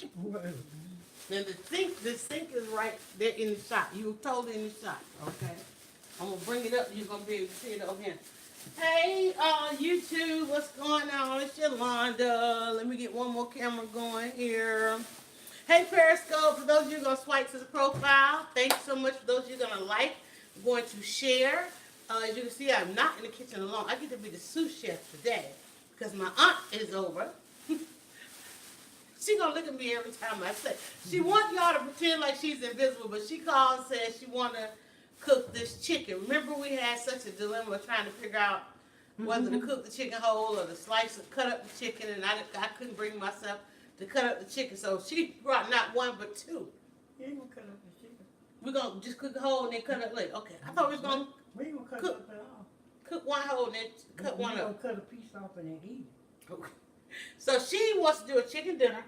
Now the sink is right there in the shot. You were totally in the shot, okay? I'm gonna bring it up. You're gonna be able to see it over here. Hey, YouTube, what's going on? It's Yolanda. Let me get one more camera going here. Hey, Periscope, for those of you going to swipe to the profile, thanks so much. For those of you going to like, I'm going to share. As you can see, I'm not in the kitchen alone. I get to be the sous chef today because my aunt is over. She going to look at me every time I say. She wants y'all to pretend like she's invisible, but she called and said she want to cook this chicken. Remember we had such a dilemma trying to figure out whether to cook the chicken whole or to cut up the chicken, and I couldn't bring myself to cut up the chicken, so she brought not one but two. You ain't gonna cut up the chicken. We're gonna just cook the whole and then cut up later. Okay, I thought we was gonna We ain't gonna cut it up at all. cook one whole and then cut one We up. gonna cut a piece off and then eat it. Okay. So she wants to do a chicken dinner.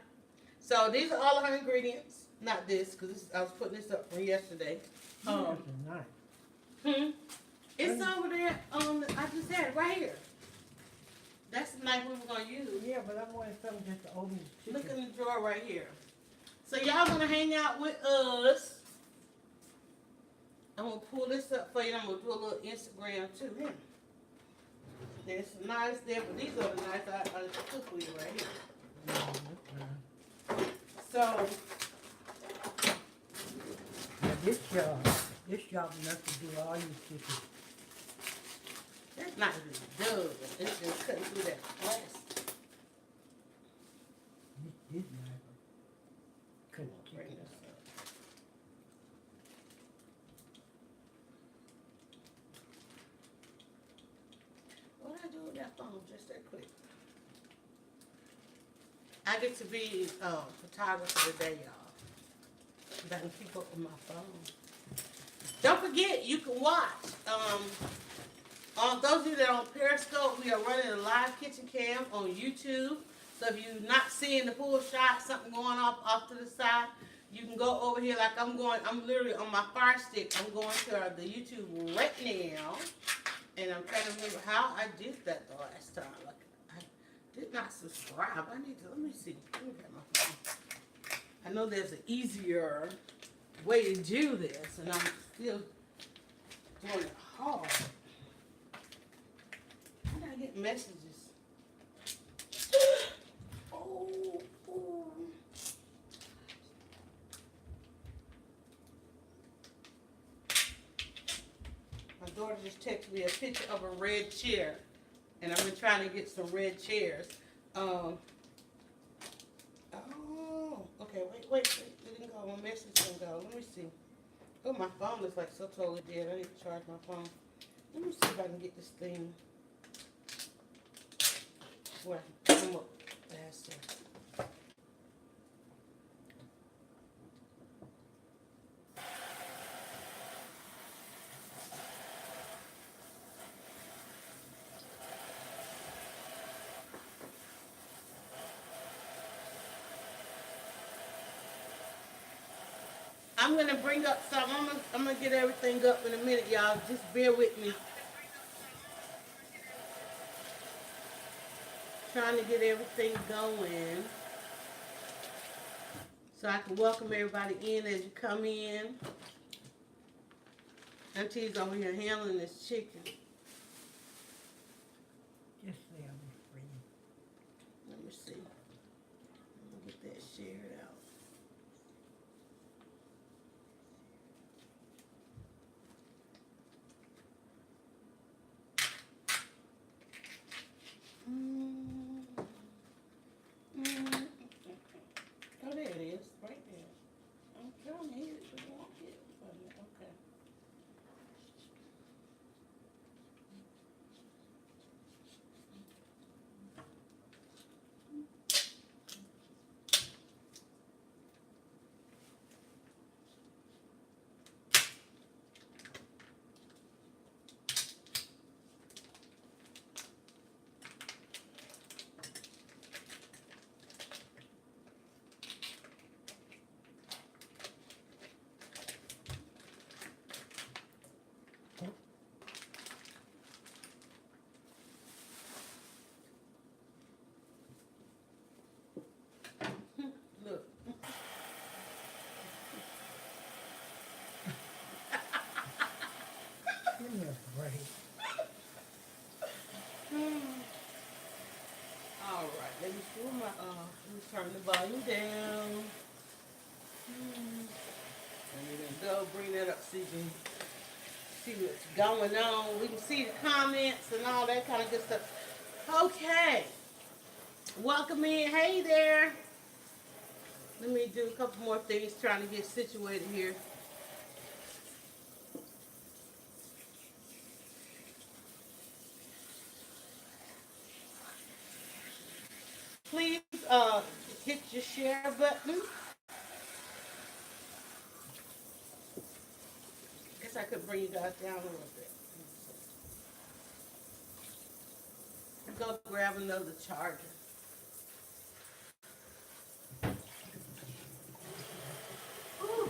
So these are all of her ingredients. Not this, because I was putting this up from yesterday. That's nice. It's over there. I just had it right here. That's the knife we were gonna use. Yeah, but I wanted something just to open the chicken. Look in the drawer right here. So y'all gonna hang out with us. I'm gonna pull this up for you. I'm gonna do a little Instagram too. Here. There's some knives there, but these are the knives I cook with right here. So Now this job enough to do all your chicken. that's not even done. It's just cutting through that plastic. This knife cut the Bring chicken. this up. What I do with that phone just that quick? I get to be photographer today, y'all. I can keep up with my phone. Don't forget, you can watch. On those of you that are on Periscope, we are running a live kitchen cam on YouTube. So if you're not seeing the full shot, something going off to the side, you can go over here like I'm literally on my Fire Stick. I'm going to the YouTube right now. And I'm trying to remember how I did that the last time. Like, I did not subscribe. Let me see. Let me get my phone. I know there's an easier way to do this, and I'm still doing it hard. How did I get messages? Oh. My daughter just texted me a picture of a red chair, and I've been trying to get some red chairs. Oh, okay, wait. It didn't go. My message didn't go. Let me see. Oh, my phone is like so totally dead. I need to charge my phone. Let me see if I can get this thing where I can come up faster. I'm gonna bring up something. I'm gonna get everything up in a minute, y'all. Just bear with me. Trying to get everything going so I can welcome everybody in as you come in. Auntie's over here handling this chicken. Just say I'm free. Let me see. I'm gonna get that shared out. Oh, there it is, right there. I'm trying to hit it, but it won't hit it. Okay. turn the volume down. And we're gonna go bring that up so you can see what's going on. We can see the comments and all that kind of good stuff. Okay. Welcome in. Hey there. Let me do a couple more things trying to get situated here. Please hit your share button. Guess I could bring you guys down a little bit. Go grab another charger. Ooh,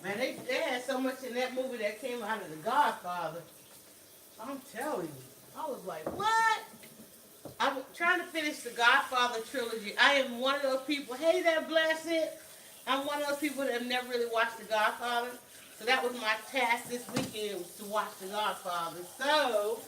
man, they had so much in that movie that came out of The Godfather. I'm telling you. I was like, what? I'm trying to finish the Godfather trilogy. I am one of those people. Hey there, Blessed. I'm one of those people that have never really watched The Godfather. So that was my task this weekend, was to watch The Godfather. So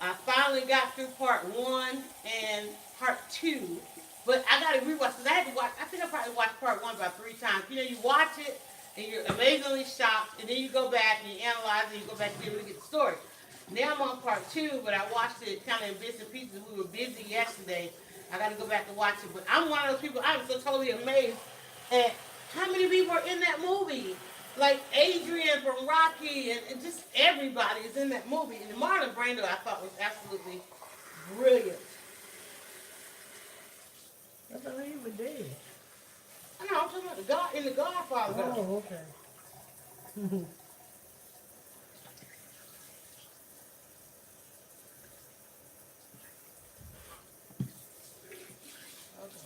I finally got through part 1 and part 2. But I got to rewatch, because I had to watch, I think I probably watched part 1 about 3 times. You know, you watch it, and you're amazingly shocked, and then you go back and you analyze it, and you go back and you get the story. Now I'm on part 2, but I watched it kind of in bits and pieces. We were busy yesterday. I got to go back and watch it. But I'm one of those people, I'm so totally amazed at how many people are in that movie. Like Adrian from Rocky, and just everybody is in that movie. And Marlon Brando, I thought, was absolutely brilliant. I thought he was dead. I know, I'm talking about the God in The Godfather. Oh, okay. Okay,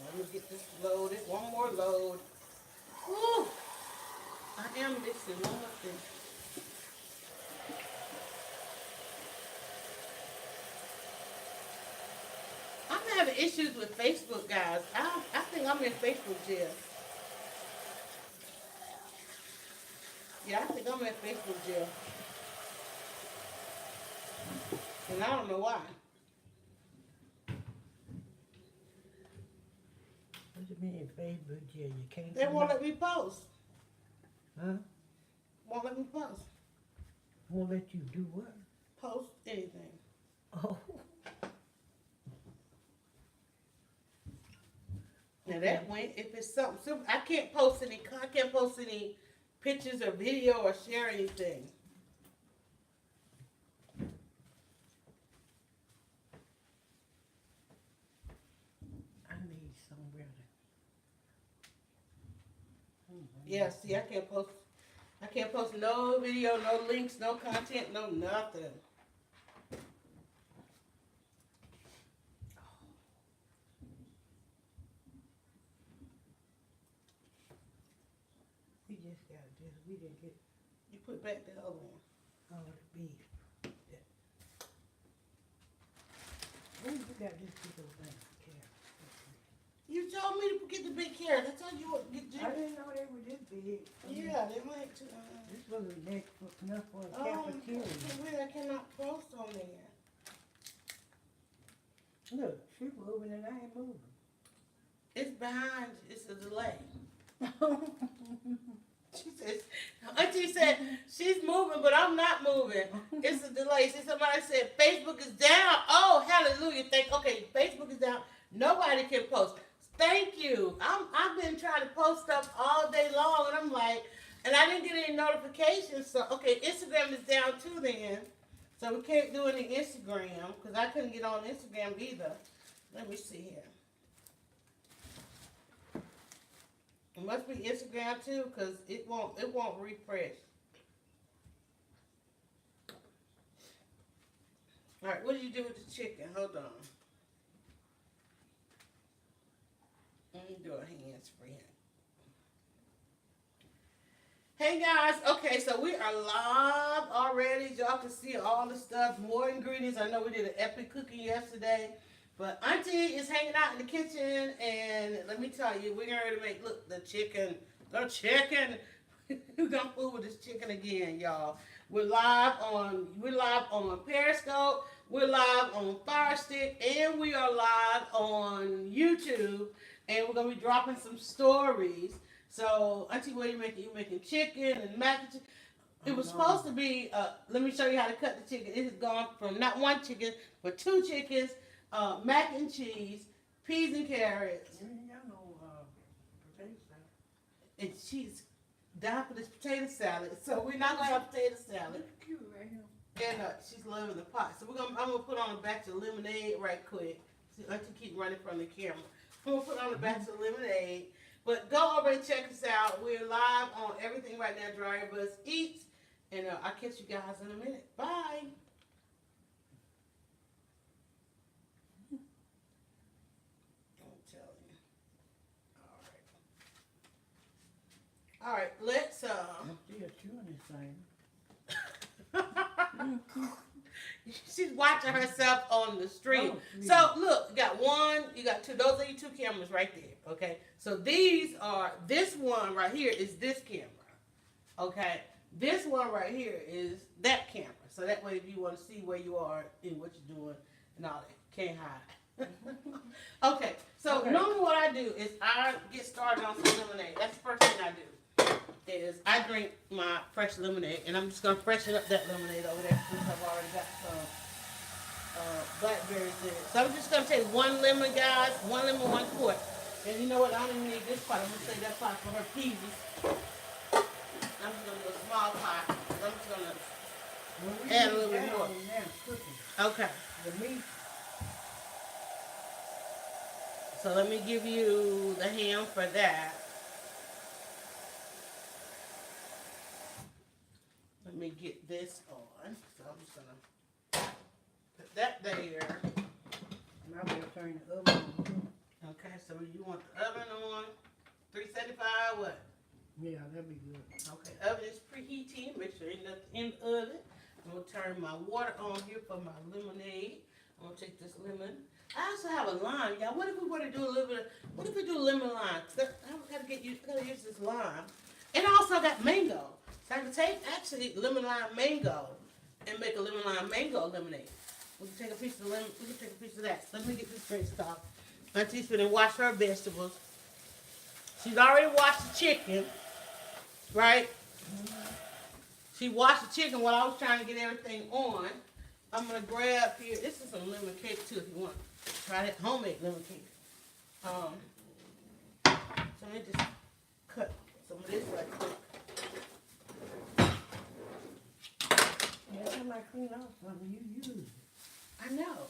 let me get this loaded. One more load. Whew. I am missing one more thing. I'm having issues with Facebook, guys. I think I'm in Facebook jail. Yeah, I think I'm in Facebook jail. And I don't know why. What do you mean Facebook jail? You can't They come won't out? let me post. Huh? Won't let me post. Won't let you do what? Post anything. Oh. Now that went, if it's something simple, I can't post any pictures or video or share anything. I need somewhere to. Yeah, see, I can't post no video, no links, no content, no nothing. We just got this. We didn't get You put back the other one. all the beef. Oh, you got this big old thing of carrots. You told me to get the big carrots. I told you what get I didn't know they were this big. Yeah, they went to. This wasn't enough for a Oh, cafeteria. I cannot post on there. Look, she's moving and I ain't moving. It's behind. It's a delay. She says, Auntie said, she's moving, but I'm not moving. It's a delay. See, somebody said, Facebook is down. Oh, hallelujah. Okay, Facebook is down. Nobody can post. Thank you. I've been trying to post stuff all day long, and I'm like, and I didn't get any notifications. So, okay, Instagram is down too then. So we can't do any Instagram, because I couldn't get on Instagram either. Let me see here. It must be Instagram too, because it won't refresh. All right, what did you do with the chicken? Hold on. Let me do a hands free. Hey guys, okay, so we are live already. Y'all can see all the stuff, more ingredients. I know we did an epic cooking yesterday, but Auntie is hanging out in the kitchen, and let me tell you, we're ready to make look the chicken. We're gonna fool with this chicken again, y'all. We're live on Periscope. We're live on Fire Stick, and we are live on YouTube. And we're gonna be dropping some stories. So, Auntie, what are you making? You making chicken and mac and chicken? It was supposed to be. Let me show you how to cut the chicken. It has gone from not one chicken, but two chickens, mac and cheese, peas and carrots. Potato salad. And she's down for this potato salad. So we're not gonna have potato salad. Cute right here. And she's loving the pot. So I'm gonna put on a batch of lemonade right quick. See, Auntie keep running from the camera. I'm gonna put on a batch of lemonade. But go over and check us out. We're live on everything right now. DryerBuzz Eats, and I'll catch you guys in a minute. Bye. I'm telling you. All right. Let's See a chewing this thing. She's watching herself on the stream. Oh, so look, you got one, you got two. Those are your two cameras right there. Okay. So this one right here is this camera. Okay. This one right here is that camera. So that way, if you want to see where you are and what you're doing and all that, can't hide. Okay. So normally what I do is I get started on some lemonade. That's the first thing I do. Is I drink my fresh lemonade, and I'm just gonna freshen up that lemonade over there since I've already got some blackberries in it. So I'm just gonna take one lemon, guys, 1 lemon, 1 quart. And you know what? I don't even need this pot. I'm gonna save that pot for her peas. I'm just gonna do a small pot. I'm just gonna add a little bit more. Okay. The meat. So let me give you the ham for that. Let me get this on. So I'm just gonna put that there. Now we'll turn the oven on. Okay, so you want the oven on 375, what? Yeah, that'd be good. Okay, oven is preheating. Make sure ain't nothing in the oven. I'm gonna turn my water on here for my lemonade. I'm gonna take this lemon. I also have a lime, y'all. What if we were to do a little bit of, what if we do lemon lime? I gotta use this lime. And I also got mango. So I can take actually lemon lime mango and make a lemon lime mango lemonade. We can take a piece of lemon, we can take a piece of that. So let me get this drink stopped. Auntie's finna wash her vegetables. She's already washed the chicken, right? She washed the chicken while I was trying to get everything on. I'm gonna grab here, this is some lemon cake too if you want. Try that homemade lemon cake. So let me just cut some of this right quick. Yeah, I might clean off something you use. I know.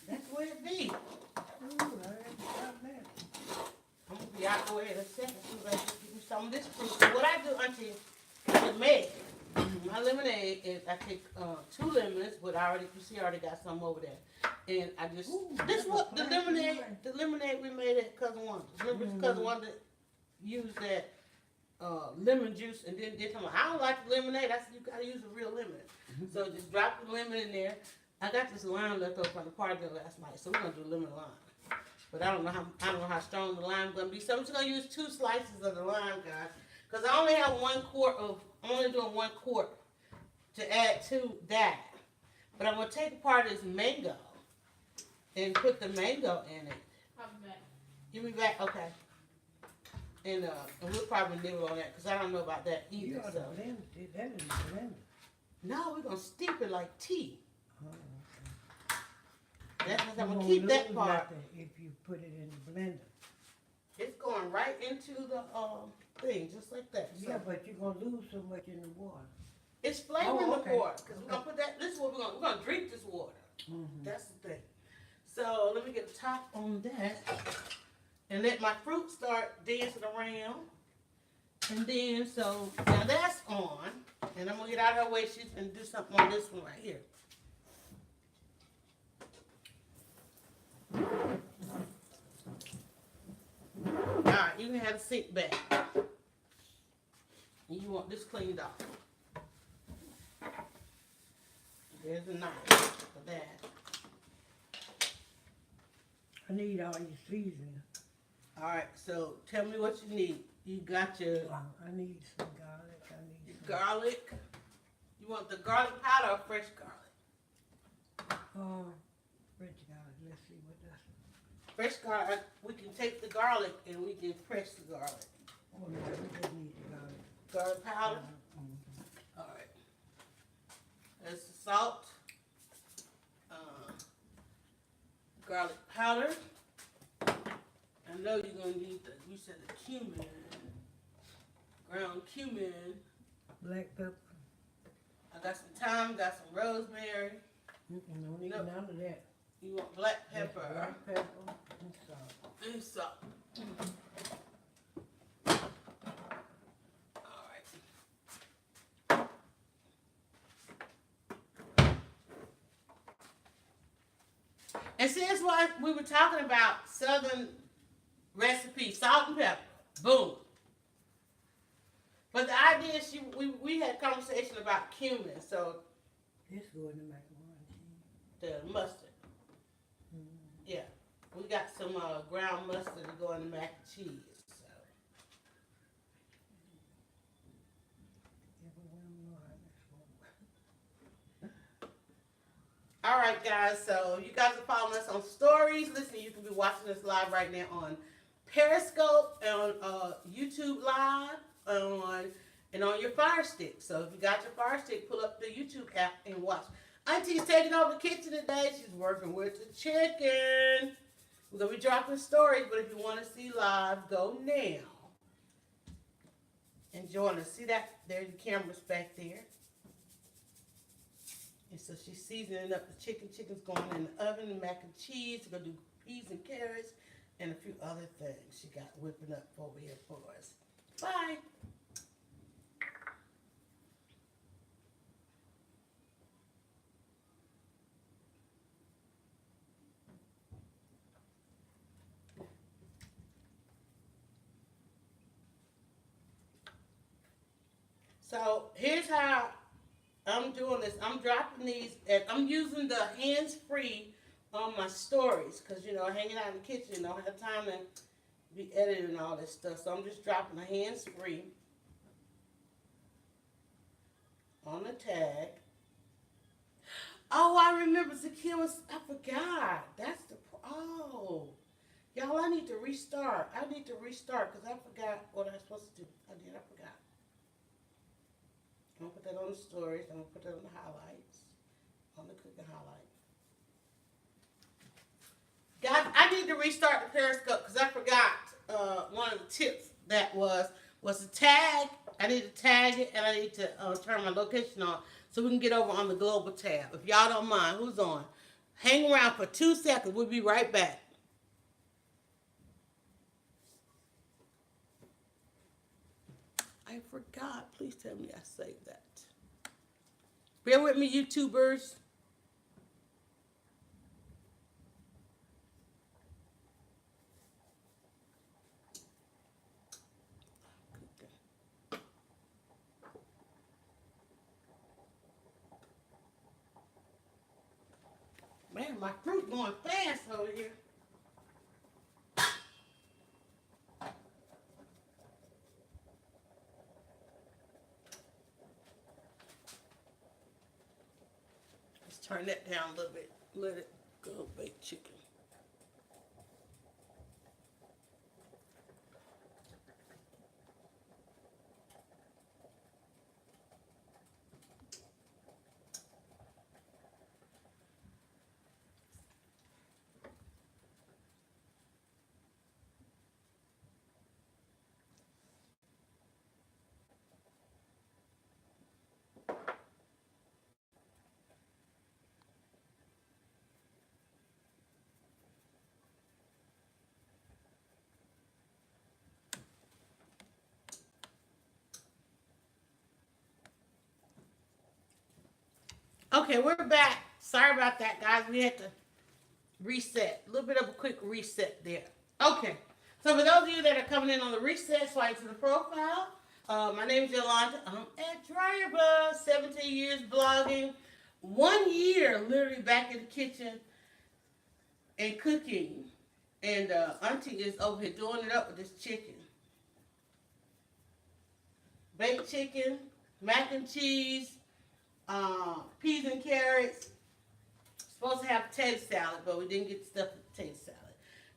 That's where it be. Ooh, I already got that. I'm gonna be out the way in a second. So let's just give me some of this fruit. So what I do, Auntie, to make my lemonade is I take 2 lemons, but you already got some over there. And I just, this what the lemonade we made at Cousin Wanda. Remember Cousin Wanda used that lemon juice and then did something. I don't like the lemonade. I said you gotta use a real lemon. So just drop the lemon in there. I got this lime left over from the party last night, so we're gonna do lemon lime. But I don't know how strong the lime's gonna be. So I'm just gonna use 2 slices of the lime, guys, because I only have 1 quart of. I'm only doing 1 quart to add to that. But I'm gonna take a part of this mango and put the mango in it. I'll be back. You be back, okay? And we'll probably nibble on that because I don't know about that You either. ought to So blend it. That is a blender. no, we're gonna steep it like tea. Oh, That's okay. I'm You gonna won't keep that lose part. nothing if you put it in the blender. It's going right into the thing, just like that. So Yeah, but you're gonna lose so much in the water. it's flavoring Oh, the okay. water because we're gonna put that. This is what we're gonna drink this water. Mm-hmm. That's the thing. So let me get the top on that and let my fruit start dancing around. And then so now that's on, and I'm gonna get out of her way. She's gonna do something on this one right here. Alright, you can have a seat back. And you want this cleaned off. There's a knife for that. I need all your seasoning. Alright, so tell me what you need. You got your I need some garlic. I need some garlic. You want the garlic powder or fresh garlic? fresh garlic. Let's see what that's. Fresh garlic, we can take the garlic and we can press the garlic. Oh no, we just need the garlic. Garlic powder? Mhm. Alright. That's the salt. Garlic powder. I know you're going to need you said the cumin. Ground cumin. Black pepper. I got some thyme, got some rosemary. No need Nope. none of that. You want black Just pepper. black pepper and salt. And salt. Alright. And since what we were talking about southern recipe, salt and pepper, boom. But the idea is we had a conversation about cumin, so It's going to macaroni. the mustard. Yeah, we got some ground mustard to go in the mac and cheese. So. Yeah, but we don't know how this works. All right, guys. So you guys are following us on stories. Listen, you can be watching us live right now on Periscope, on YouTube Live, and on your Fire Stick. So if you got your Fire Stick, pull up the YouTube app and watch. Auntie's taking over the kitchen today. She's working with the chicken. We're going to be dropping stories, but if you want to see live, go now. And join us. See that? There's the cameras back there. And so she's seasoning up the chicken. Chicken's going in the oven, the mac and cheese. We're going to do peas and carrots and a few other things she got whipping up over here for us. Bye. So here's how I'm doing this. I'm dropping these, and I'm using the hands-free on my stories because, you know, hanging out in the kitchen, don't have time to be editing all this stuff. So I'm just dropping the hands-free on the tag. Oh, I remember Zakiya was, I forgot. That's the, oh. Y'all, I need to restart. I need to restart because I forgot what I was supposed to do. I forgot. I'm going to put that on the stories. I'm going to put that on the highlights. On the cooking highlight. Guys, I need to restart the Periscope because I forgot one of the tips that was to tag. I need to tag it and I need to turn my location on so we can get over on the global tab. If y'all don't mind, who's on? Hang around for 2 seconds. We'll be right back. I forgot. Please tell me I saved that. Bear with me, YouTubers. Man, my fruit going fast over here. Turn that down a little bit. Let it go, baked chicken. Okay, we're back. Sorry about that, guys. We had to reset. A little bit of a quick reset there. Okay. So for those of you that are coming in on the reset, slide to the profile. My name is Yolanda. I'm at DryerBuzz, 17 years blogging. 1 year literally back in the kitchen and cooking. And Auntie is over here doing it up with this chicken. Baked chicken, mac and cheese, peas and carrots. Supposed to have potato salad, but we didn't get the stuff for potato salad.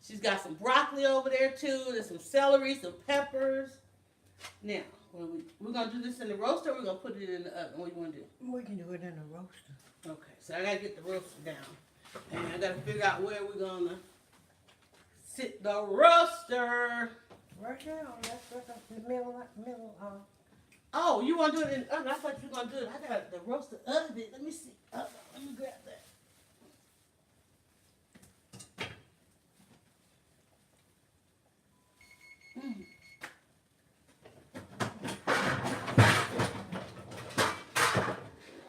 She's got some broccoli over there too. There's some celery, some peppers. Now, we're going to do this in the roaster or we're going to put it in the oven? What do you want to do? We can do it in a roaster. Okay, so I got to get the roaster down. And I got to figure out where we're going to sit the roaster. Right now, that's what the middle. Oh, you want to do it in the oven? I thought you were going to do it. I got the roaster oven. Let me see. Let me grab that.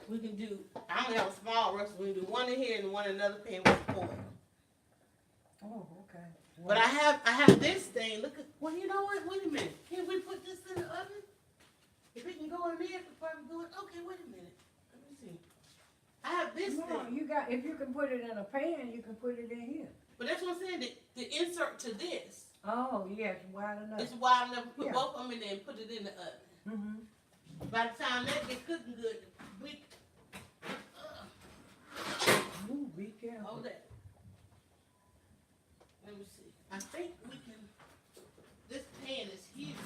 We can do, I only have a small roaster. We can do one in here and one in another pan with foil. Oh, okay. Well, But I have this thing. Look at, well, you know what? Wait a minute. Can we put this in the oven? If it can go in there, it can probably go in. Okay, wait a minute. Let me see. I have this no, thing. if you can put it in a pan, you can put it in here. But that's what I'm saying. The insert to this. Oh, yes, wide enough. It's wide enough to put Yeah. both of them in there and put it in the oven. Mm-hmm. By the time that gets cooking good, we Ooh, be careful. hold that. Let me see. I think we can. This pan is huge.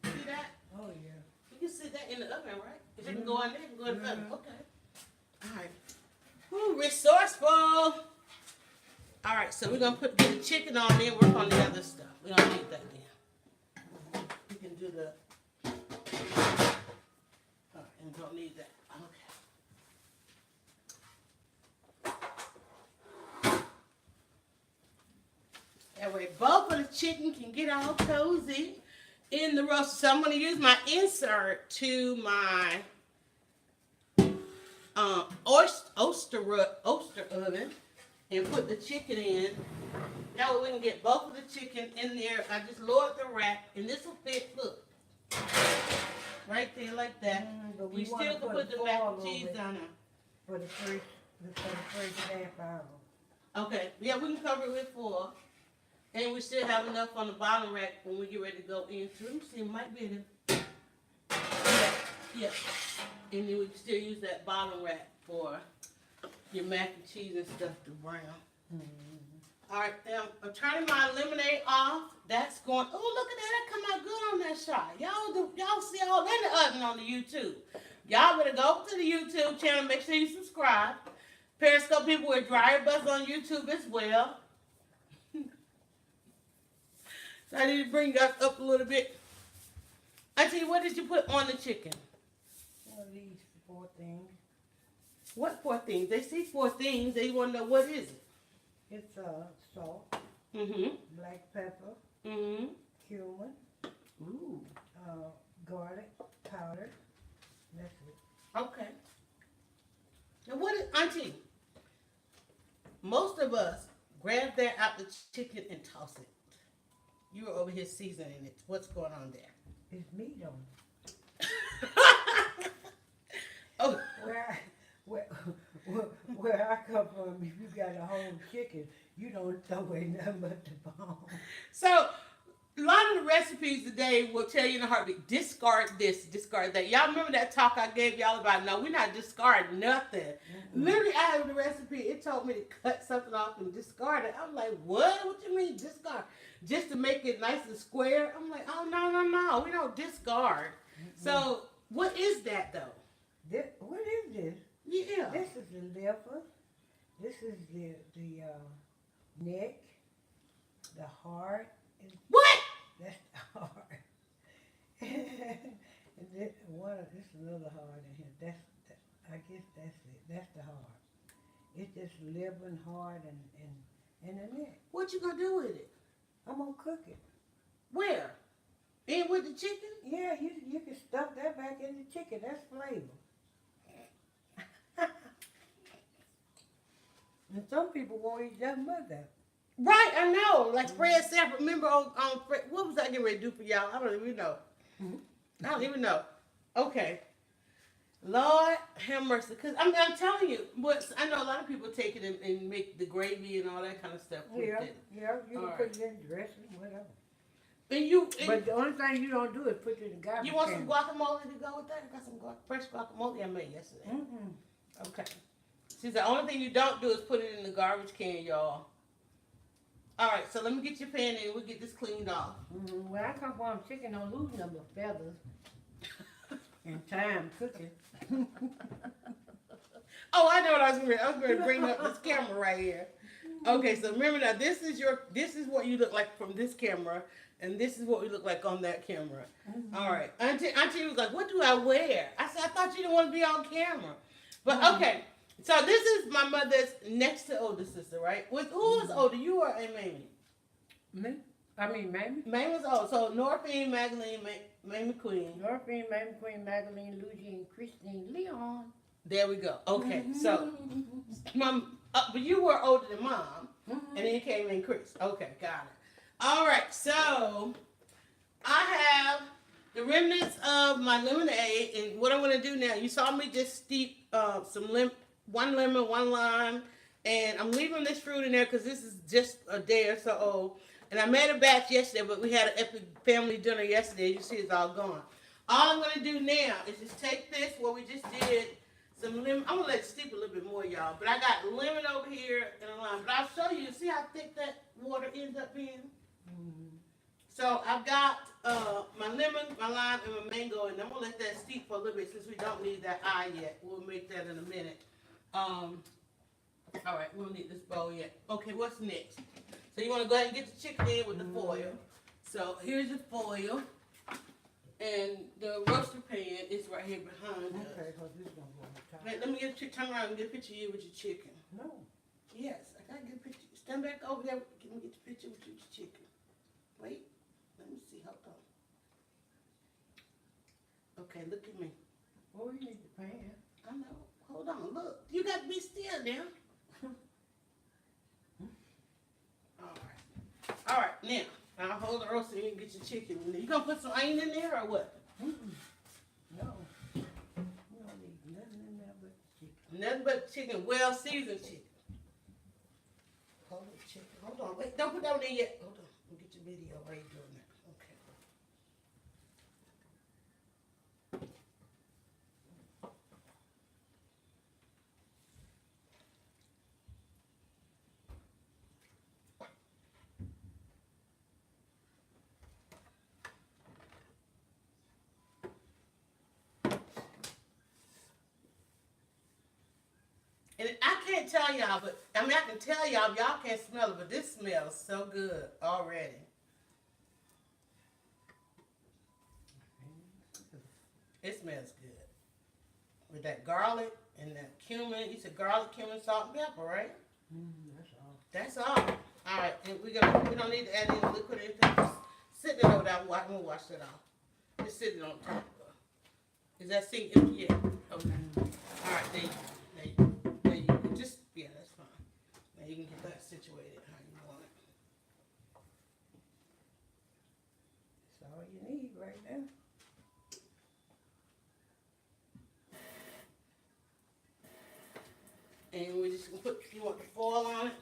See that? Oh, yeah. We can sit that in the oven, right? If it can go in there, it can go in the oven. Okay. All right. Ooh, resourceful. All right, so we're gonna get the chicken on there and work on the other stuff. We don't need that then. We can do the. All right, and don't need that. Okay. That way, both of the chicken can get all cozy in the roaster. So I'm gonna use my insert to my oyster oven and put the chicken in. That way we can get both of the chicken in there. I just lowered the rack, and this will fit. Look, right there like that. But You still can put the mac and cheese down there. For the first half hour. Okay, yeah, we can cover it with foil, and we still have enough on the bottom rack when we get ready to go into. Let me see, it might be in. Yeah, and then we can still use that bottom rack for your mac and cheese and stuff to brown. Mm-hmm. All right, now I'm turning my lemonade off. That's going. Oh, look at that! That come out good on that shot. Y'all see all that in the oven on the YouTube. Y'all better go to the YouTube channel. Make sure you subscribe. Periscope people with DryerBuzz on YouTube as well. So I need to bring us up a little bit. Auntie, what did you put on the chicken? One of these 4 things. What 4 things? They see 4 things. They want to know what is it. It's salt, Mm-hmm. black pepper, Mm-hmm. cumin, Ooh. garlic powder. That's it. Okay. Now what is, Auntie? Most of us grab that out the chicken and toss it. You were over here seasoning it. What's going on there? It's meat on it. Oh. Where I come from, if you got a whole chicken, you don't throw away nothing but the bone. So, a lot of the recipes today will tell you in a heartbeat, discard this, discard that. Y'all remember that talk I gave y'all about, no, we're not discarding nothing. Mm-hmm. Literally, I have the recipe. It told me to cut something off and discard it. I'm like, what? What you mean discard? Just to make it nice and square? I'm like, oh, no, we don't discard. Mm-hmm. So, what is that, though? What is this? Yeah. This is the liver. This is the neck. The heart. What? That's the heart. And this another heart in here. I guess that's it. That's the heart. It's just liver and heart and the neck. What you gonna do with it? I'm gonna cook it. Where? In with the chicken? Yeah, you can stuff that back in the chicken. That's flavor. And some people won't eat that much of. Right, I know. Like Fred Sanford, remember on Fred, what was I getting ready to do for y'all? I don't even know. I don't even know. Okay. Lord have mercy. Because I'm telling you, but I know a lot of people take it and make the gravy and all that kind of stuff with Yeah, it. yeah, you All can right. put it in dressing, whatever. And But the only thing you don't do is put it in the garbage you want can. some guacamole to go with that? I got some fresh guacamole I made yesterday. Mm-mm. Okay. See, the only thing you don't do is put it in the garbage can, y'all. All right, so let me get your pan in. We'll get this cleaned off. Mm-hmm. When I come home, chicken don't lose number of feathers and time cooking. Oh, I know what I was going to. I was going to bring up this camera right here. Okay, so remember now, this is what you look like from this camera, and this is what we look like on that camera. Mm-hmm. All right, Auntie was like, "What do I wear?" I said, "I thought you didn't want to be on camera." But okay, so this is my mother's next to older sister, right? With who is older, you or Mamie? Me? I mean, Mamie. Mamie was old, so Norphine, Magdalene, Mamie Queen. Norphine, Mamie Queen, Magdalene, Luigi, and Christine Leon. There we go. Okay, so mom, but you were older than mom, and then you came in Chris. Okay, got it. All right, so I have the remnants of my lemonade, and what I'm gonna do now. You saw me just steep one lemon, one lime, and I'm leaving this fruit in there because this is just a day or so old. And I made a batch yesterday, but we had an epic family dinner yesterday. You see, it's all gone. All I'm gonna do now is just take this, what we just did. Some lemon. I'm gonna let it steep a little bit more, y'all. But I got lemon over here and a lime. But I'll show you. See how thick that water ends up being. So I've got my lemon, my lime, and my mango, and I'm gonna let that steep for a little bit since we don't need that eye yet. We'll make that in a minute. All right, we don't need this bowl yet. Okay, what's next? So you want to go ahead and get the chicken in with the foil. So here's your foil. And the roaster pan is right here behind us. Okay, because this gonna go on top. Wait, let me turn around and get a picture of you with your chicken. No. Yes, I gotta get a picture. Stand back over there. Let me get the picture with your chicken. Wait, let me see. Hold on. Okay, look at me. Oh, you need the pan. I know. Hold on. Look, you got to be still now. All right. Now I'll hold the roaster and you can get your chicken in there. You gonna put some onion in there or what? No. You don't need nothing in there but chicken. Nothing but chicken, well seasoned chicken. Hold the chicken. Hold on. Wait, don't put that one in yet. Hold on. Let me get your video while you're doing that. Okay. And I can't tell y'all, but I mean I can tell y'all can't smell it, but this smells so good already. It smells good. With that garlic and that cumin. You said garlic, cumin, salt, and pepper, right? That's all. That's all. All right, and we don't need to add any liquid or anything. Just sit it over there. I'm gonna wash it off. Just sit it on top. Is that sinking? Yeah. Okay. All right, there you go. That's fine. Now you can get that situated how you want it. That's all you need right now. And we just gonna you want the foil on it?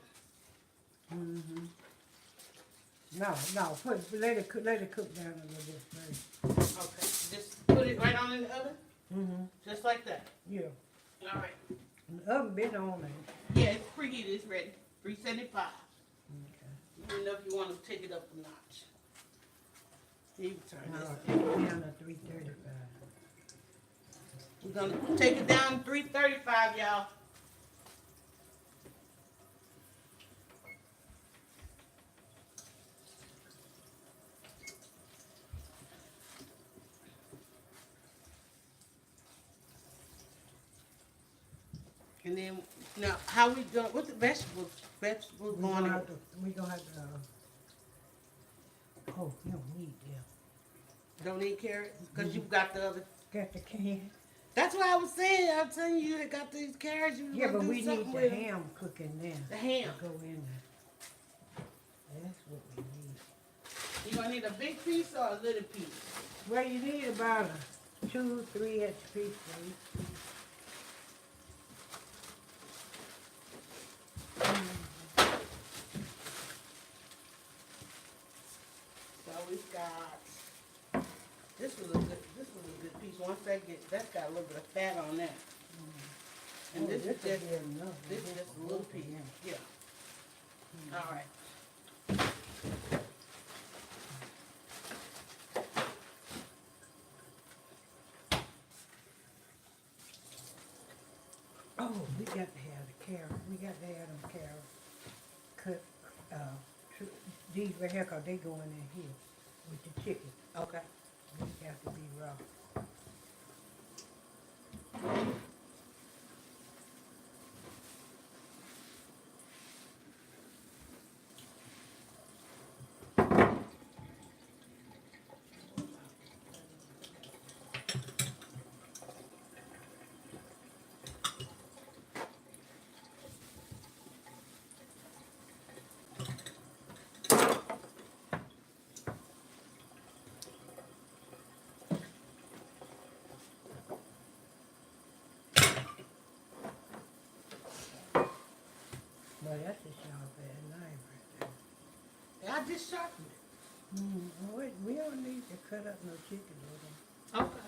No. Let it cook down a little bit first. Okay. Just put it right on in the oven? Just like that? Yeah. All right. And the oven been on there. Yeah, it's preheated. It's ready. 375. Okay. You don't know if you want to take it up a notch. You can turn No, this. take it down to 335. We're gonna take it down to 335, y'all. And then now, how we going? What's the vegetables? Vegetables going in? We gonna have to. Oh, you don't need them. Don't need carrots because you got the other. Got the can. That's what I was saying. I was telling you, you got these carrots. You Yeah, gonna but do we something need with the them. ham cooking then. The ham. To go in there. That's what we need. You gonna need a big piece or a little piece? Well, you need about a 2-3 inch piece, please. So we've got, this was a good piece. Once that's got a little bit of fat on that. And Oh, this is will just, be enough. this is just a little piece. Yeah. All right. Oh, we got to have the carrot. We got to have them carrots cut. These right here, 'cause they go in here with the chicken. Okay. They have to be raw. Well, that's a sharp ass knife right And I just sharpened it. there. We don't need to cut up no chicken with them. Okay.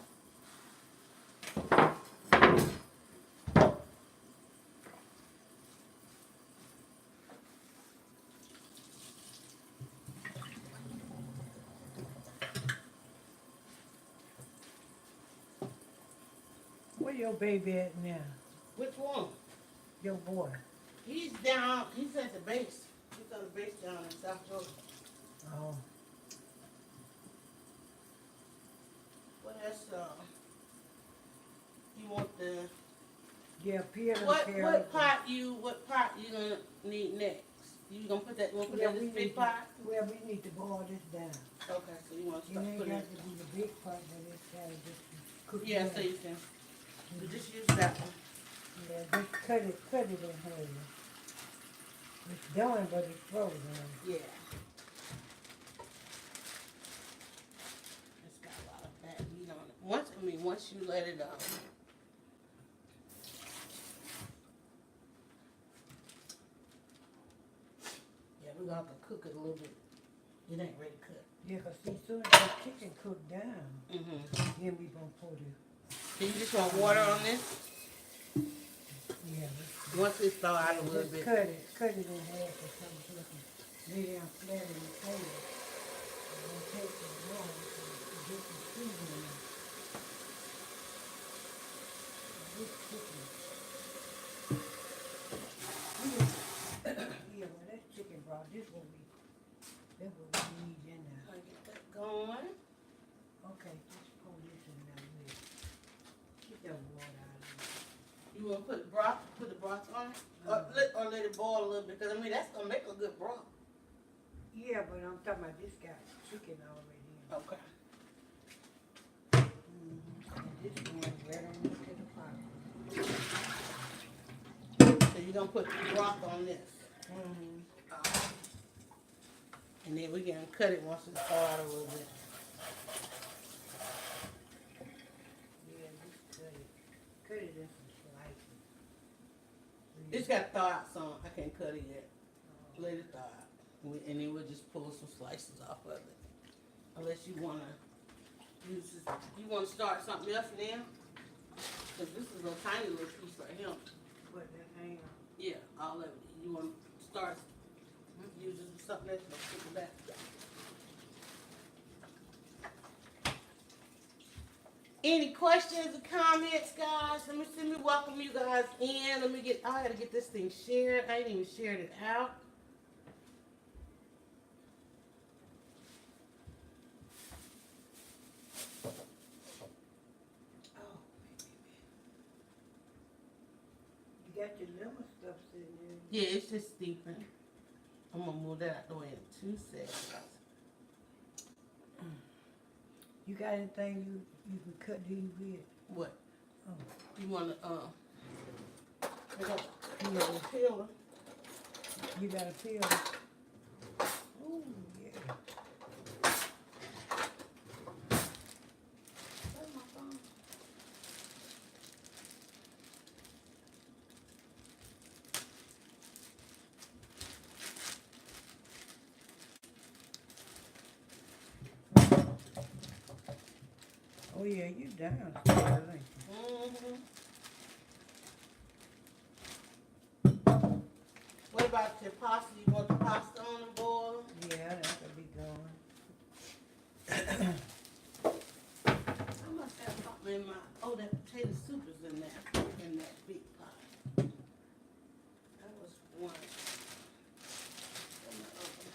Where your baby at now? Which one? Your boy. He's down, he's at the base. He's on the base down in South Georgia. Oh. What else, you want the, Yeah, peel them what carrots. pot you gonna need next? You gonna put that, put that in this big pot? Well, we need to boil this down. Okay, so you wanna It start ain't putting got it, to be the big pot, but it's gotta just cook yeah, down. so you can, you just use that one. Yeah, just cut it in half. It's done, but it's frozen. Yeah. It's got a lot of fat meat on it. Once you let it, yeah, we're gonna have to cook it a little bit. It ain't ready cooked. Yeah, 'cause see, soon as the chicken cook down, Mm-hmm. then we gonna put it. So you just want water on this? Yeah, Once it thaw out a little just bit. cut it in half or something, so it can lay down flat in the table. And then take the water and get the seasoning in. This chicken. Yeah, well, that's chicken broth. That's what we need in there. I'll get that going. Okay, just pour this in there with. Get that water out of it. You want to put the broth on it? Or let it boil a little bit, because that's going to make a good broth. Yeah, but I'm talking about this got chicken already in it. Okay. And this one right on into the pot. So you're going to put the broth on this. And then we can cut it once it's thawed out a little bit. Yeah, just cut it. Cut it in some slices. It's got to thaw out some. I can't cut it yet. Let it thaw out. And then we'll just pull some slices off of it. Unless you want to use this. You want to start something else now? Because this is a tiny little piece right here. But that ain't. Yeah, all of it. You want to start using something else? Put it back. Any questions or comments, guys? Let me welcome you guys in. I gotta get this thing shared. I ain't even shared it out. Oh, you got your lemon stuff sitting there. Yeah, it's just steeping. I'm gonna move that out the way in 2 seconds. You got anything you can cut these with? What? Oh, You wanna peeler. You got a peeler. Oh, yeah. yeah, you downstairs, ain't What about your pasta? You want the pasta on the boil? you? Yeah, that could be going. I must have something in my. Oh, that potato soup is in there, in that big pot. That was one. In the oven.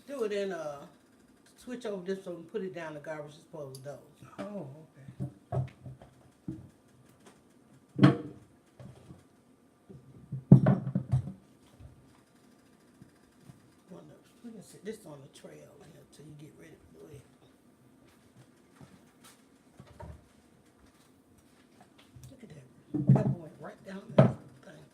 Do it in switch over this one and put it down the garbage disposal those. Oh, okay. We can sit this on the tray over here until you get ready to do it. Look at that. Pepper went right down that thing.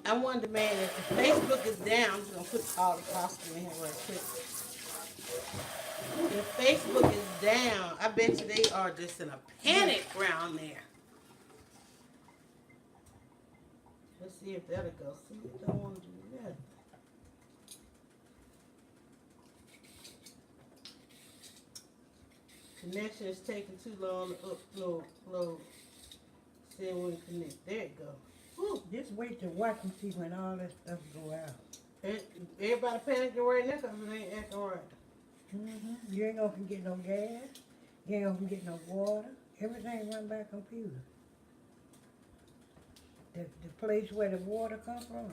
I wonder, man, if the Facebook is down, I'm just gonna put all the pasta in here right quick. If Facebook is down, I bet you they are just in a panic around there. Let's see if that'll go. See, it don't want to do that. Connection is taking too long to upload. See when we connect. There it go. Whew. Just wait to watch and see when all that stuff go out. Everybody panicking right now because it ain't acting right. You ain't gonna get no gas. You ain't gonna get no water. Everything run by computer. The place where the water come from,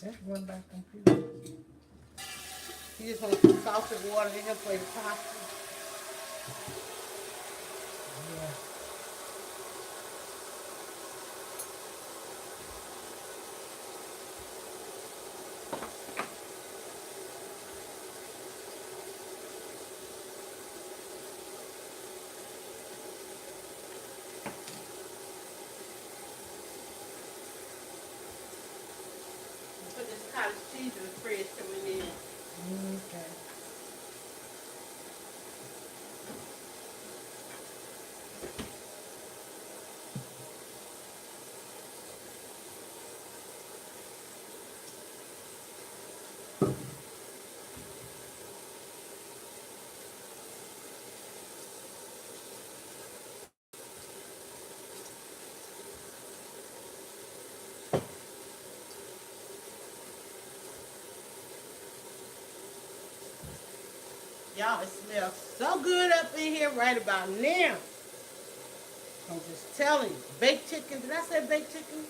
that's run by computer. You just want some salted water in here for your pasta. Yeah. Put this cottage cheese in the fridge coming in. Okay. Y'all, it smells so good up in here right about now. I'm just telling you. Baked chicken. Did I say baked chicken?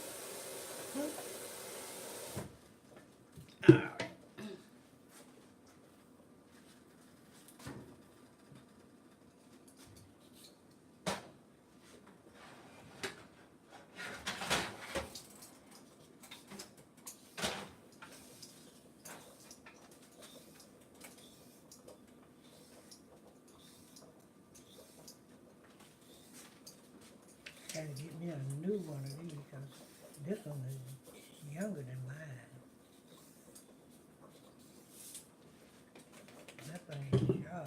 All right. Gotta get me a new one of these because this one is younger than mine. Good job.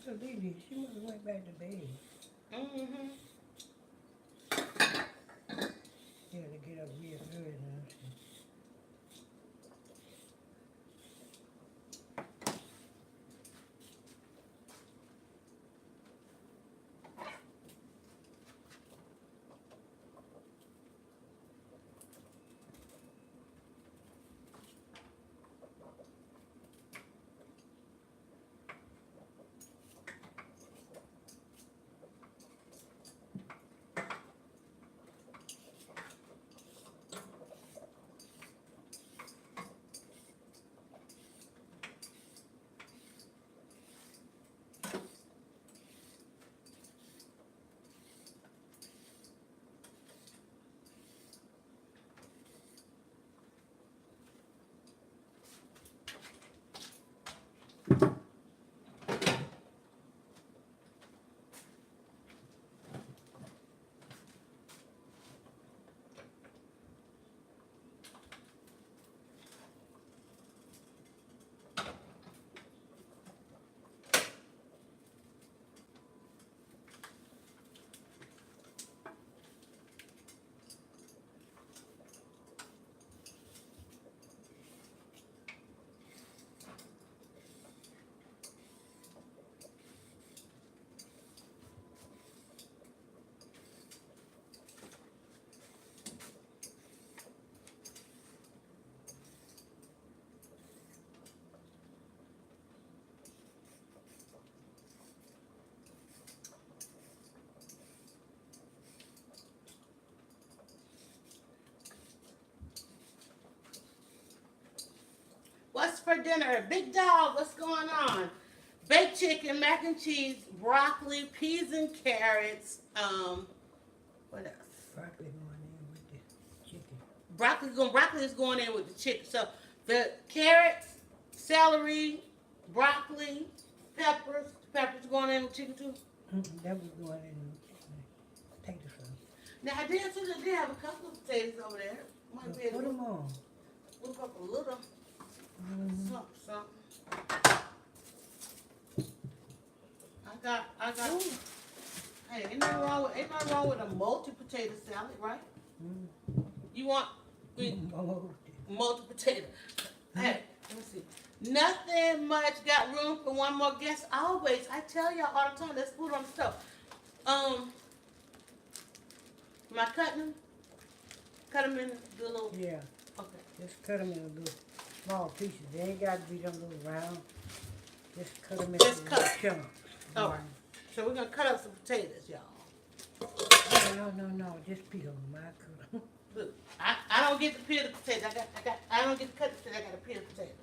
So Lily, she must have went back to bed. Mm-hmm. She had to get up real early now. What's for dinner? Big dog, what's going on? Baked chicken, mac and cheese, broccoli, peas and carrots. What else? Broccoli going in with the chicken. Broccoli is going in with the chicken. So the carrots, celery, broccoli, peppers. Peppers going in with chicken too. That was going in the potato sauce. Now I did see that they have a couple of potatoes over there. Might So be able put to them on. look up a little Mm-hmm. something. I got. Ooh. Hey, ain't nothing wrong with a multi-potato salad, right? Mm-hmm. You want Oh, multi-potato. Hey, let me see. Nothing much. Got room for one more guest. Always. I tell y'all all the time. There's food on the stove. Am I cutting them? Cut them in the little. yeah. Okay. Just cut them in a little small pieces. They ain't got to be them little round. Just cut them in Just little cut. chunks. All right. So we're gonna cut up some potatoes, y'all. No. Just peel them. I cut them. Look, I don't get to peel the potatoes. I don't get to cut the potatoes. I gotta peel the potatoes.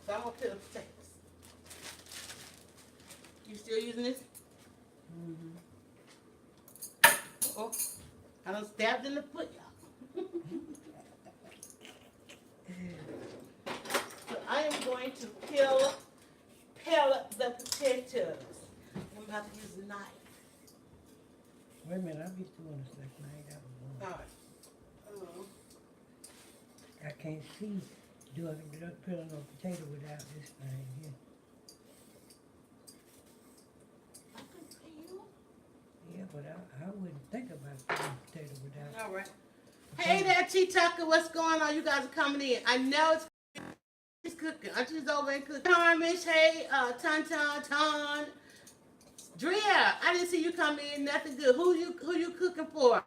So I'm gonna peel the potatoes. You still using this? Mm-hmm. Oh, I done stabbed in the foot, y'all. So I am going to peel the potatoes. I'm about to use a knife. Wait a minute, I'll be doing this like I ain't got one. All right. I can't see doing peeling no potato without this thing here. I can peel. Yeah, but I I wouldn't think about putting potato without. All right. Hey there, T Tucker. What's going on? You guys are coming in. I know it's cooking. Auntie's over and cooking. Harmish, hey, Ton. Drea, I didn't see you come in. Nothing good. Who you cooking for?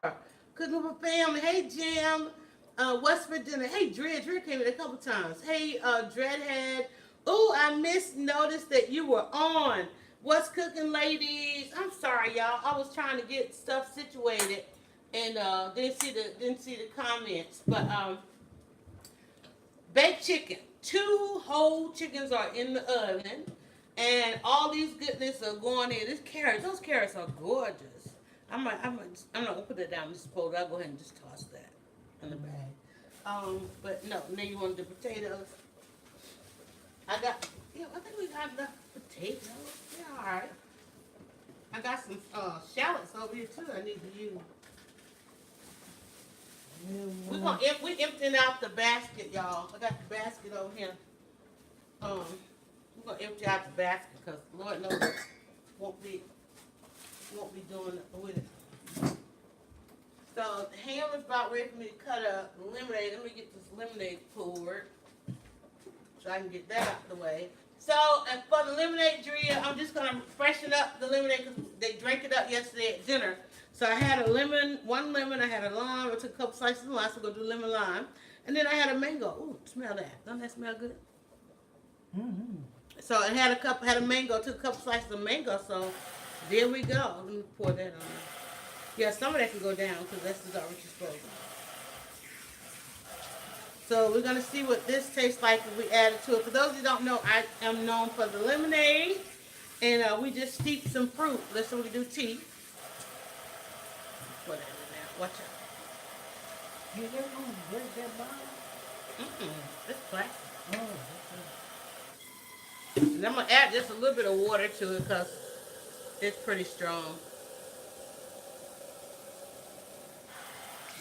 Cooking for family. Hey, Jim. What's for dinner? Hey, Drea came in a couple times. Hey, Dreadhead. Ooh, I noticed that you were on. What's cooking, ladies? I'm sorry, y'all. I was trying to get stuff situated and didn't see the comments. But baked chicken. 2 whole chickens are in the oven, and all these goodness are going in. Those carrots are gorgeous. I'm not gonna put that down. Just fold. I'll go ahead and just toss that in the bag. But no. Then you want the potatoes. I think we got the potatoes. Yeah, all right. I got some shallots over here too. I need to use. We emptying out the basket, y'all. I got the basket over here. We're gonna empty out the basket because Lord knows won't be doing it with it. So the ham is about ready for me to cut up lemonade. Let me get this lemonade poured so I can get that out the way. So and for the lemonade, Drea, I'm just gonna freshen up the lemonade because they drank it up yesterday at dinner. So I had one lemon, I had a lime, I took a couple slices of lime, so we're gonna do lemon lime. And then I had a mango. Ooh, smell that. Doesn't that smell good? Mm-hmm. So I had a mango, took a couple slices of mango, so there we go. Let me pour that on there. Yeah, some of that can go down because that's the garbage disposal. So we're gonna see what this tastes like if we add it to it. For those who don't know, I am known for the lemonade, and we just steep some fruit. Let's say we do tea. Put that in there. Watch out. You never gonna break that bottle? It's plastic. Oh, okay. And I'm gonna add just a little bit of water to it because it's pretty strong.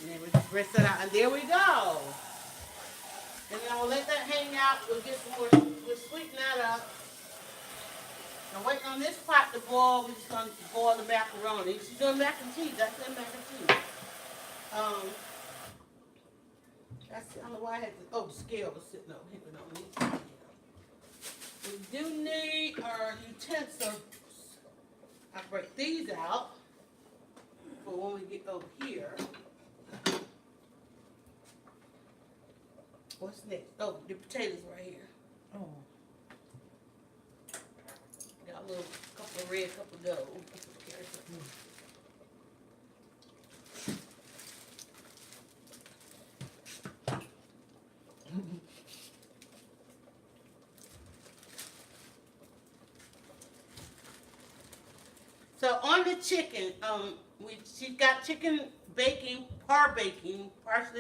And then we just rinse it out, and there we go. And then we'll let that hang out. We'll sweeten that up. I'm waiting on this pot to boil. We're just gonna boil the macaroni. She's doing mac and cheese. That's that mac and cheese. I don't know why I had to. Oh, the scale was sitting over here. We don't need that. We do need our utensils. I break these out for when we get over here. What's next? Oh, the potatoes right here. Oh. Got a little couple of red, couple of gold. So on the chicken, she's got chicken baking, partially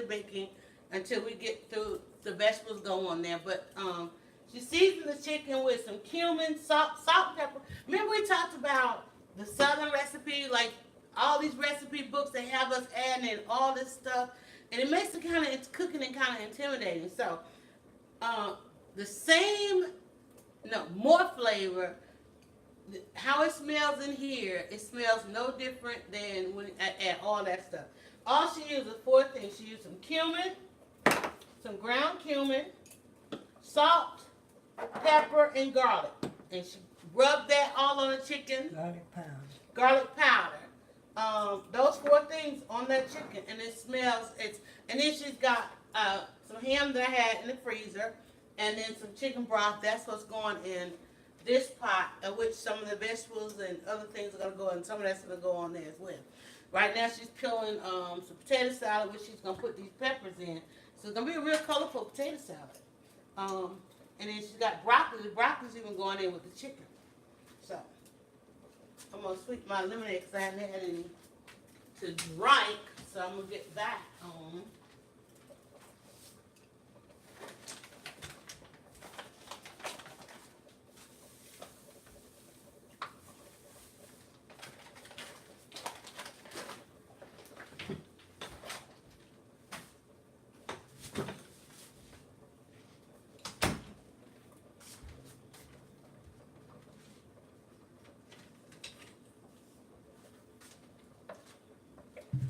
baking, until we get through the vegetables go on there. But she seasoned the chicken with some cumin, salt, and pepper. Remember we talked about the Southern recipe, like all these recipe books they have us adding in all this stuff, and it makes it's cooking and kind of intimidating. So more flavor. How it smells in here, it smells no different than when I add all that stuff. All she used was 4 things. She used some cumin, some ground cumin, salt, pepper, and garlic. And she rubbed that all on the chicken. Garlic powder. Those 4 things on that chicken, and it smells. And then she's got some ham that I had in the freezer, and then some chicken broth. That's what's going in this pot, of which some of the vegetables and other things are going to go, and some of that's going to go on there as well. Right now she's peeling some potato salad, which she's going to put these peppers in. So it's going to be a real colorful potato salad. And then she's got broccoli. The broccoli's even going in with the chicken. So I'm going to sweeten my lemonade because I haven't had any to drink. So I'm going to get that on.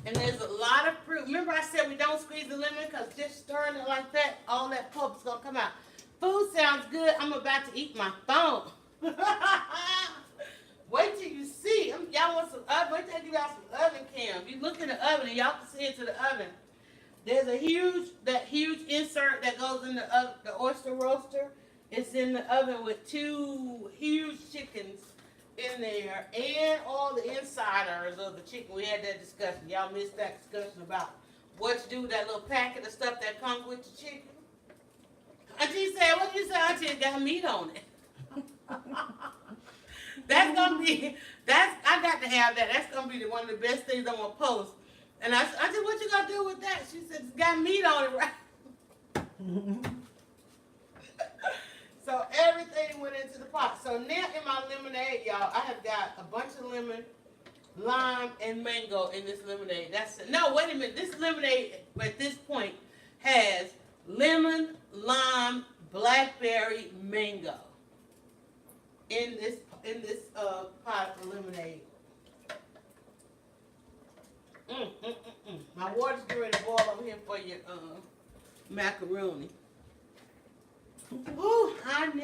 And there's a lot of fruit. Remember I said we don't squeeze the lemon because just stirring it like that, all that pulp is going to come out. Food sounds good. I'm about to eat my phone. Wait till you see. Y'all want some oven? Wait till I give y'all some oven cam. You look in the oven and y'all can see into the oven. There's a huge insert that goes in the oyster roaster. It's in the oven with 2 huge chickens in there and all the insiders of the chicken. We had that discussion. Y'all missed that discussion about what to do with that little packet of stuff that comes with the chicken. Auntie said, what did you say? Auntie, it got meat on it. That's gonna be, I got to have that. That's gonna be one of the best things I'm gonna post. And I said, what you gonna do with that? She said, it's got meat on it, right? So everything went into the pot. So now in my lemonade, y'all, I have got a bunch of lemon, lime, and mango in this lemonade. No, wait a minute. This lemonade at this point has lemon, lime, blackberry, mango in this pot of lemonade. My water's getting ready to boil over here for your macaroni. Ooh, honey.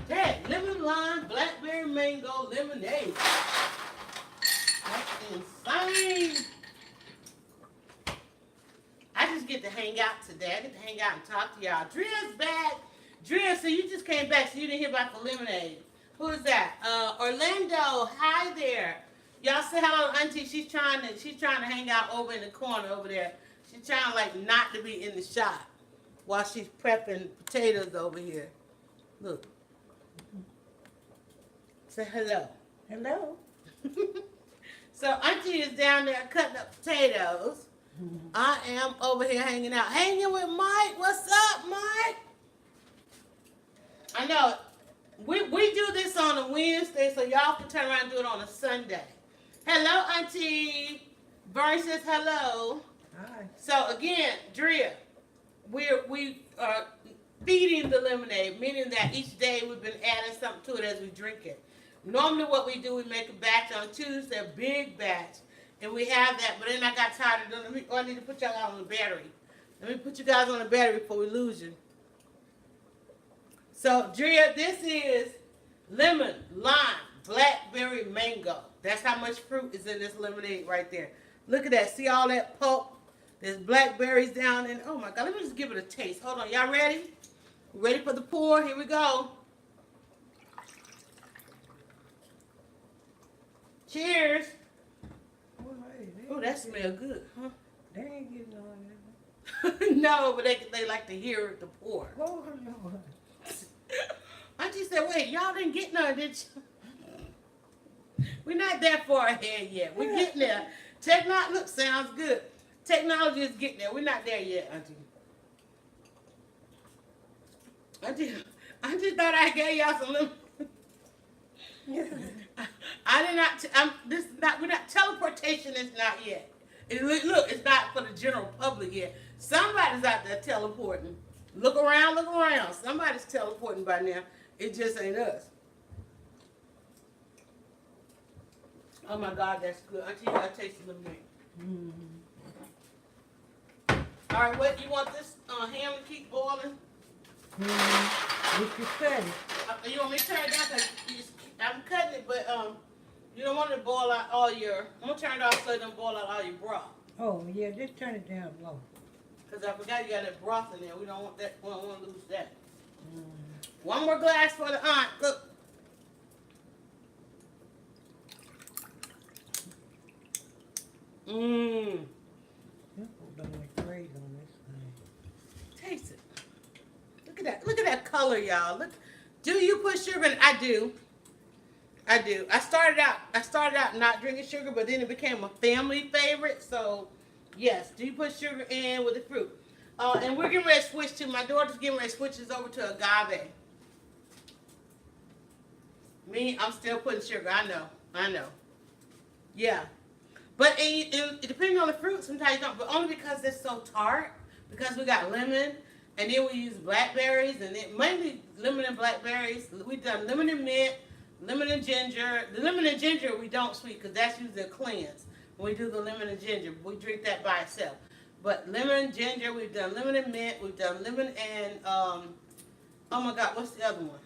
That lemon, lime, blackberry, mango, lemonade. That's insane. I just get to hang out today. I get to hang out and talk to y'all. Dria's back. Dria, so you just came back, so you didn't hear about the lemonade. Who is that? Orlando. Hi there. Y'all say hello to Auntie. She's trying to hang out over in the corner over there. She's trying like not to be in the shot while she's prepping potatoes over here. Look. Say hello. Hello. So Auntie is down there cutting up potatoes. I am over here hanging out. Hanging with Mike. What's up, Mike? I know. We do this on a Wednesday, so y'all can turn around and do it on a Sunday. Hello, Auntie. Vern says hello. Hi. So again, Dria, we are feeding the lemonade, meaning that each day we've been adding something to it as we drink it. Normally what we do, we make a batch on Tuesday, a big batch, and we have that, but then I got tired of doing it. I need to put y'all on the battery. Let me put you guys on the battery before we lose you. So, Dria, this is lemon, lime, blackberry, mango. That's how much fruit is in this lemonade right there. Look at that. See all that pulp? There's blackberries down in. Oh, my God. Let me just give it a taste. Hold on. Y'all ready? Ready for the pour? Here we go. Cheers. Oh, that smells good, huh? They ain't getting on that. No, but they like to hear the pour. Oh, no. Auntie said, wait, y'all didn't get none, did you? We're not that far ahead yet. We're getting there. Look, sounds good. Technology is getting there. We're not there yet, Auntie. Auntie thought I gave y'all some lemon. I did not. We're not. Teleportation is not yet. Look, it's not for the general public yet. Somebody's out there teleporting. Look around. Somebody's teleporting by now. It just ain't us. Oh my God, that's good. Auntie, you gotta taste the lemonade. All right, what you want this ham to keep boiling? What you say? You want me to turn it down? Cause I'm cutting it, but you don't want it to boil out all your. I'm gonna turn it off so it don't boil out all your broth. Oh yeah, just turn it down low. Cause I forgot you got that broth in there. We don't want that. We don't want to lose that. One more glass for the aunt. Look. Don't look great on this thing. Taste it. Look at that. Look at that color, y'all. Look. Do you put sugar in? I do. I started out not drinking sugar, but then it became a family favorite. So, yes. Do you put sugar in with the fruit? And we're getting ready to switch to, my daughter's getting ready to switch this over to agave. Me, I'm still putting sugar. I know. Yeah. But it depending on the fruit, sometimes you don't. But only because they're so tart. Because we got lemon, and then we use blackberries, and then mainly lemon and blackberries. We've done lemon and mint, lemon and ginger. The lemon and ginger we don't sweet because that's usually a cleanse. when we do the lemon and ginger. We drink that by itself. But lemon and ginger, we've done lemon and mint, we've done lemon and oh my God, what's the other one?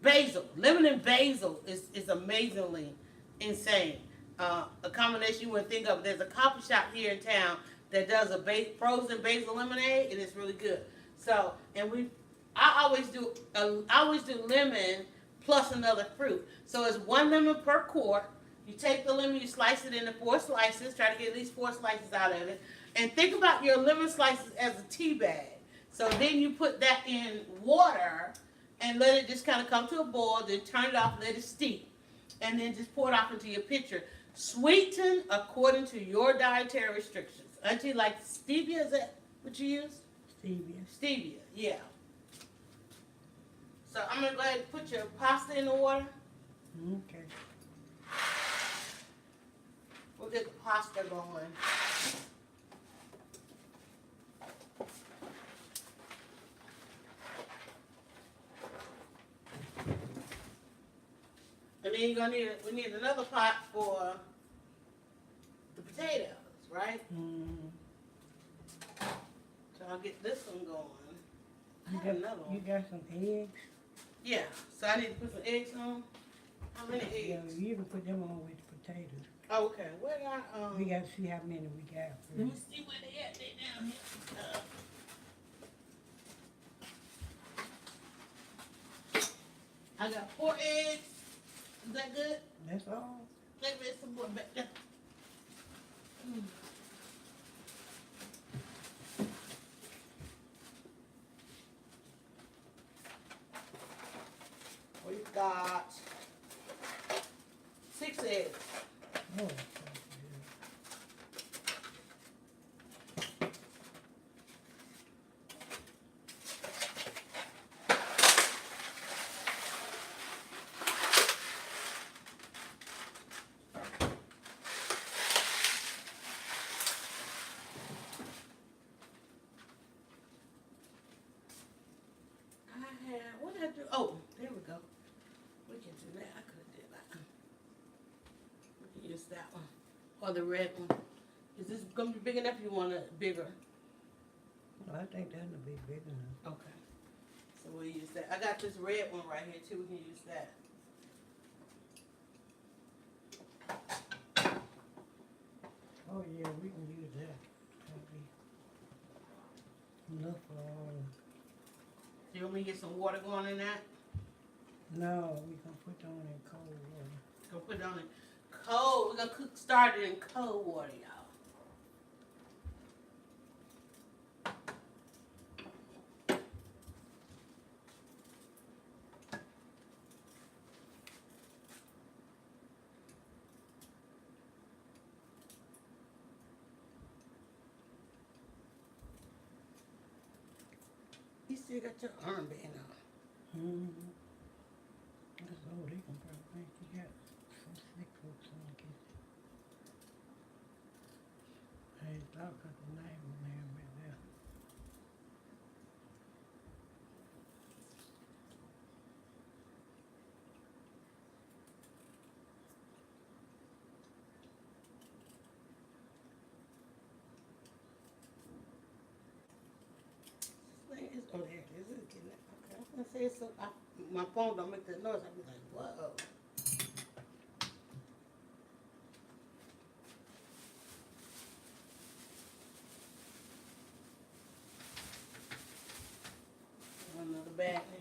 Basil. Lemon and basil is amazingly insane. A combination you wouldn't think of. There's a coffee shop here in town that does a frozen basil lemonade, and it's really good. So, and I always do lemon plus another fruit. So it's 1 lemon per quart. You take the lemon, you slice it into 4 slices. Try to get at least 4 slices out of it. And think about your lemon slices as a tea bag. So then you put that in water and let it just kind of come to a boil. Then turn it off, let it steep, and then just pour it off into your pitcher. Sweeten according to your dietary restrictions. Auntie, like stevia, is that what you use? Stevia. Stevia, yeah. So I'm going to go ahead and put your pasta in the water. Okay. We'll get the pasta going. And then you're gonna we need another pot for the potatoes, right? So I'll get this one going. I have another one. You got some eggs? Yeah. So I need to put some eggs on. How many eggs? Yeah, you can put them on with the potatoes. Oh, okay. Where did I We got to see how many we got. Let me see where they at. They down here. I got 4 eggs. Is that good? That's all. Let me some more back there. We've got 6 eggs. Oh, What did I do? Oh, there we go. We can do that. I could have did that. We can use that one. Or the red one. Is this going to be big enough or you want it bigger? well, I think that'll be big enough. Okay. So we'll use that. I got this red one right here too. We can use that. Oh, yeah, we can use that. That'll be enough for all. Do you want me to get some water going in that? No, we can put on in cold water. Gonna put it on in cold. We're gonna start it in cold water, y'all. You still got your armband on. Mm-hmm. That's all they can probably think. You got some sick folks on the kitchen. Hey, thought got the name on there right there. Oh, there it is. It's getting it. Okay. I was gonna say it's so. My phone don't make that noise. I'd be like, whoa. Another bag. Yeah.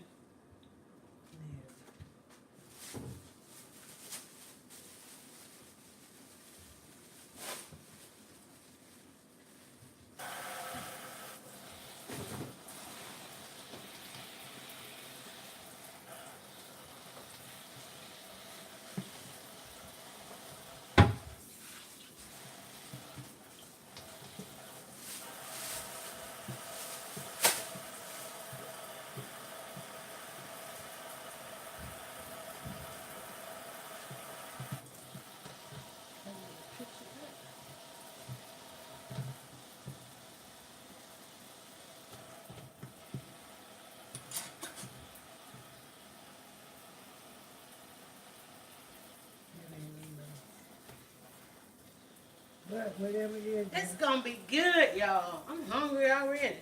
But whatever it is, It's gonna be good, y'all. I'm hungry already.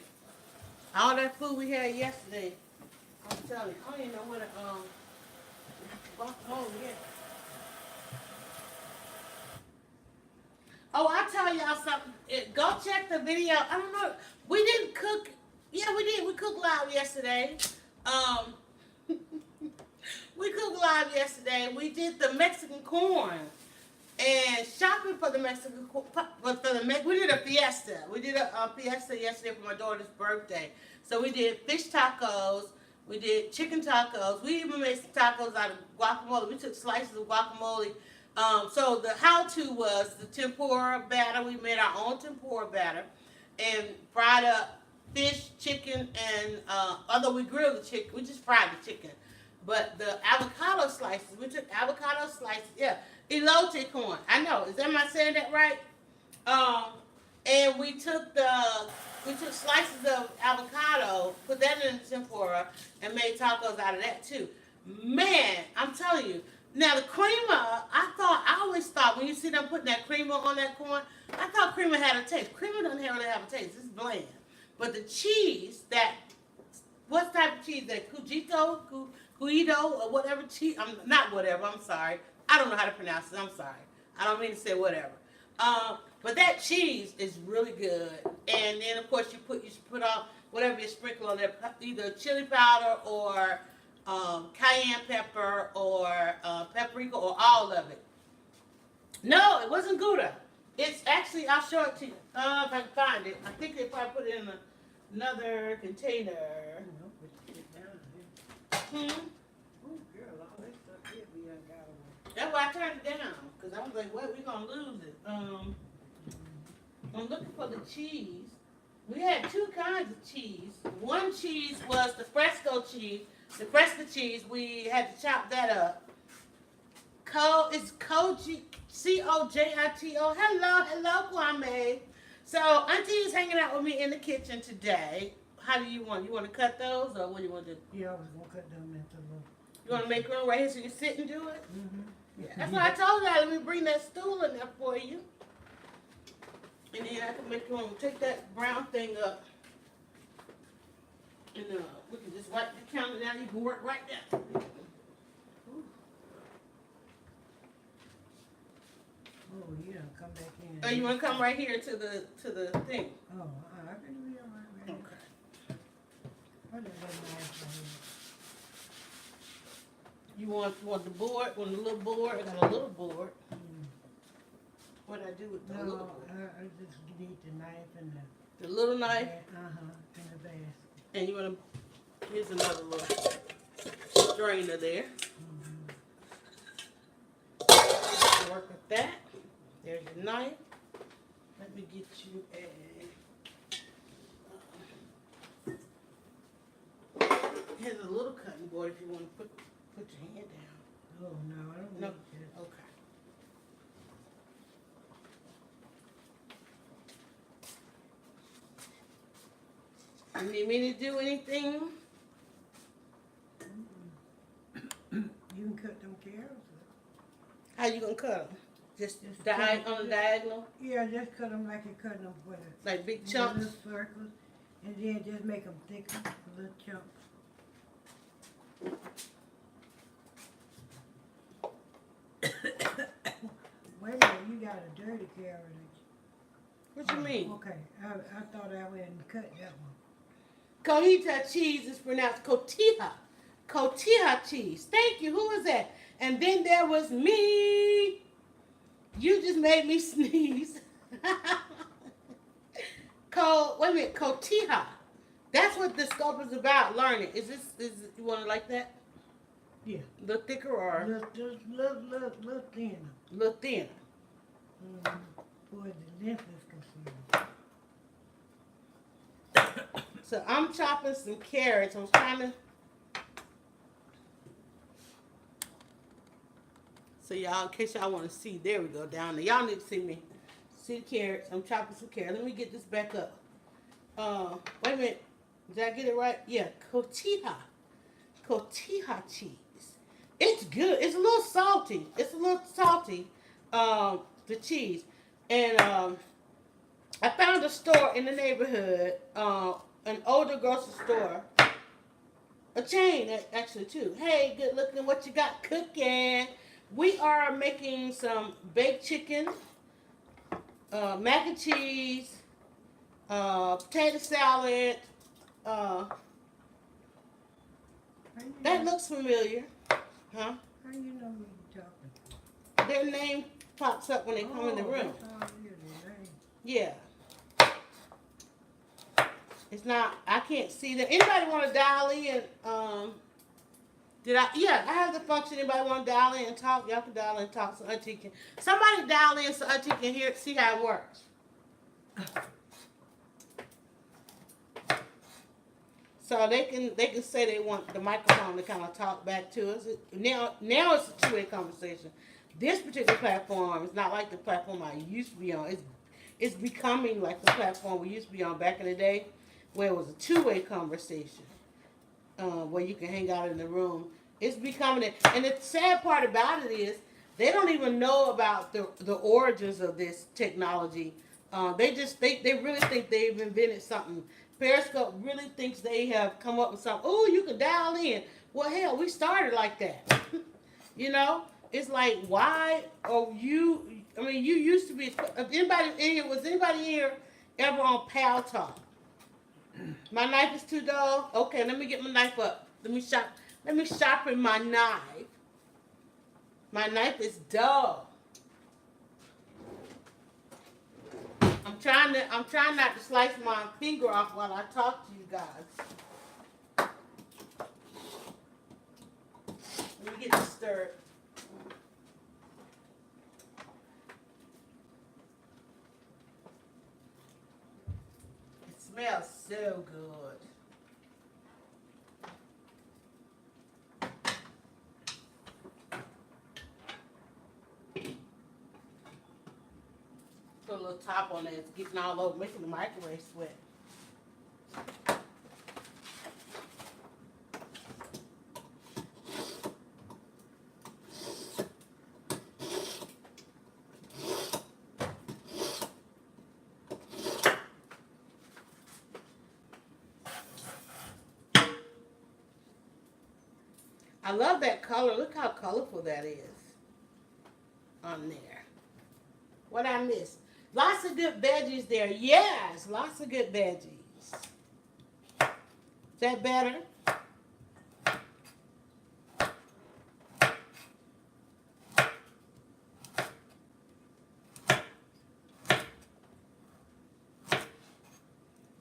All that food we had yesterday, I'm telling you, I don't even know what yeah. Oh, I'll tell y'all something. Go check the video. I don't know. We didn't cook. Yeah, we did. We cooked live yesterday. Um, we cooked live yesterday. We did the Mexican corn and shopping for the Mexican corn. We did a fiesta. We did a fiesta yesterday for my daughter's birthday. So we did fish tacos. We did chicken tacos. We even made some tacos out of guacamole. We took slices of guacamole. So the how-to was the tempura batter. We made our own tempura batter and fried up fish, chicken, and although we grilled the chicken, we just fried the chicken. But the avocado slices, we took avocado slices. Yeah, elote corn. I know. Am I saying that right? And we took slices of avocado, put that in the tempura, and made tacos out of that too. Man, I'm telling you. Now the creamer, I always thought when you see them putting that creamer on that corn, I thought creamer had a taste. Creamer doesn't really have a taste. It's bland. But the cheese, what type of cheese? That Cujito, or whatever cheese. I'm sorry. I don't know how to pronounce it. I'm sorry. I don't mean to say whatever. But that cheese is really good. And then of course you put on whatever you sprinkle on there, either chili powder or cayenne pepper or paprika or all of it. No, it wasn't Gouda. It's actually, I'll show it to you. If I can find it. I think they probably put it in another container. Girl, all that stuff here we done got away. That's why I turned it down. Because I was like, wait, we're going to lose it. I'm looking for the cheese. We had two kinds of cheese. One cheese was the Fresco cheese. The Fresco cheese, we had to chop that up. It's Cojito. Hello, Kwame. So Auntie is hanging out with me in the kitchen today. How do you want? You want to cut those, or what do you want to do? Yeah, I was gonna cut them into little. You want to make room right here so you can sit and do it? Mm-hmm. Yeah, that's why I told you. Let me bring that stool in there for you, and then I can make room. Take that brown thing up, and we can just wipe the counter down. You can work right there. Oh, you done come back in. Oh, you want to come right here to the thing? Oh, I can be all right, man. Okay. What is that nice right here? You want the board? Want the little board? I got a little board. What I do with the little board? I just need the knife and The little knife, in the basket. and you want to. Here's another little strainer there. Work with that. There's your knife. Let me get you here's a little cutting board if you want to put your hand down. Oh, no, I don't need No. that. Okay. You need me to do anything? You can cut them carrots. How you gonna cut them? Just Just on the diagonal, Yeah, just cut them like you're cutting them with a like big chunks. little circles, and then just make them thicker, little chunks. Wait a minute, you got a dirty carrot. What you mean? Okay, I thought I wouldn't cut that one. Cojita cheese is pronounced cotija. Cotija cheese. Thank you. Who was that? And then there was me. You just made me sneeze. Wait a minute, cotija. That's what the scope is about, learning. Is you want it like that? Yeah. A little thicker or Little thinner. a little thinner? For the length is concerned. So I'm chopping some carrots. I'm trying to. So y'all, in case y'all want to see, there we go, down there. Y'all need to see me. See the carrots. I'm chopping some carrots. Let me get this back up. Wait a minute. Did I get it right? Yeah, cotija. Cotija cheese. It's good. It's a little salty. The cheese. And I found a store in the neighborhood, an older grocery store, a chain actually too. Hey, good looking, what you got cooking? We are making some baked chicken, mac and cheese, potato salad. Uh, that looks familiar, huh? How you know me talking? Their name pops up when they come in the room. That's all it is, right? Yeah. It's not, I can't see that. Anybody want to dial in? Yeah, I have the function. Anybody want to dial in and talk? Y'all can dial in and talk so Auntie can. Somebody dial in so Auntie can hear, see how it works. So they can say they want the microphone to kind of talk back to us. Now it's a two-way conversation. This particular platform is not like the platform I used to be on. It's becoming like the platform we used to be on back in the day, where it was a two-way conversation, where you can hang out in the room. It's becoming it. And the sad part about it is they don't even know about the origins of this technology. They really think they've invented something. Periscope really thinks they have come up with something. Oh, you can dial in. Well, hell, we started like that. You know? It's like, why are you, I mean, you used to be, was anybody here ever on Pal Talk? My knife is too dull? Okay, let me get my knife up. Let me sharpen my knife. My knife is dull. I'm trying not to slice my finger off while I talk to you guys. Let me get this stirred. It smells so good. Put a little top on it. It's getting all over, making the microwave sweat. I love that color. Look how colorful that is on there. What I missed? Lots of good veggies there. Yes, lots of good veggies. Is that better?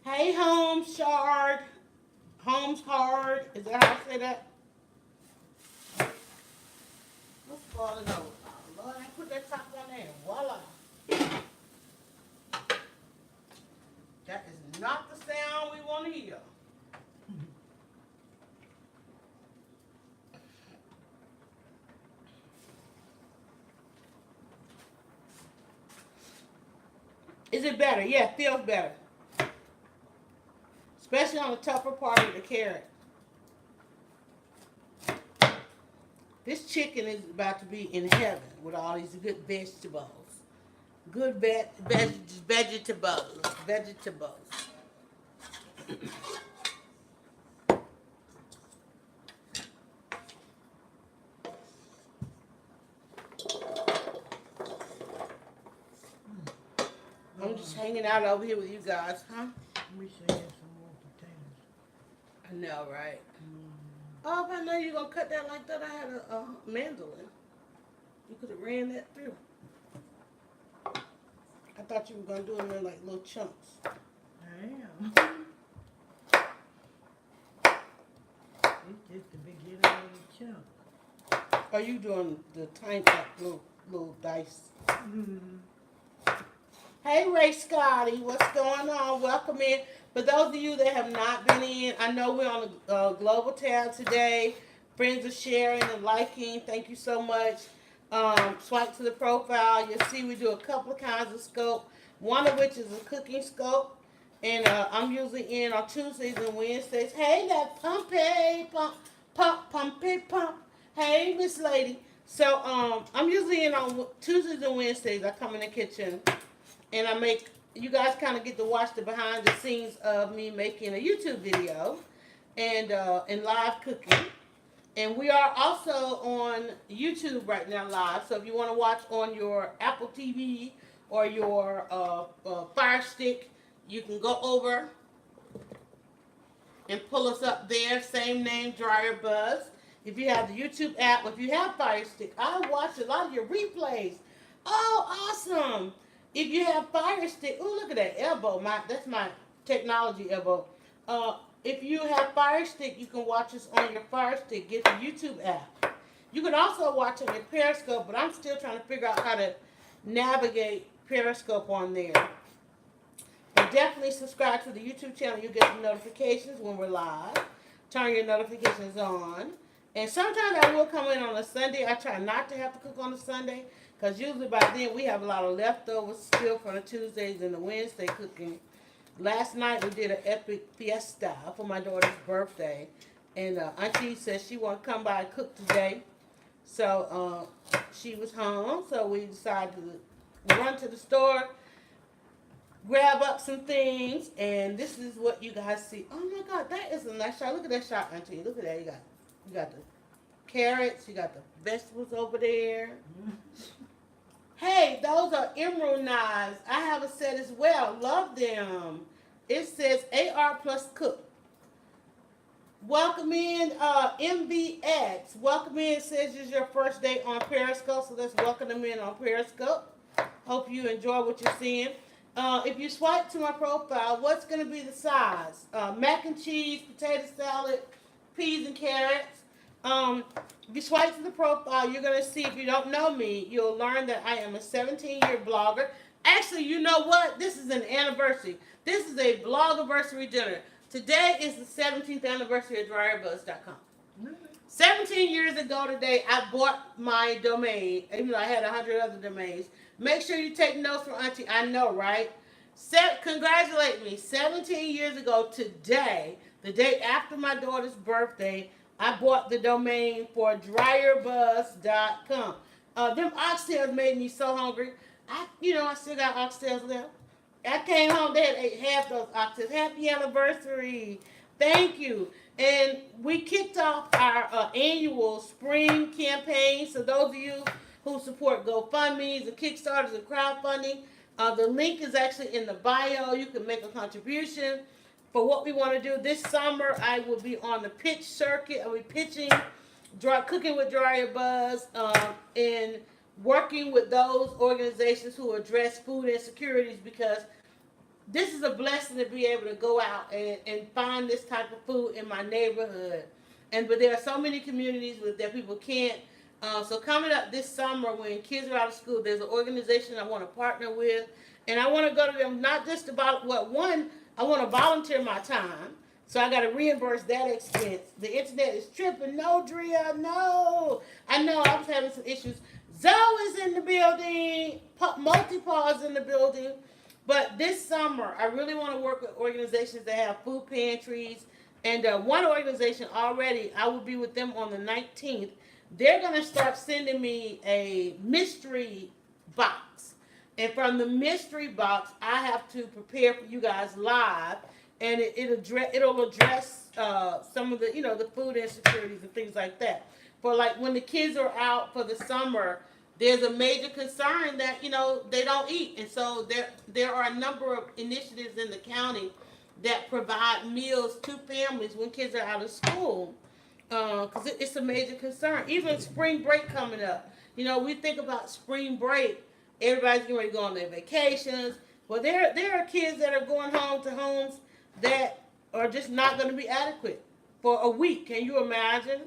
Hey, Holmes Shard. Holmes Hard. Is that how I say that? What's falling over? Oh, Lord, I put that top on there. Voila. That is not the sound we want to hear. Is it better? Yeah, it feels better. Especially on the tougher part of the carrot. This chicken is about to be in heaven with all these good vegetables. Good vegetables. I'm just hanging out over here with you guys, huh? We should have some more potatoes. I know, right? Oh, if I know you're going to cut that like that, I had a mandolin. You could have ran that through. I thought you were going to do them in like little chunks. I am. It's just the beginning of the chunk. Are you doing the tiny little dice? Mm-hmm. Hey, Ray Scotty, what's going on? Welcome in. For those of you that have not been in, I know we're on the global tab today. Friends are sharing and liking. Thank you so much. Swipe to the profile. You'll see we do a couple of kinds of scope. One of which is a cooking scope. And I'm usually in on Tuesdays and Wednesdays. Hey, that Pumpy, Pumpy. Hey, Miss Lady. So I'm usually in on Tuesdays and Wednesdays. I come in the kitchen and you guys kind of get to watch the behind the scenes of me making a YouTube video and live cooking. And we are also on YouTube right now live. So if you want to watch on your Apple TV or your Fire Stick, you can go over and pull us up there. Same name, DryerBuzz. If you have the YouTube app, if you have Fire Stick, I watch a lot of your replays. Oh, awesome! If you have Fire Stick, oh, look at that elbow. That's my technology elbow. If you have Fire Stick, you can watch us on your Fire Stick. Get the YouTube app. You can also watch on your Periscope, but I'm still trying to figure out how to navigate Periscope on there. But definitely subscribe to the YouTube channel. You'll get the notifications when we're live. Turn your notifications on. And sometimes I will come in on a Sunday. I try not to have to cook on a Sunday, because usually by then we have a lot of leftovers still from the Tuesdays and the Wednesday cooking. Last night we did an epic fiesta for my daughter's birthday. And Auntie said she wanted to come by and cook today. So she was home. So we decided to run to the store, grab up some things. And this is what you guys see. Oh my God, that is a nice shot. Look at that shot, Auntie. Look at that. You got the carrots. You got the vegetables over there. Hey, those are emerald knives. I have a set as well. Love them. It says AR Plus Cook. Welcome in, MVX. Welcome in. It says it's your first day on Periscope, so let's welcome them in on Periscope. Hope you enjoy what you're seeing. If you swipe to my profile, what's going to be the size? Mac and cheese, potato salad, peas and carrots. If you swipe to the profile, you're going to see, if you don't know me, you'll learn that I am a 17-year blogger. Actually, you know what? This is an anniversary. This is a blog-anniversary dinner. Today is the 17th anniversary of DryerBuzz.com. 17 years ago today, I bought my domain, even though I had 100 other domains. Make sure you take notes from Auntie. I know, right? Congratulate me. 17 years ago today, the day after my daughter's birthday, I bought the domain for DryerBuzz.com. Them oxtails made me so hungry. I still got oxtails left. I came home, they had ate half those oxtails. Happy anniversary. Thank you. And we kicked off our annual spring campaign. So those of you who support GoFundMes and Kickstarters and crowdfunding, the link is actually in the bio. You can make a contribution for what we want to do. This summer, I will be on the pitch circuit. I'll be pitching, cooking with DryerBuzz, and working with those organizations who address food insecurities, because this is a blessing to be able to go out and find this type of food in my neighborhood. But there are so many communities that people can't. So coming up this summer, when kids are out of school, there's an organization I want to partner with. And I want to go to them not just about I want to volunteer my time. So I got to reimburse that expense. The internet is tripping. No, Drea, no. I know I was having some issues. Zoe is in the building. Multi-Paw is in the building. But this summer, I really want to work with organizations that have food pantries. And one organization already, I will be with them on the 19th. They're going to start sending me a mystery box. And from the mystery box, I have to prepare for you guys live. And it'll address some of the, the food insecurities and things like that. For like when the kids are out for the summer, there's a major concern that, they don't eat. And so there are a number of initiatives in the county that provide meals to families when kids are out of school. Because it's a major concern. Even spring break coming up. We think about spring break. Everybody's getting ready to go on their vacations. Well, there are kids that are going home to homes that are just not going to be adequate for a week. Can you imagine?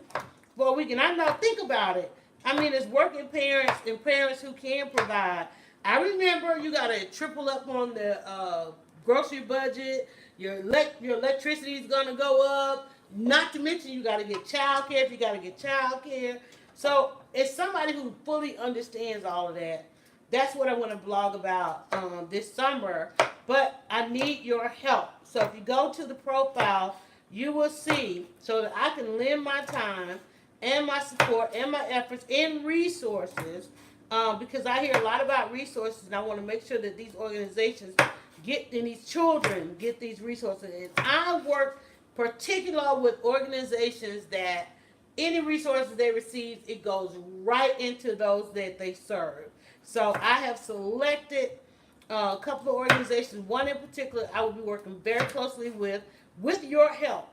For a week. And I know, think about it. I mean, it's working parents and parents who can provide. I remember you got to triple up on the grocery budget. Your electricity is going to go up. Not to mention you got to get child care if you got to get child care. So it's somebody who fully understands all of that. That's what I want to blog about this summer. But I need your help. So if you go to the profile, you will see, so that I can lend my time and my support and my efforts and resources because I hear a lot about resources, and I want to make sure that these organizations get and these children get these resources. And I work particularly with organizations that any resources they receive, it goes right into those that they serve. So I have selected a couple of organizations. One in particular, I will be working very closely with your help.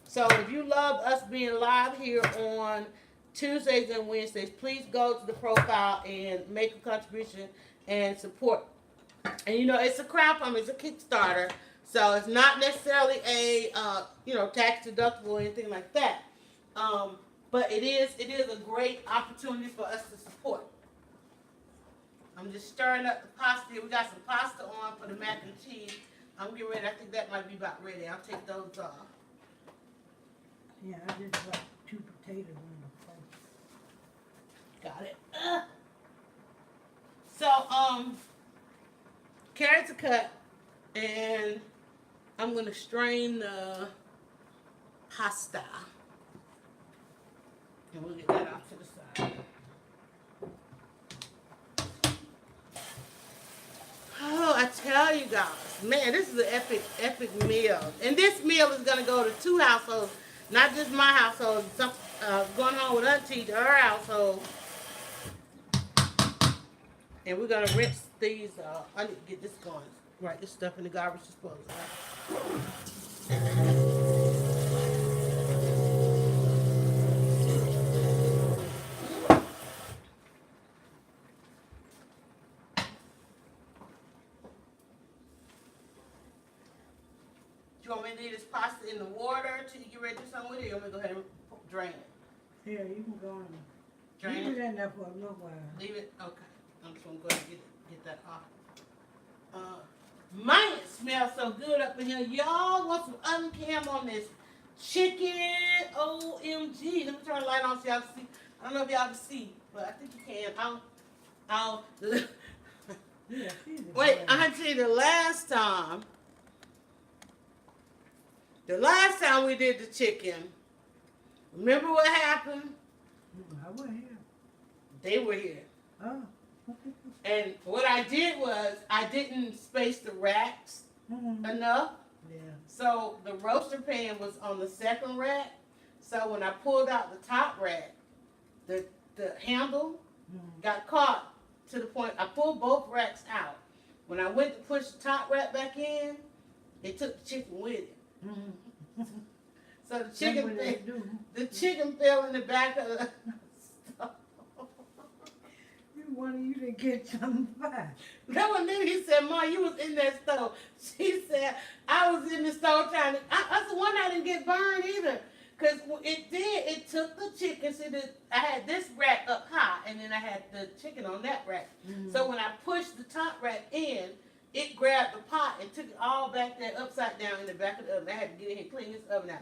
So if you love us being live here on Tuesdays and Wednesdays, please go to the profile and make a contribution and support. And you know, it's a crowdfunding, it's a Kickstarter, so it's not necessarily a tax deductible or anything like that. But it is a great opportunity for us to support. I'm just stirring up the pasta. We got some pasta on for the mac and cheese. I'm getting ready. I think that might be about ready. I'll take those off. Yeah, I just got 2 potatoes on the plate. Got it. So, carrots are cut, and I'm gonna strain the pasta, and we'll get that off to the side. Oh, I tell you guys, man, this is an epic meal, and this meal is gonna go to 2 households, not just my household. Some going home with Auntie to her household. And we're gonna rinse these. I need to get this going. Right, this stuff in the garbage disposal. Do you want me to leave this pasta in the water till you get ready to do something with it? Or you want me to go ahead and drain it? Yeah, you can go and Drain leave it? it in there for a little while. Leave it? Okay. I'm just gonna go ahead and get that off. Mine smells so good up in here. Y'all want some uncam on this chicken? OMG. Let me turn the light on so y'all can see. I don't know if y'all can see, but I think you can. I'll Yeah, wait, Auntie, the last time we did the chicken, remember what happened? I wasn't here. They were here. Oh. And what I did was I didn't space the racks enough. Yeah. So the roaster pan was on the second rack. So when I pulled out the top rack, the handle got caught to the point I pulled both racks out. When I went to push the top rack back in, it took the chicken with it. So the chicken fell in the back of the stove. You didn't get something fine. That one then he said, "Ma, you was in that stove." She said, "I was in the stove trying to." I said, "One, I didn't get burned either, cause it took the chicken. See, I had this rack up high, and then I had the chicken on that rack. So when I pushed the top rack in, it grabbed the pot and took it all back there upside down in the back of the oven. I had to get in here and clean this oven out.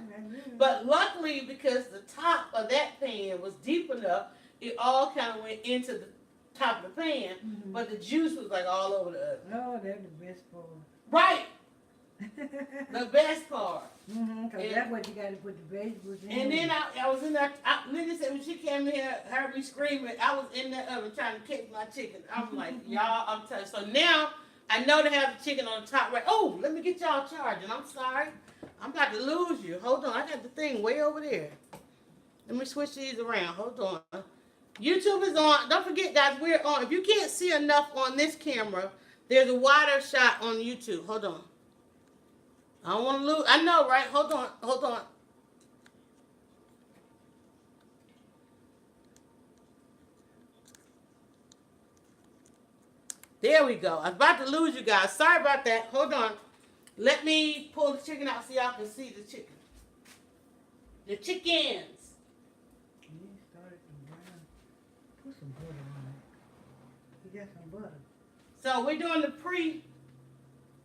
But luckily, because the top of that pan was deep enough, it all kind of went into the top of the pan, but the juice was like all over the oven. Oh, that's the best part. Right. The best part. Because that's what you got to put the vegetables in. And then I was in there. Lydia said when she came in here, heard me screaming. I was in that oven trying to catch my chicken. I'm like, y'all, I'm telling you. So now I know to have the chicken on the top right. Oh, let me get y'all charging. I'm sorry. I'm about to lose you. Hold on. I got the thing way over there. Let me switch these around. Hold on. YouTube is on. Don't forget, guys, we're on. If you can't see enough on this camera, there's a wider shot on YouTube. Hold on. I don't want to lose. I know, right? Hold on. Hold on. There we go. I was about to lose you guys. Sorry about that. Hold on. Let me pull the chicken out so y'all can see the chicken. The chickens. Put some butter on it. You got some butter. So we're doing the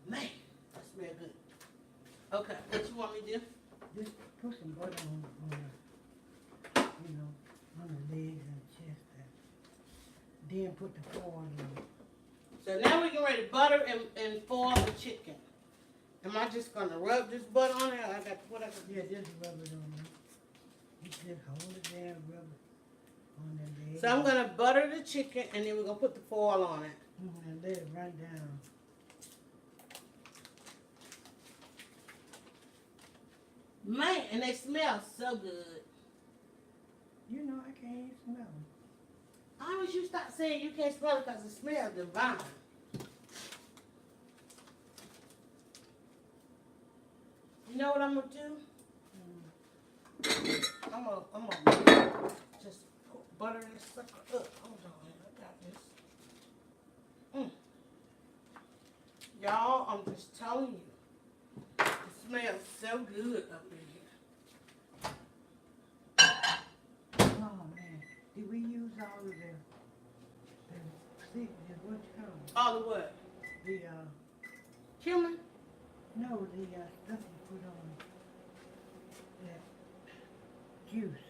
Man, that smells good. Okay, what you want me to do? Just put some butter on the legs and chest. Then put the foil in. So now we're getting ready to butter and foil the chicken. Am I just gonna rub this butter on there? I got what I can do. Yeah, just rub it on there. You just hold it down, rub it. on the leg. So I'm gonna butter the chicken and then we're gonna put the foil on it. And let it run down. Man, and they smell so good. You know I can't even smell them. How would you stop saying you can't smell it because it smells divine? You know what I'm gonna do? I'm gonna just butter this sucker up. Hold on, I got this. Y'all, I'm just telling you, it smells so good up in here. Oh man, did we use all of the what you call it? All of what? The Cumin? no, the stuff you put on that juice.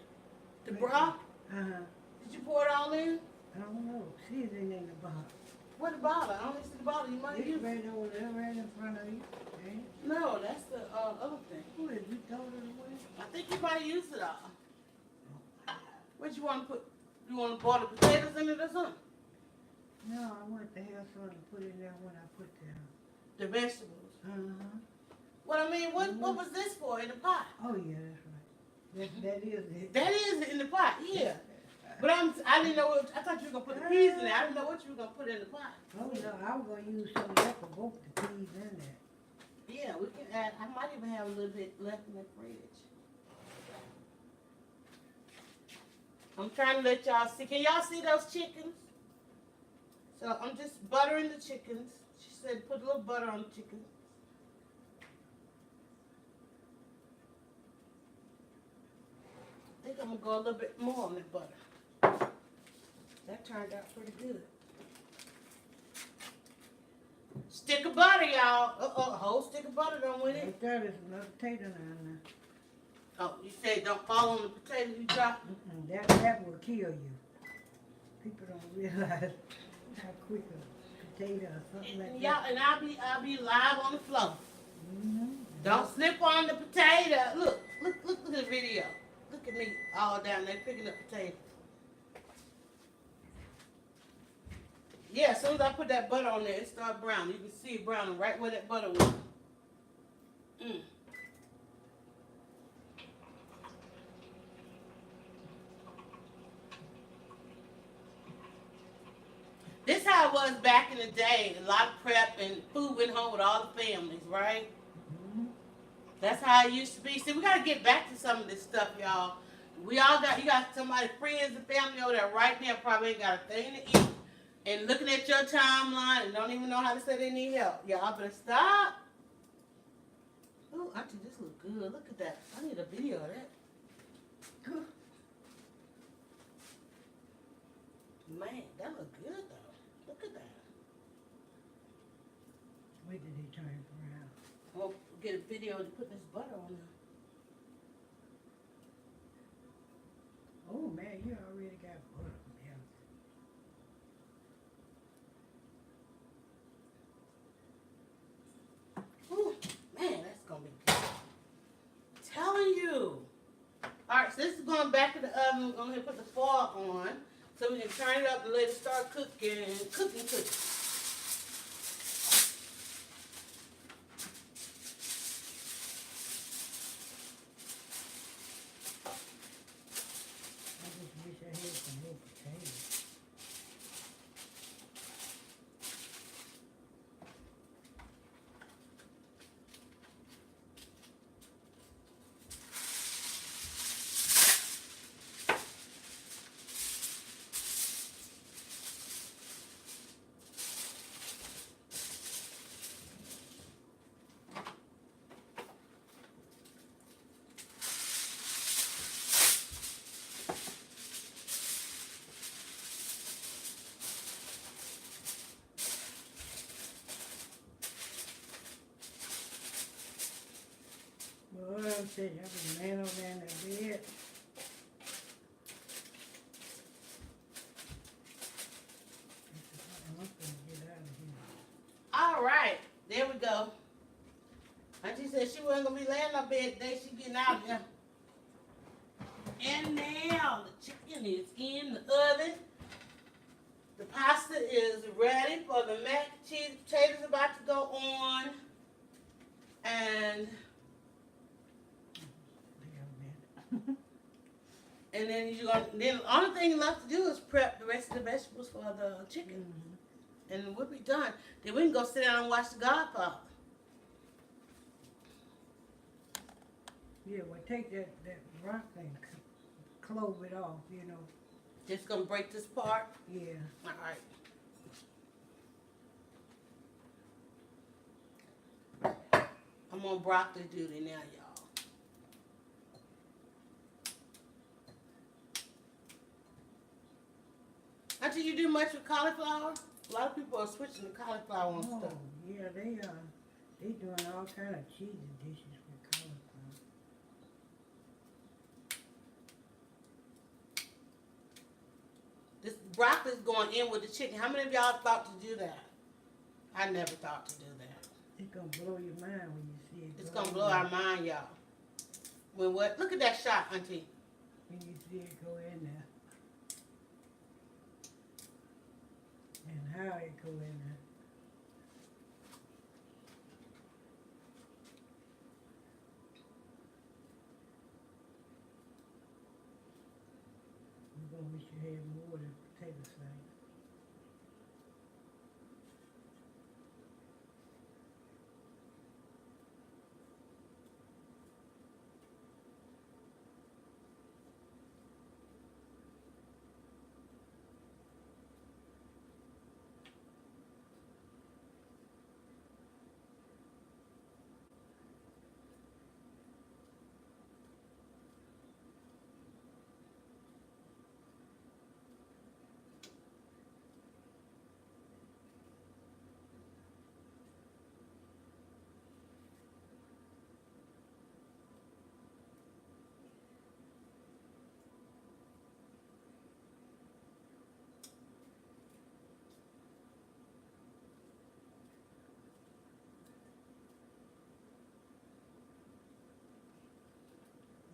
The broth? Uh-huh. Did you pour it all in? I don't know. Seasoning in the bottle. What the bottle? I only see the bottle. You might It's use it. right over there, right in front of you. Ain't it? No, that's the other thing. Who is you throw it away? I think you might use it all. What you want to put? You want to boil the potatoes in it or something? No, I want to have something to put in there when I put The vegetables. Uh-huh. Well, I mean, what was this for in the pot? Oh yeah, that's right. That is it. That is in the pot, yeah. But I didn't know I thought you were gonna put the peas in there. I didn't know what you were gonna put in the pot. Oh no, I was gonna use some of that for both the peas in there. Yeah, we can add. I might even have a little bit left in the fridge. I'm trying to let y'all see. Can y'all see those chickens? So I'm just buttering the chickens. She said put a little butter on the chicken. I think I'm gonna go a little bit more on the butter. That turned out pretty good. Stick of butter, y'all. A whole stick of butter done with it. Right there, there's another potato down there. Oh, you said don't fall on the potato you drop? That will kill you. People don't realize how quick a potato or something like Y'all, that. and I'll be live on the floor. Mm-hmm. Don't slip on the potato. Look at the video. Look at me all down there picking up potatoes. Yeah, as soon as I put that butter on there, it started browning. You can see it browning right where that butter was. This how it was back in the day. A lot of prep and food went home with all the families, right? Mm-hmm. That's how it used to be. See, we got to get back to some of this stuff, y'all. You got somebody, friends and family over there right now probably ain't got a thing to eat and looking at your timeline and don't even know how to say they need help. Y'all better stop. Oh, Auntie, this look good. Look at that. I need a video of that. Man, that look good though. Look at that. Wait till they turn it around. I'm gonna get a video to put this butter on there. Oh man, you already got butter. Yeah. Ooh, man, that's gonna be good. Telling you. Alright, so this is going back to the oven. We're gonna put the foil on so we can turn it up and let it start cooking. Cooking. I just wish I had some more potatoes. Well, I'm saying, I've been laying over there in that bed. I'm gonna get out of here. Alright, there we go. Auntie said she wasn't gonna be laying up bed today, she getting out there. And now the chicken chicken is in the oven. The pasta is ready for the mac and cheese. Potatoes about to go on. And then then the only thing left to do is prep the rest of the vegetables for the chicken. Mm-hmm. And we'll be done. Then we can go sit down and watch the Godfather. Yeah, well, take that rock thing, clove it off, you know. Just gonna break this part? Yeah. All right. I'm on broccoli duty now, y'all. Auntie, you do much with cauliflower? A lot of people are switching to cauliflower and stuff. Yeah, they doing all kind of cheesy dishes with cauliflower. This broccoli's going in with the chicken. How many of y'all thought to do that? I never thought to do that. It's gonna blow your mind when you see it. It's gonna blow our mind, y'all. When what? Look at that shot, Auntie. When you see it go in there. And how it go in there. You're gonna wish you had more than potato salad.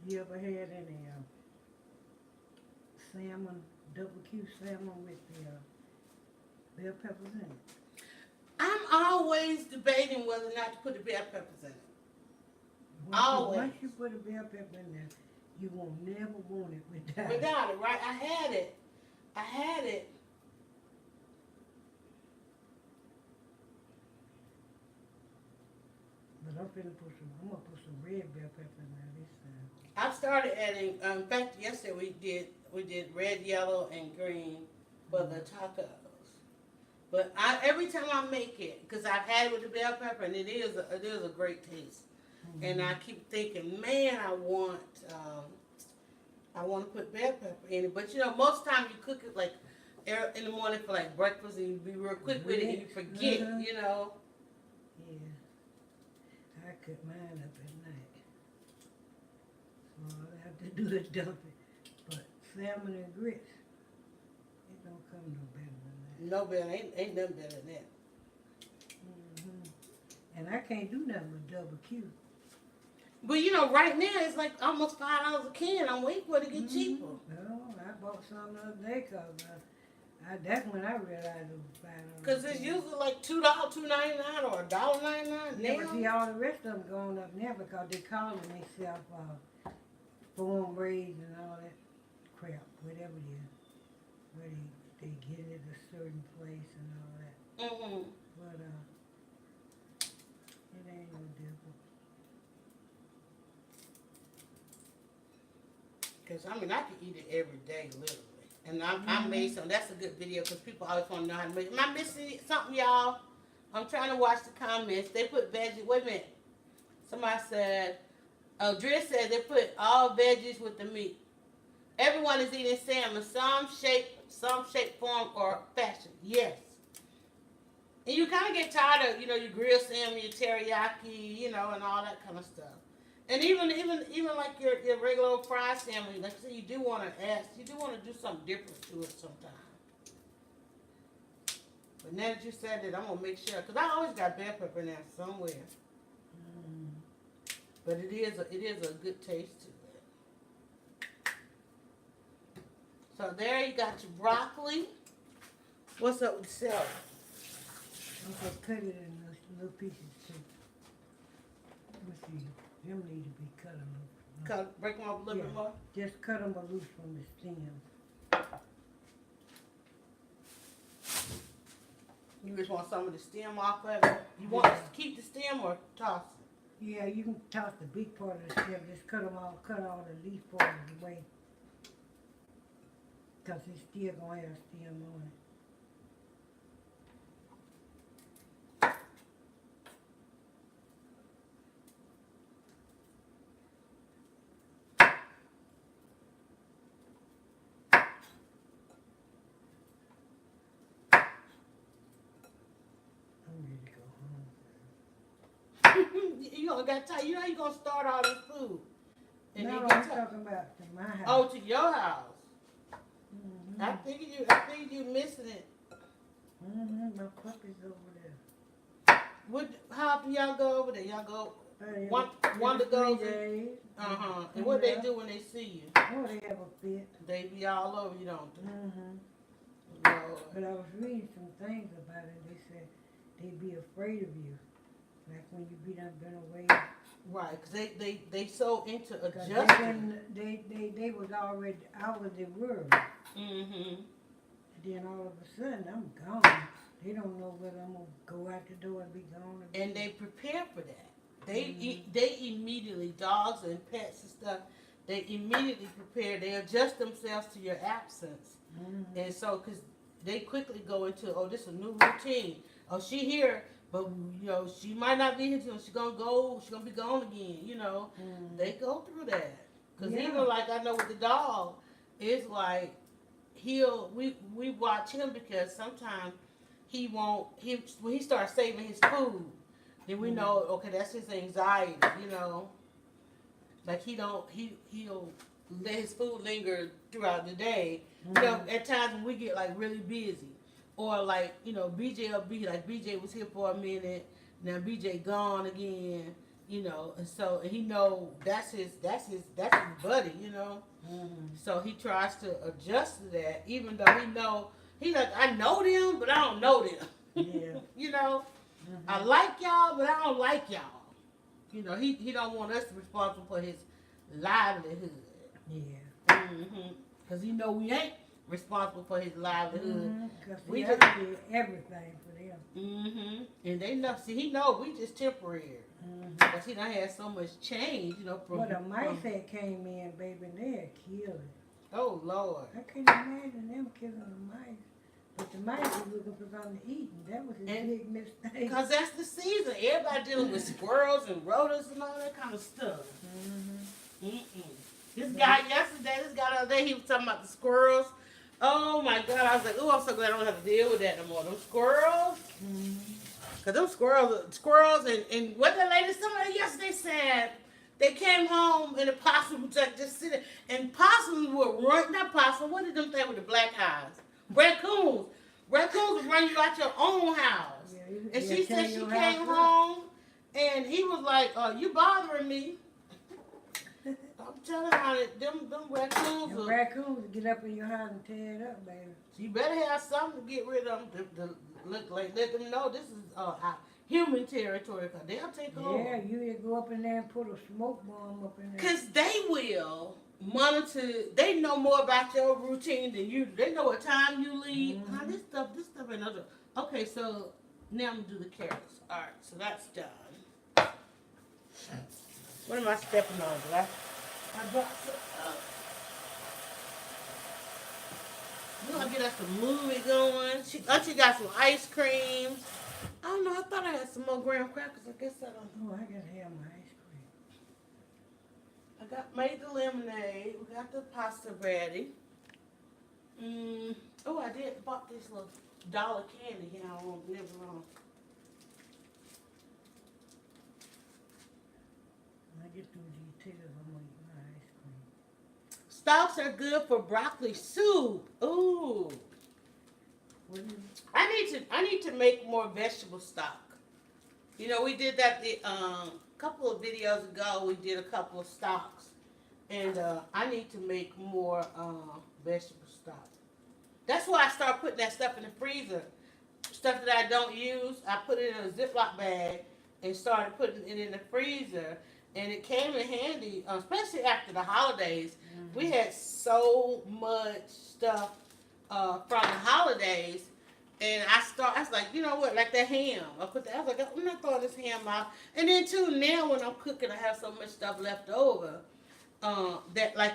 You ever had any salmon, double Q salmon with the bell peppers in it? I'm always debating whether or not to put the bell peppers in it. Always. Once you put a bell pepper in there, you will never want it without it. Without it, right? I had it. But I'm gonna put some red bell pepper in there this time. I've started adding. In fact, yesterday we did red, yellow, and green for the tacos. But every time I make it, because I've had it with the bell pepper, and it is a great taste. Mm-hmm. And I keep thinking, man, I want to put bell pepper in it. But most time you cook it like in the morning for like breakfast, and you be real quick with it, and you forget, Yeah. I cook mine up at night. So I have to do the dumping. But salmon and grits, it don't come no better than that. No better, ain't nothing better than that. Mm-hmm. And I can't do nothing with double Q. But right now it's like almost $5 a can. I'm waiting for it to get cheaper. No, I bought some the other day because that's when I realized it was $5. Because it's usually like $2, $2.99 or $1.99 Yeah, now. but see, all the rest of them going up now because they calling themselves foreign braids and all that crap, whatever it is. Where they get it at a certain place and all that. Mm-hmm. But it ain't no different. Because, I can eat it every day, literally. And I made some. That's a good video because people always want to know how to make it. Am I missing something, y'all? I'm trying to watch the comments. They put veggies. Wait a minute. Somebody said, Driz said they put all veggies with the meat. Everyone is eating salmon, some shape, form, or fashion. Yes. And you kind of get tired of, your grilled salmon, your teriyaki, and all that kind of stuff. And even like your regular old fried salmon, like I said, you do want to do something different to it sometimes. But now that you said that, I'm gonna make sure, cause I always got bell pepper in there somewhere. But it is a good taste to it. So there you got your broccoli. What's up with the celery? I'm gonna cut it in little pieces too. Let's see. Them need to be cut a little. Break them up a little bit more. Just cut them loose from the stem. You just want some of the stem off of it? You want to keep the stem or toss it? Yeah, you can toss the big part of the stem. Just cut all the leaf part of the way. Because it's still going to have a stem on it. You don't got time. You know you gonna start all this food. And no, then I'm get talking about to my house. Oh, to your house. Mm-hmm. I figured you missing it. Mm-hmm. My puppy's over there. How often y'all go over there? Y'all go one to go. And what they do when they see you? Oh, they have a fit. They be all over you, don't they? Mm-hmm. Lord. But I was reading some things about it. They said they'd be afraid of you. Like when you been away. Right, because they so into adjusting. They was already out of the world. Mm-hmm. And then all of a sudden, I'm gone. They don't know whether I'm going to go out the door and be gone. And they prepare for that. They immediately, dogs and pets and stuff, they immediately prepare. They adjust themselves to your absence. Mm-hmm. And so, because they quickly go into, oh, this is a new routine. Oh, she here. But, you know, she might not be here till she's going to be gone again, you know. Mm-hmm. They go through that. Because Yeah. even like I know with the dog, it's like we watch him because sometimes when he starts saving his food, then we know, okay, that's his anxiety, you know. Like he'll let his food linger throughout the day. Mm-hmm. You know, at times when we get like really busy. Or like, you know, BJ will be like, BJ was here for a minute, now BJ gone again, you know, and so he know that's his buddy, you know. Mm-hmm. So he tries to adjust to that, even though he like, I know them, but I don't know them. Yeah. You know, Mm-hmm. I like y'all, but I don't like y'all. You know, he don't want us to be responsible for his livelihood. Yeah. Because he know we ain't responsible for his livelihood. Mm-hmm. We We just did everything for them. And they know. See, he know we just temporary. Mm-hmm. Because he done had so much change, you know. But the mice that came in, baby, they'd kill it. Oh Lord. I couldn't imagine them killing the mice. But the mice were looking for something to eat, and that was a big mistake. Because that's the season. Everybody dealing with squirrels and rodents and all that kind of stuff. This guy the other day, he was talking about the squirrels. Oh my God, I was like, oh, I'm so glad I don't have to deal with that no more. Them squirrels. Because them squirrels and what the lady, somebody yesterday said, they came home and the possum was just sitting, and possums would run, not possum, what did them things with the black eyes? Raccoons. Raccoons would run you out your own house. Yeah, And she said she came home and he was like, you bothering me. I'm telling her that them raccoons. The raccoons get up in your house and tear it up, baby. You better have something to get rid of them to look like, let them know this is human territory, because they'll take over. Yeah, you go up in there and put a smoke bomb up in there. Because they will monitor, they know more about your routine than you do. They know what time you leave. This stuff ain't other. Okay, so now I'm going to do the carrots. All right, so that's done. What am I stepping on? I brought some. We're going to get us a movie going. Auntie got some ice cream. I don't know. I thought I had some more graham crackers. I guess I don't. Oh, I gotta have my ice cream. I made the lemonade. We got the pasta ready. Oh, I bought this little dollar candy here. I won't never wrong. When I get through these tears, I'm gonna eat my ice cream. Stalks are good for broccoli soup. Ooh. I need to make more vegetable stock. You know, we did that a couple of videos ago. We did a couple of stocks, and I need to make more Vegetable stock. That's why I start putting that stuff in the freezer. Stuff that I don't use, I put it in a Ziploc bag and started putting it in the freezer. And it came in handy, especially after the holidays. Mm-hmm. We had so much stuff from the holidays. And I was like, you know what, like the ham. I was like, I'm not throwing this ham out. And then too, now when I'm cooking, I have so much stuff left over that like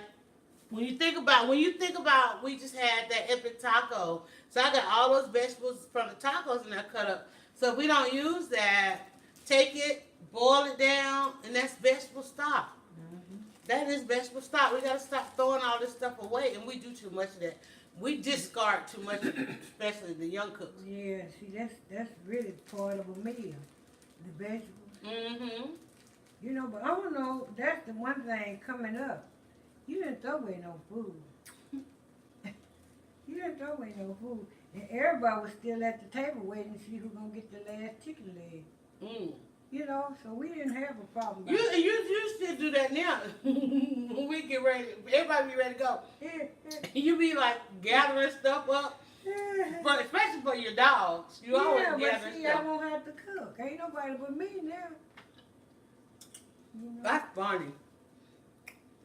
when you think about, we just had that epic taco. So I got all those vegetables from the tacos and I cut up. So if we don't use that, take it, boil it down, and that's vegetable stock. Mm-hmm. That is vegetable stock. We gotta stop throwing all this stuff away, and we do too much of that. We discard too much, especially the young cooks. Yeah, see, that's really part of a meal, the vegetables. Mm-hmm. You know, but I don't know, that's the one thing coming up. You didn't throw away no food. You didn't throw away no food. And everybody was still at the table waiting to see who's going to get the last chicken leg. Mm. You know, so we didn't have a problem. You still do that now. When we get ready, everybody be ready to go. You be like gathering stuff up. But especially for your dogs. You always gather see, stuff. I don't have to cook. Ain't nobody but me now. You know? That's funny.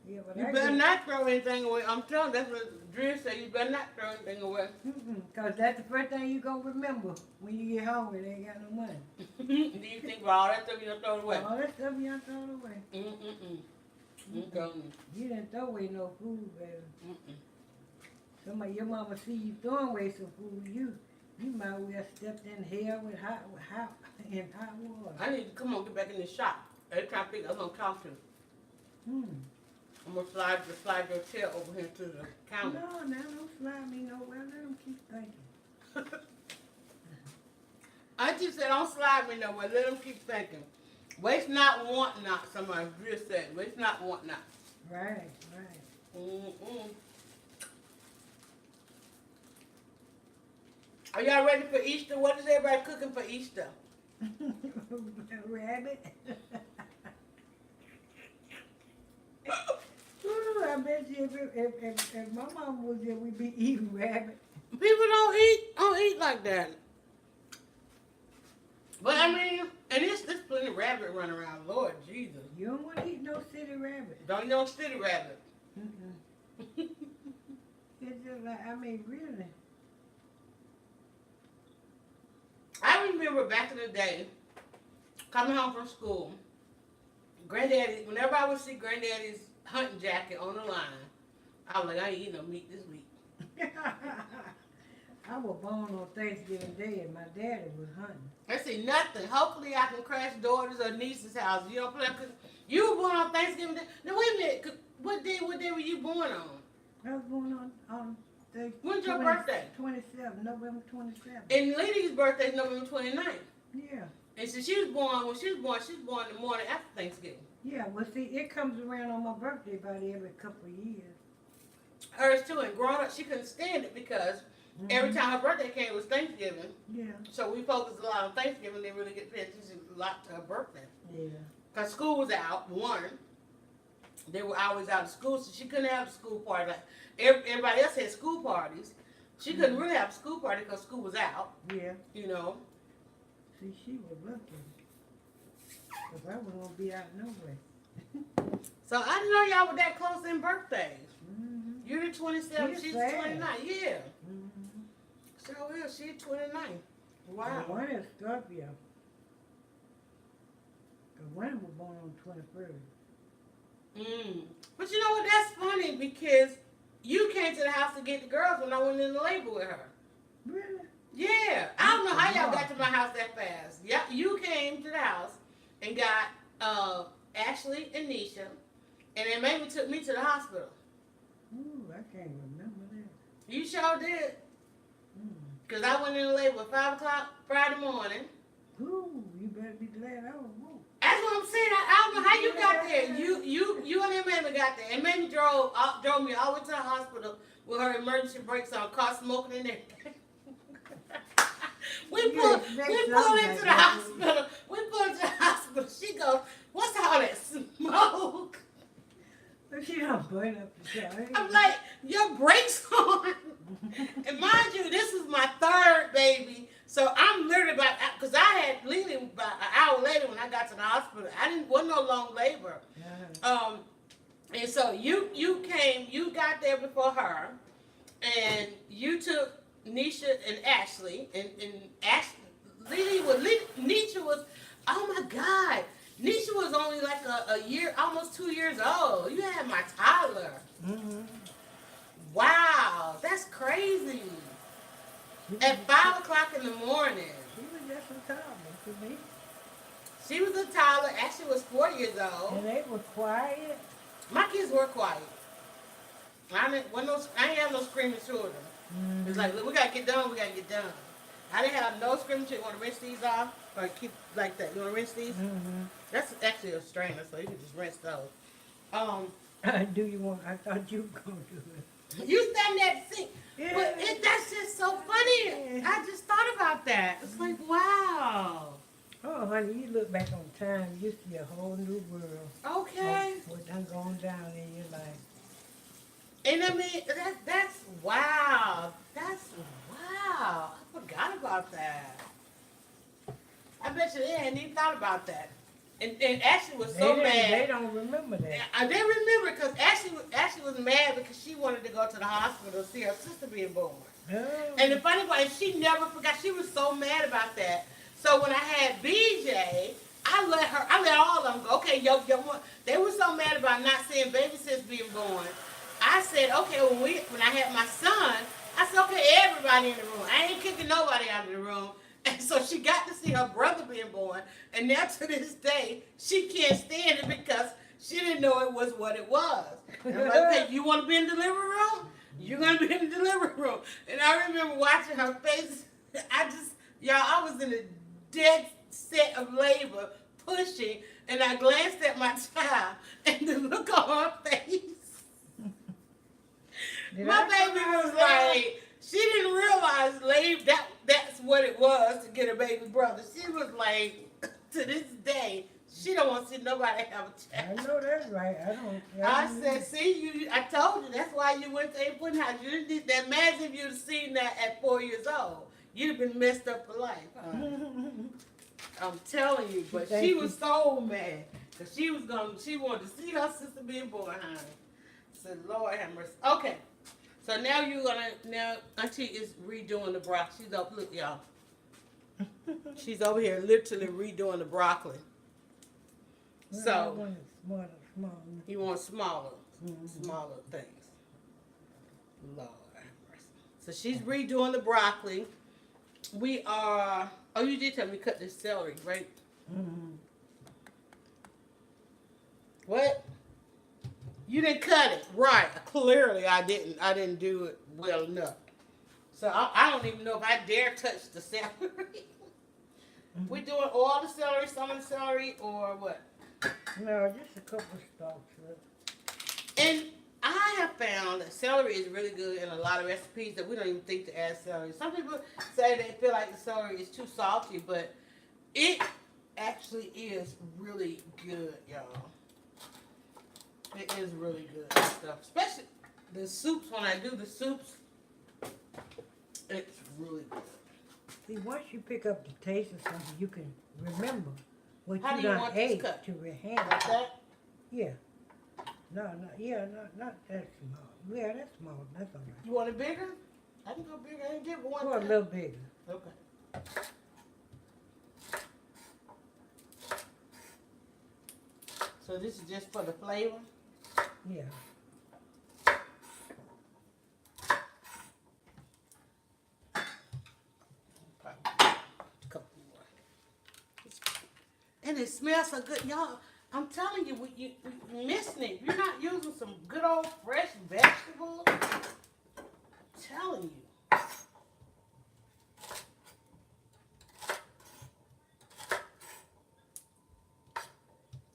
Yeah, but You better not throw anything away. I'm telling you, that's what Drew said. You better not throw anything away. Because that's the first thing you're going to remember when you get home and they ain't got no money. Do you think about all that stuff you don't throw away? All that stuff you done thrown away. I'm telling you. You didn't throw away no food, baby. Somebody, your mama see you throwing away some food, you might well stepped in hell with hot water. I need to come on, get back in the shop. Every time I think I'm gonna talk to you. I'm gonna slide your chair over here to the counter. No, don't slide me nowhere. Let them keep thinking. I just said don't slide me nowhere. Let them keep thinking. Waste not, want not. Somebody just said, waste not, want not. Right. Are y'all ready for Easter? What is everybody cooking for Easter? Rabbit. Ooh, I bet you if my mom was there, we'd be eating rabbit. People don't eat like that. But I mean, and there's plenty of rabbit running around. Lord Jesus. You don't want to eat no city rabbit. Don't eat no city rabbit. It's just like, I mean, really. I remember back in the day, coming home from school, Granddaddy, whenever I would see Granddaddy's hunting jacket on the line, I was like, I ain't eating no meat this week. I was born on Thanksgiving Day and my daddy was hunting. I see nothing. Hopefully I can crash daughter's or niece's house. You don't play. You were born on Thanksgiving Day. Now wait a minute. What day were you born on? I was born on Thanksgiving. When's your birthday? 27, November 27. And Lydia's birthday is November 29th. Yeah. And so she was born the morning after Thanksgiving. Yeah, well see, it comes around on my birthday about every couple of years. Hers too, and growing up she couldn't stand it because every time her birthday came it was Thanksgiving. Yeah. So we focused a lot on Thanksgiving, didn't really get paid attention a lot to her birthday. Yeah. Because school was out, one. They were always out of school, so she couldn't have a school party. Like everybody else had school parties. She couldn't really have a school party because school was out. Yeah. You know. See, she was lucky. Because I wasn't going to be out nowhere. So I didn't know y'all were that close in birthdays. Mm-hmm. You're the 27, she's 29. Yeah. Mm-hmm. So yeah, she's 29. Wow. Well, one is Scorpio. Because one was born on the 21st. But you know what? That's funny because you came to the house to get the girls when I went in the labor with her. Really? Yeah. I don't know how y'all got to my house that fast. Yeah, you came to the house and got Ashley and Nisha, and then maybe took me to the hospital. Ooh, I can't remember that. You sure did. Because I went in the labor at 5 o'clock Friday morning. Ooh, you better be glad I was woke. That's what I'm saying. I don't know how you got there. You and Mammy got there. And Mammy drove me all the way to the hospital with her emergency brakes on, car smoking in there. we pull into the hospital. We pull into the hospital. She goes, what's all that smoke? But she don't burn up the car. I'm like, your brakes on. And mind you, this is my third baby. So I'm literally about, because I had Lily about an hour later when I got to the hospital. Wasn't no long labor. And so you came, you got there before her, and you took Nisha and Ashley, and Ashley, Nisha was, oh my God, Nisha was only like a year, almost 2 years old. You had my toddler. Mm-hmm. Wow, that's crazy. At 5 o'clock in the morning. She was just a toddler to me. She was a toddler. Ashley was 4 years old. And they were quiet. My kids were quiet. I ain't have no screaming children. Mm-hmm. It's like, look, we gotta get done. We gotta get done. I didn't have no screaming children. You want to rinse these off, or keep like that? You want to rinse these? Mm-hmm. That's actually a strainer, so you can just rinse those. Do you want? I thought you were gonna do it. You standing at the sink. Yeah. But that's just so funny. Yeah. I just thought about that. It's like, wow. Oh, honey, you look back on time, you see a whole new world. Okay. What done going down in your life. And I mean, that's wow. That's wow. I forgot about that. I bet you they hadn't even thought about that. And Ashley was so mad. They don't remember that. They remember because Ashley was mad because she wanted to go to the hospital to see her sister being born. Oh. And the funny part is she never forgot. She was so mad about that. So when I had BJ, I let all of them go. Okay, they were so mad about not seeing baby sis being born. I said, okay, when I had my son, I said, okay, everybody in the room. I ain't kicking nobody out of the room. And so she got to see her brother being born. And now to this day, she can't stand it because she didn't know it was what it was. And I'm like, okay, you want to be in the delivery room? You're going to be in the delivery room. And I remember watching her face. I was in a dead set of labor, pushing, and I glanced at my child, and the look on her face. My baby was like, she didn't realize that's what it was to get a baby brother. She was like, to this day, she don't want to see nobody have a child. I know that's right. I said, see, I told you, that's why you went to April House. You didn't need that. Imagine if you'd have seen that at 4 years old. You'd have been messed up for life. I'm telling you, but she was so mad. Because she wanted to see her sister being born, honey. I said, Lord have mercy. Okay. So now Auntie is redoing the broccoli. She's up, look, y'all. She's over here literally redoing the broccoli. Well, So, I want it smaller. you want smaller Mm-hmm. things. Lord have mercy. So she's redoing the broccoli. You did tell me to cut this celery, right? Mm-hmm. What? You didn't cut it, right? Clearly, I didn't. I didn't do it well enough. So I don't even know if I dare touch the celery. Mm-hmm. We doing all the celery, some of the celery, or what? No, just a couple of stalks. And I have found that celery is really good in a lot of recipes that we don't even think to add celery. Some people say they feel like the celery is too salty, but it actually is really good, y'all. It is really good stuff. Especially the soups, when I do the soups, it's really good. See, once you pick up the taste of something, you can remember what How you do you done want this ate cut? to your hand. Like that? Yeah. Not that small. Yeah, that's small. That's all right. You want it bigger? I can go bigger. I can give one. Or a cut. little bigger. Okay. So this is just for the flavor? Yeah. Couple more. And it smells so good. Y'all, I'm telling you, you're missing it. You're not using some good old fresh vegetables. I'm telling you.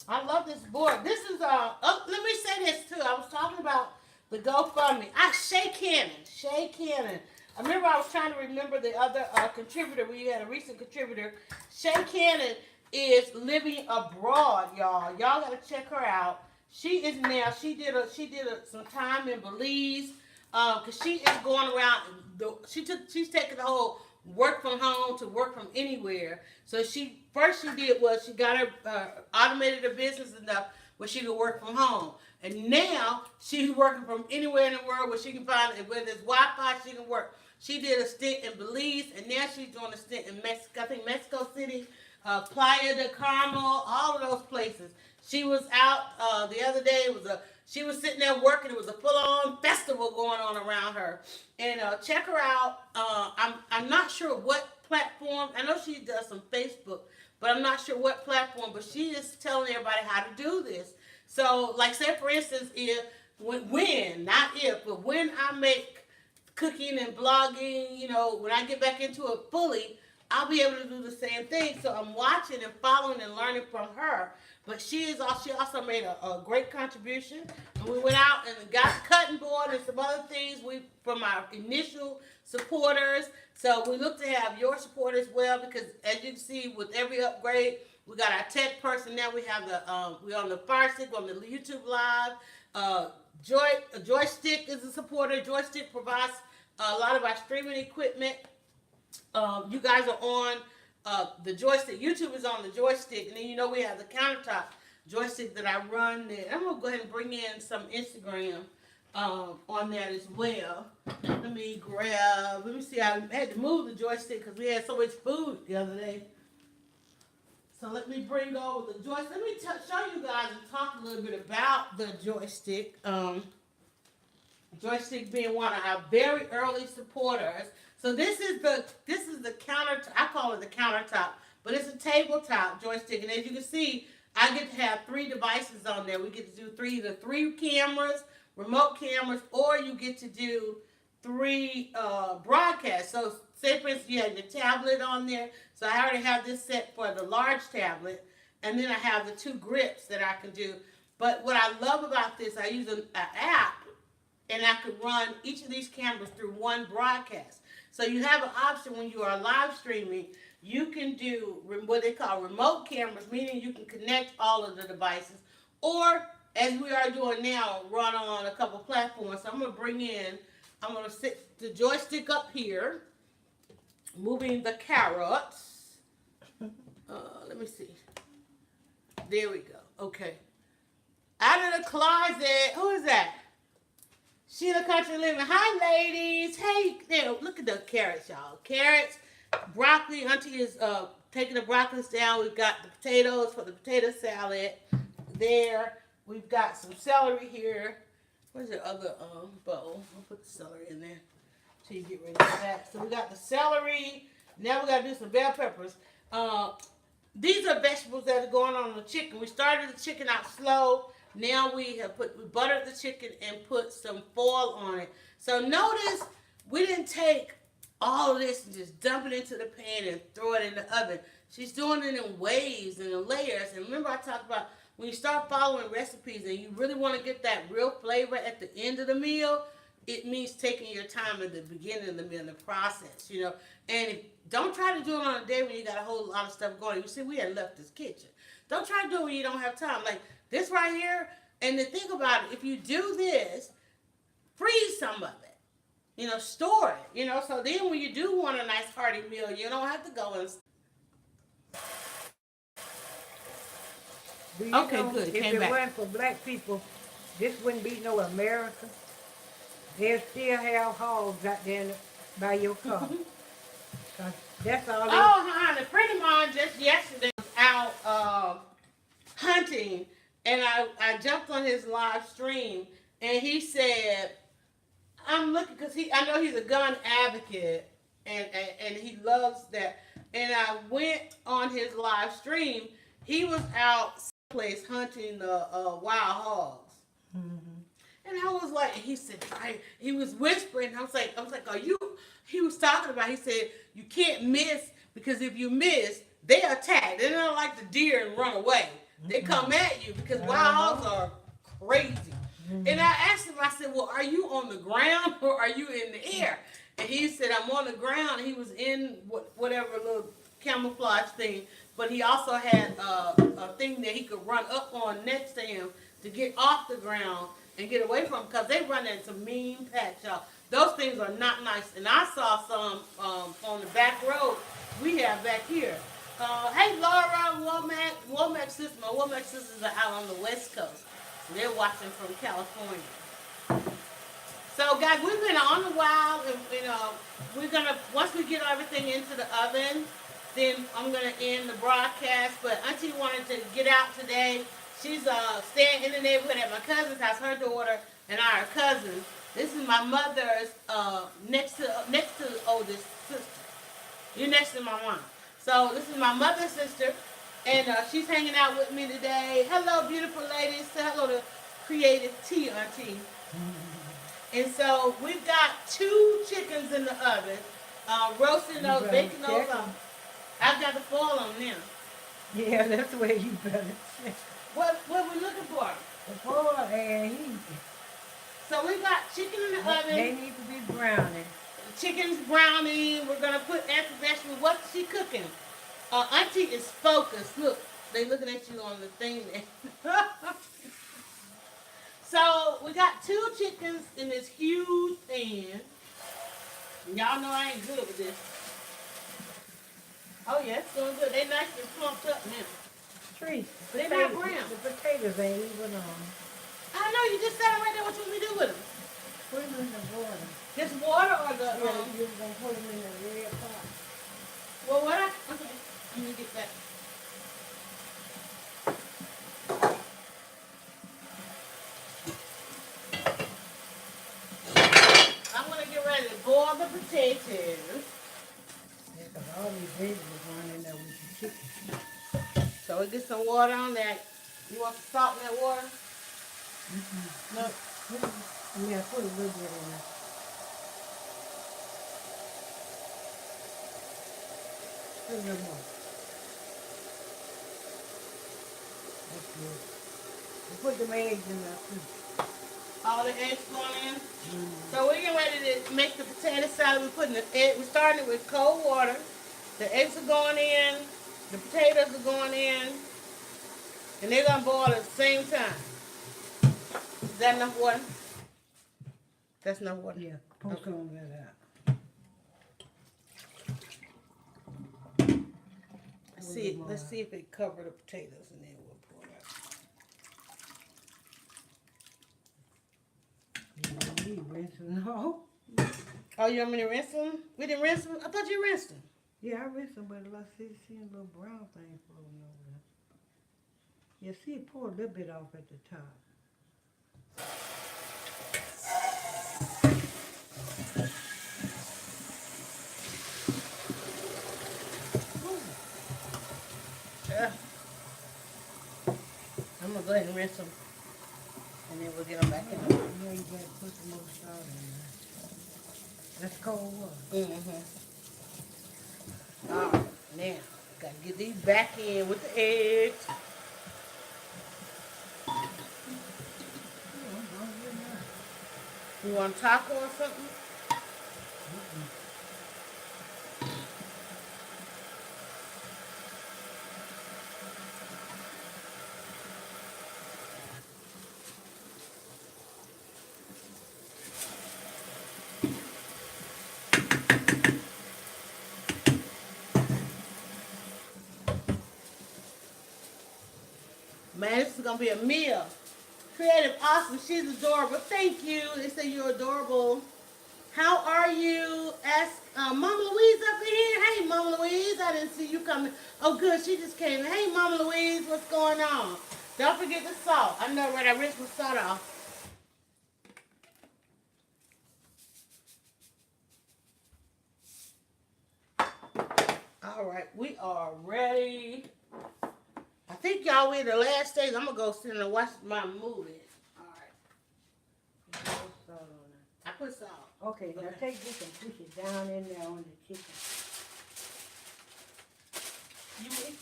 I love this board. This is let me say this too. I was talking about the GoFundMe. Shay Cannon. I remember I was trying to remember the other contributor. We had a recent contributor. Shay Cannon is living abroad, y'all. Y'all gotta check her out. She is now. She did some time in Belize. because she is going around. She's taking the whole work from home to work from anywhere. So she did was she got her automated her business enough where she could work from home. And now she's working from anywhere in the world where she can find it. Where there's Wi-Fi, she can work. She did a stint in Belize, and now she's doing a stint in Mexico. I think Mexico City, Playa del Carmel, all of those places. She was out the other day. She was sitting there working. It was a full-on festival going on around her. And check her out. I'm not sure what platform. I know she does some Facebook, but I'm not sure what platform. But she is telling everybody how to do this. So, like, say for instance, not if, but when I make cooking and blogging, when I get back into it fully, I'll be able to do the same thing. So I'm watching and following and learning from her. But she also made a great contribution. And we went out and got the cutting board and some other things from our initial supporters. So we look to have your support as well, because as you can see, with every upgrade, we got our tech person now. We have we're on the Fire Stick, on the YouTube Live. Joystick is a supporter. Joystick provides a lot of our streaming equipment. You guys are on the joystick. YouTube is on the joystick, and then we have the countertop joystick that I run there. I'm gonna go ahead and bring in some Instagram on that as well. Let me see. I had to move the joystick because we had so much food the other day. So let me bring over the joystick. Let me show you guys and talk a little bit about the joystick. Joystick being one of our very early supporters. So this is the countertop. I call it the countertop, but it's a tabletop joystick. And as you can see, I get to have 3 devices on there. We get to do either 3 cameras, remote cameras, or you get to do 3 broadcasts. So say for instance, you have your tablet on there. So I already have this set for the large tablet, and then I have the 2 grips that I can do. But what I love about this, I use an app, and I could run each of these cameras through one broadcast. So you have an option when you are live streaming. You can do what they call remote cameras, meaning you can connect all of the devices, or as we are doing now, run on a couple platforms. So I'm going to sit the joystick up here, moving the carrots. Let me see. There we go. Okay. Out of the closet. Who is that? Sheila Country Living. Hi, ladies. Hey, there. Look at the carrots, y'all. Carrots, broccoli. Auntie is taking the broccoli down. We've got the potatoes for the potato salad there. We've got some celery here. Where's your other bowl? I'll put the celery in there until you get rid of that. So we got the celery. Now we got to do some bell peppers. These are vegetables that are going on the chicken. We started the chicken out slow. Now we buttered the chicken and put some foil on it. So notice we didn't take all of this and just dump it into the pan and throw it in the oven. She's doing it in waves and in layers. And remember I talked about when you start following recipes and you really want to get that real flavor at the end of the meal, it means taking your time at the beginning of the meal, the process, And don't try to do it on a day when you got a whole lot of stuff going. You see, we had left this kitchen. Don't try to do it when you don't have time. Like this right here, and the thing about it, if you do this, freeze some of it. Store it. So then when you do want a nice hearty meal, you don't have to go and... Okay, good. If it weren't for black people, this wouldn't be no America. They'll still have hogs out there by your car. That's all. Honey, a friend of mine just yesterday was out hunting, and I jumped on his live stream, and he said, I'm looking, because I know he's a gun advocate, and he loves that. And I went on his live stream. He was out someplace hunting the wild hogs. Mm-hmm. And I was like, he said, he was whispering. I was like, are you? He was talking about, he said, you can't miss, because if you miss, they attack. They don't like the deer and run away. They come at you because wild hogs are crazy. Mm-hmm. And I asked him, I said, well, are you on the ground or are you in the air? And he said, I'm on the ground. He was in whatever little camouflage thing, but he also had a thing that he could run up on next to him to get off the ground and get away from them because they run into mean patch, y'all. Those things are not nice. And I saw some on the back road we have back here. Hey, Laura, Womack sisters. My Womack sisters are out on the West Coast. They're watching from California. So, guys, we've been on a while, and we're gonna once we get everything into the oven, then I'm gonna end the broadcast. But Auntie wanted to get out today. She's staying in the neighborhood at my cousin's house. Her daughter and I are cousins. This is my mother's next to the oldest sister. You're next to my mom. So this is my mother's sister, and she's hanging out with me today. Hello, beautiful ladies. Say hello to Creative Tea, Auntie. And so we've got 2 chickens in the oven, roasting those, baking those up. I've got the foil on them. Yeah, that's where you better check. What we looking for? The foil and heat. So we got chicken in the oven. They need to be browning. Chicken's browning. We're gonna put extra vegetables. What's she cooking? Auntie is focused. Look, they looking at you on the thing there. So we got 2 chickens in this huge pan. Y'all know I ain't good with this. Oh yeah, it's doing good. They nice and plumped up now. Trees. They not brown. The potatoes ain't even on. I know, you just said it right there. What you want me to do with them? Put them in the water. Just water or the You're going to put them in a red pot. Well, what okay, let me get that. I'm gonna get ready to boil the potatoes. Yeah, because all these vegetables going in there with the chicken. So we get some water on that. You want some salt in that water? Mm-hmm. No. Yeah, put a little bit in there. Put a little more. That's good. And put the eggs in there too. All the eggs going in. Mm-hmm. So we're getting ready to make the potato salad. We're putting the egg. We're starting it with cold water. The eggs are going in. The potatoes are going in, and they're gonna boil at the same time. Is that enough water? That's enough water. Yeah, pour some of that out. Let's see if it covered the potatoes, and then we'll pour it out. You rinse them all. Oh, you want me to rinse them? We didn't rinse them? I thought you rinsed them. Yeah, I rinsed them, but let's see a little brown thing floating over there. Yeah, see it pour a little bit off at the top. Yeah. I'm gonna go ahead and rinse them, and then we'll get them back in. Yeah, you gotta put some more salt in there. That's cold water. All right, now gotta get these back in with the eggs. You want taco or something? Man, this is gonna be a meal. Creative, awesome. She's adorable. Thank you. They say you're adorable. How are you? Ask Mama Louise up in here. Hey, Mama Louise. I didn't see you coming. Oh, good. She just came. Hey, Mama Louise. What's going on? Don't forget the salt. I know, right? I rinsed my salt off. All right. We are ready. I think y'all we're the last stage. I'm gonna go sit and watch my movie. All right. I put salt. Okay, now take this and push it down in there on the chicken.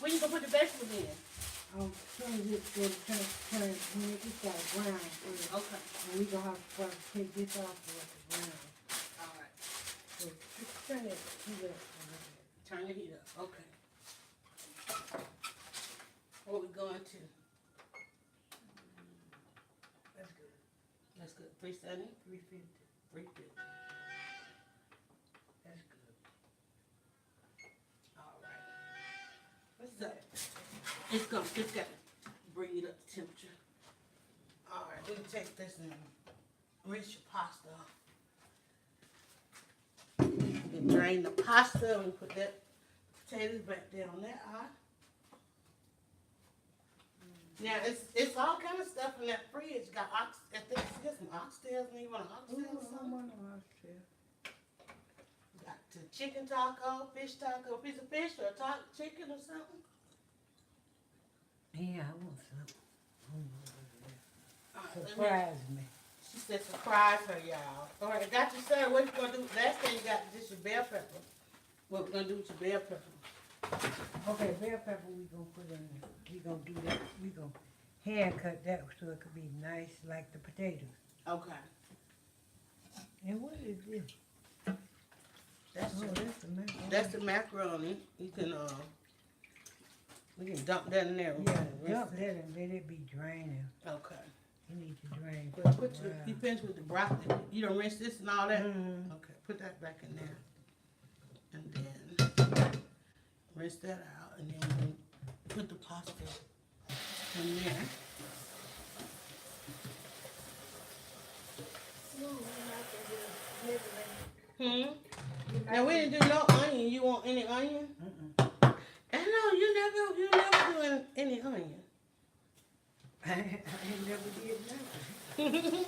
When you gonna put the vegetables in? Turn it, when it gets got brown first. Okay. And we gonna have to first take this off to let it brown. All right. So just turn it, heat up a little bit. Turn the heat up. Okay. What we going to? good? 370? 350. 350. That's good. All right. What's up? It's got to bring it up to temperature. All right, we can take this and rinse your pasta off. And drain the pasta and put that potatoes back there on that eye. Now it's all kind of stuff in that fridge. Got I think it's got some oxtails and even an oxtail or something. Got the chicken taco, fish taco, piece of fish or chicken or something. Yeah, I want some. All right, Surprise me. She said surprise her, y'all. All right, got you, sir. What you gonna do? Last thing you got is just your bell pepper. What we gonna do with your bell pepper? Okay, bell pepper we gonna put in. We gonna do that. We gonna hand cut that so it could be nice like the potatoes. Okay. And what is this? That's Oh, that's the macaroni. That's the macaroni. You can we can dump that in there. Yeah, dump that and let it be draining. Okay. You need to drain. But put your, you finish with the broccoli. You don't rinse this and all that? Mm-hmm. Okay, put that back in there. And then rinse that out. And then put the pasta in there. Now we didn't do no onion. You want any onion? And no, you never do any onion. I ain't never did nothing.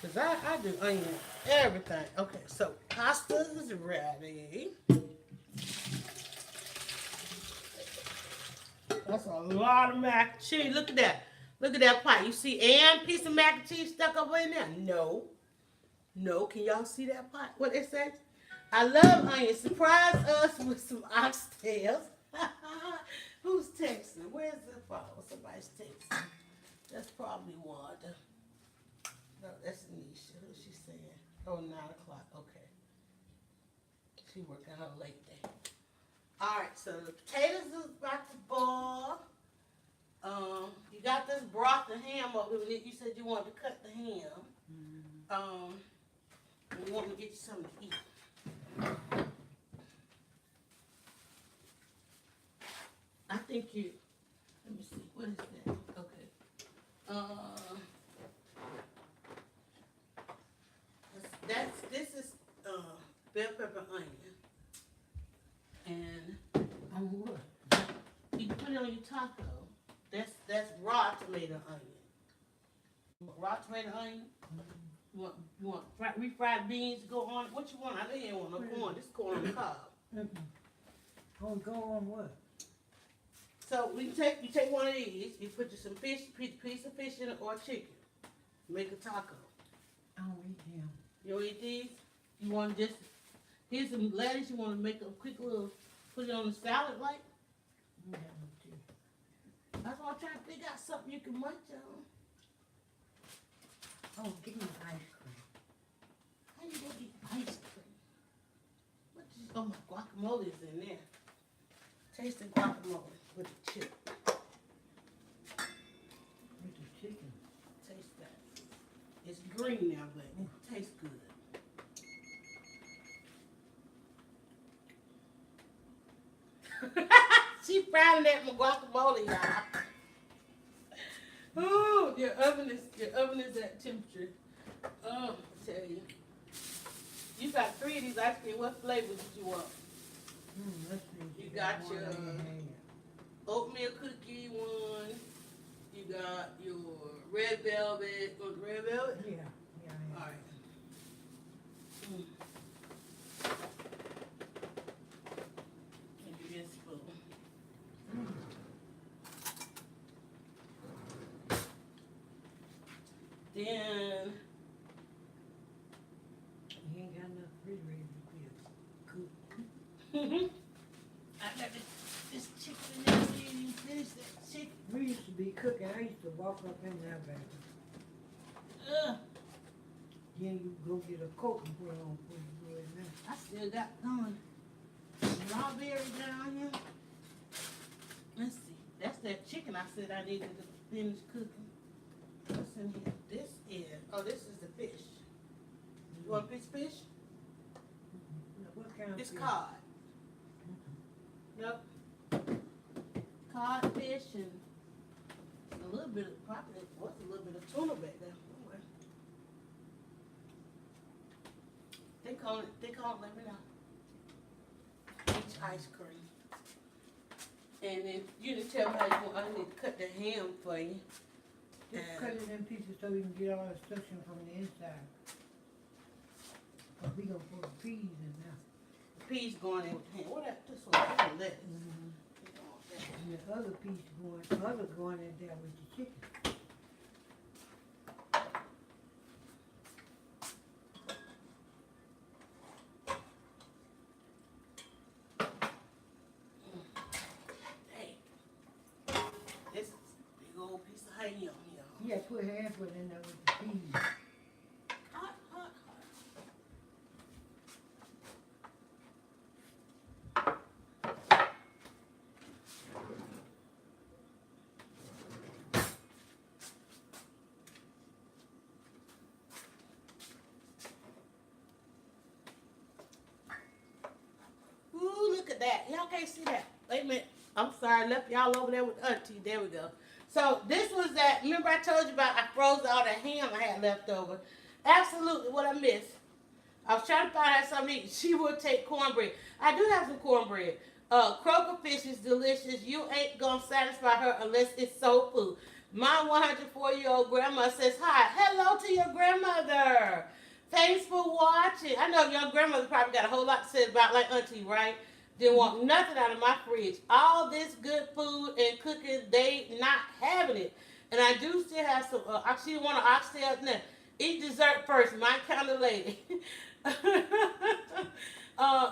Cause I do onion everything. Okay, so pasta is ready. That's a lot of mac and cheese. Look at that. Look at that pot. You see a piece of mac and cheese stuck up in there? No. No. Can y'all see that pot? What it says? I love onions. Surprise us with some oxtails. Who's texting? Where's the phone? Somebody's texting. That's probably Wanda. No, that's Anisha. Who's she saying? Oh, 9 o'clock. Okay. She working her late day. All right, so the potatoes is about to boil. You got this broth and ham up with it. You said you wanted to cut the ham. And you want me to get you something to eat. I think you. Let me see. What is that? Okay. This is bell pepper onion. And On what? you can put it on your taco. That's raw tomato onion. You want raw tomato onion? You want refried beans to go on it? What you want? I know you ain't want no corn. This corn on the cob. Oh, go on what? So you take one of these. You put some fish, piece of fish in it or chicken. Make a taco. I don't eat them. You don't eat these? You want just here's some lettuce. You want to make a quick little put it on the salad like? Yeah, me too. That's why I'm trying to figure out something you can munch on. Oh, give me ice cream. How you gonna eat ice cream? What is, oh, my guacamole is in there. Taste the guacamole with the chip. With the chicken. Taste that. It's green now, but it tastes good. She frowning at my guacamole, y'all. Oh, your oven is at temperature. Oh, I tell you. You got 3 of these ice cream. What flavor did you want? Let's see. You got one your in hand. oatmeal cookie one. You got your red velvet. Want red velvet? Yeah, yeah. All right. Give me a spoon. Then You ain't got enough refrigerator to cook. I got this chicken in there. You didn't even finish that chicken. We used to be cooking. I used to walk up in there, baby. Then you go get a Coke and put it on before you go in there. I still got going. Strawberry down here. Let's see. That's that chicken I said I needed to finished cooking. What's in here? This is the fish. You want a piece of fish? What kind of It's fish? cod. Yep. Codfish and a little bit of, probably, what's a little bit of tuna back there. They call it, let me know. Peach ice cream. And then you didn't tell me how you want, I need to cut the ham for you. Just cut it in pieces so you can get all the suction from the inside. Cause we gonna put the peas in now. Peas going in with the ham. What that? This one, lettuce. And the other piece going in there with the chicken. Hey, this is a big old piece of ham, y'all. Yeah, put half of it in there with the peas. Hot. Ooh, look at that. Y'all can't see that. Wait a minute. I'm sorry, I left y'all over there with Auntie. There we go. So this was that, remember I told you about I froze all the ham I had left over. Absolutely what I missed. I was trying to find out something to eat. She would take cornbread. I do have some cornbread. Croaker fish is delicious. You ain't gonna satisfy her unless it's soul food. My 104-year-old grandma says hi. Hello to your grandmother. Thanks for watching. I know your grandmother probably got a whole lot to say about like Auntie, right? Didn't want nothing out of my fridge. All this good food and cooking, they not having it. And I do still have some, she didn't want an oxtail. No, eat dessert first, my kind of lady.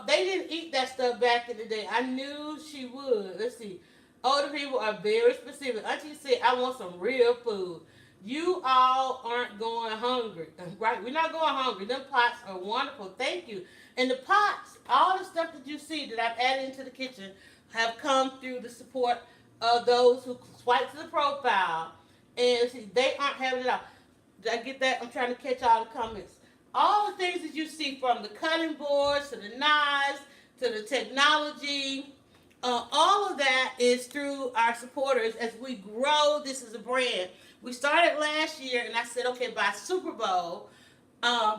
They didn't eat that stuff back in the day. I knew she would. Let's see. Older people are very specific. Auntie said, I want some real food. You all aren't going hungry, right? We're not going hungry. Them pots are wonderful. Thank you. And the pots, all the stuff that you see that I've added into the kitchen have come through the support of those who swipe to the profile. And see, they aren't having it all. Did I get that? I'm trying to catch all the comments. All the things that you see, from the cutting boards to the knives to the technology, all of that is through our supporters as we grow. This is a brand. We started last year, and I said, okay, by Super Bowl,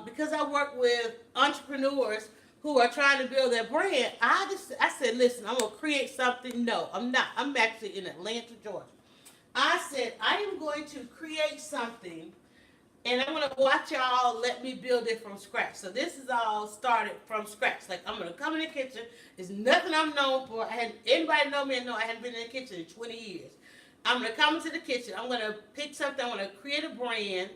because I work with entrepreneurs who are trying to build their brand, I said, listen, I'm going to create something. No, I'm not. I'm actually in Atlanta, Georgia. I said, I am going to create something, and I'm going to watch y'all let me build it from scratch. So this is all started from scratch. Like, I'm going to come in the kitchen. It's nothing I'm known for. Anybody know me and know I hadn't been in the kitchen in 20 years. I'm going to come into the kitchen. I'm going to pick something. I'm going to create a brand,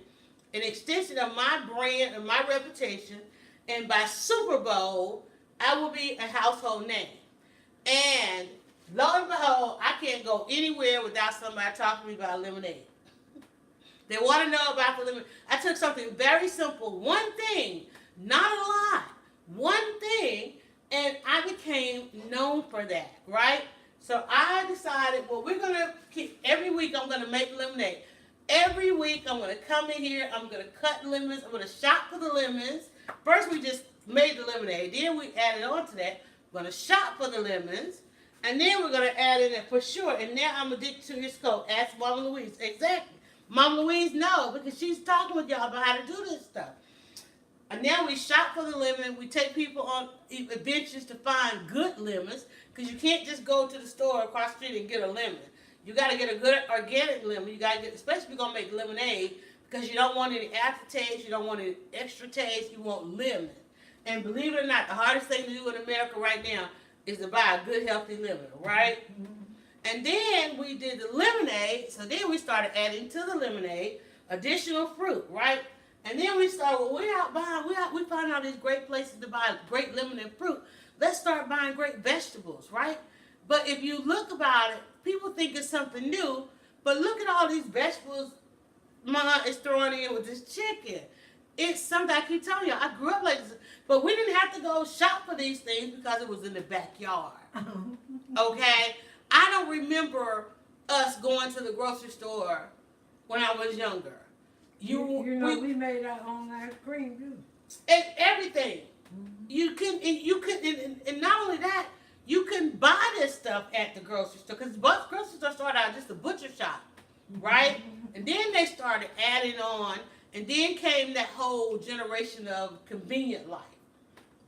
an extension of my brand and my reputation. And by Super Bowl, I will be a household name. And lo and behold, I can't go anywhere without somebody talking to me about lemonade. They want to know about the lemonade. I took something very simple, one thing, not a lot, one thing, and I became known for that, right? So I decided, well, we're going to keep, every week I'm going to make lemonade. Every week I'm going to come in here, I'm going to cut lemons, I'm going to shop for the lemons. First we just made the lemonade, then we added on to that. We're going to shop for the lemons, and then we're going to add in it for sure. And now I'm addicted to your scope. Ask Mama Louise. Exactly. Mama Louise knows because she's talking with y'all about how to do this stuff. And now we shop for the lemon. We take people on adventures to find good lemons, because you can't just go to the store across the street and get a lemon. You got to get a good organic lemon. You got to get, especially if you're going to make lemonade, because you don't want any aftertaste. You don't want any extra taste. You want lemon. And believe it or not, the hardest thing to do in America right now is to buy a good, healthy lemon, right? Mm-hmm. And then we did the lemonade. So then we started adding to the lemonade additional fruit, right? And then we started, well, we're out buying, we find all these great places to buy great lemon and fruit. Let's start buying great vegetables, right? But if you look about it, people think it's something new, but look at all these vegetables Mama is throwing in with this chicken. It's something I keep telling you. I grew up like this, but we didn't have to go shop for these things because it was in the backyard. Okay? I don't remember us going to the grocery store when I was younger. We made our own ice cream too. And everything. You couldn't, and not only that, you couldn't buy this stuff at the grocery store because the grocery store started out just a butcher shop, right? And then they started adding on, and then came that whole generation of convenient life.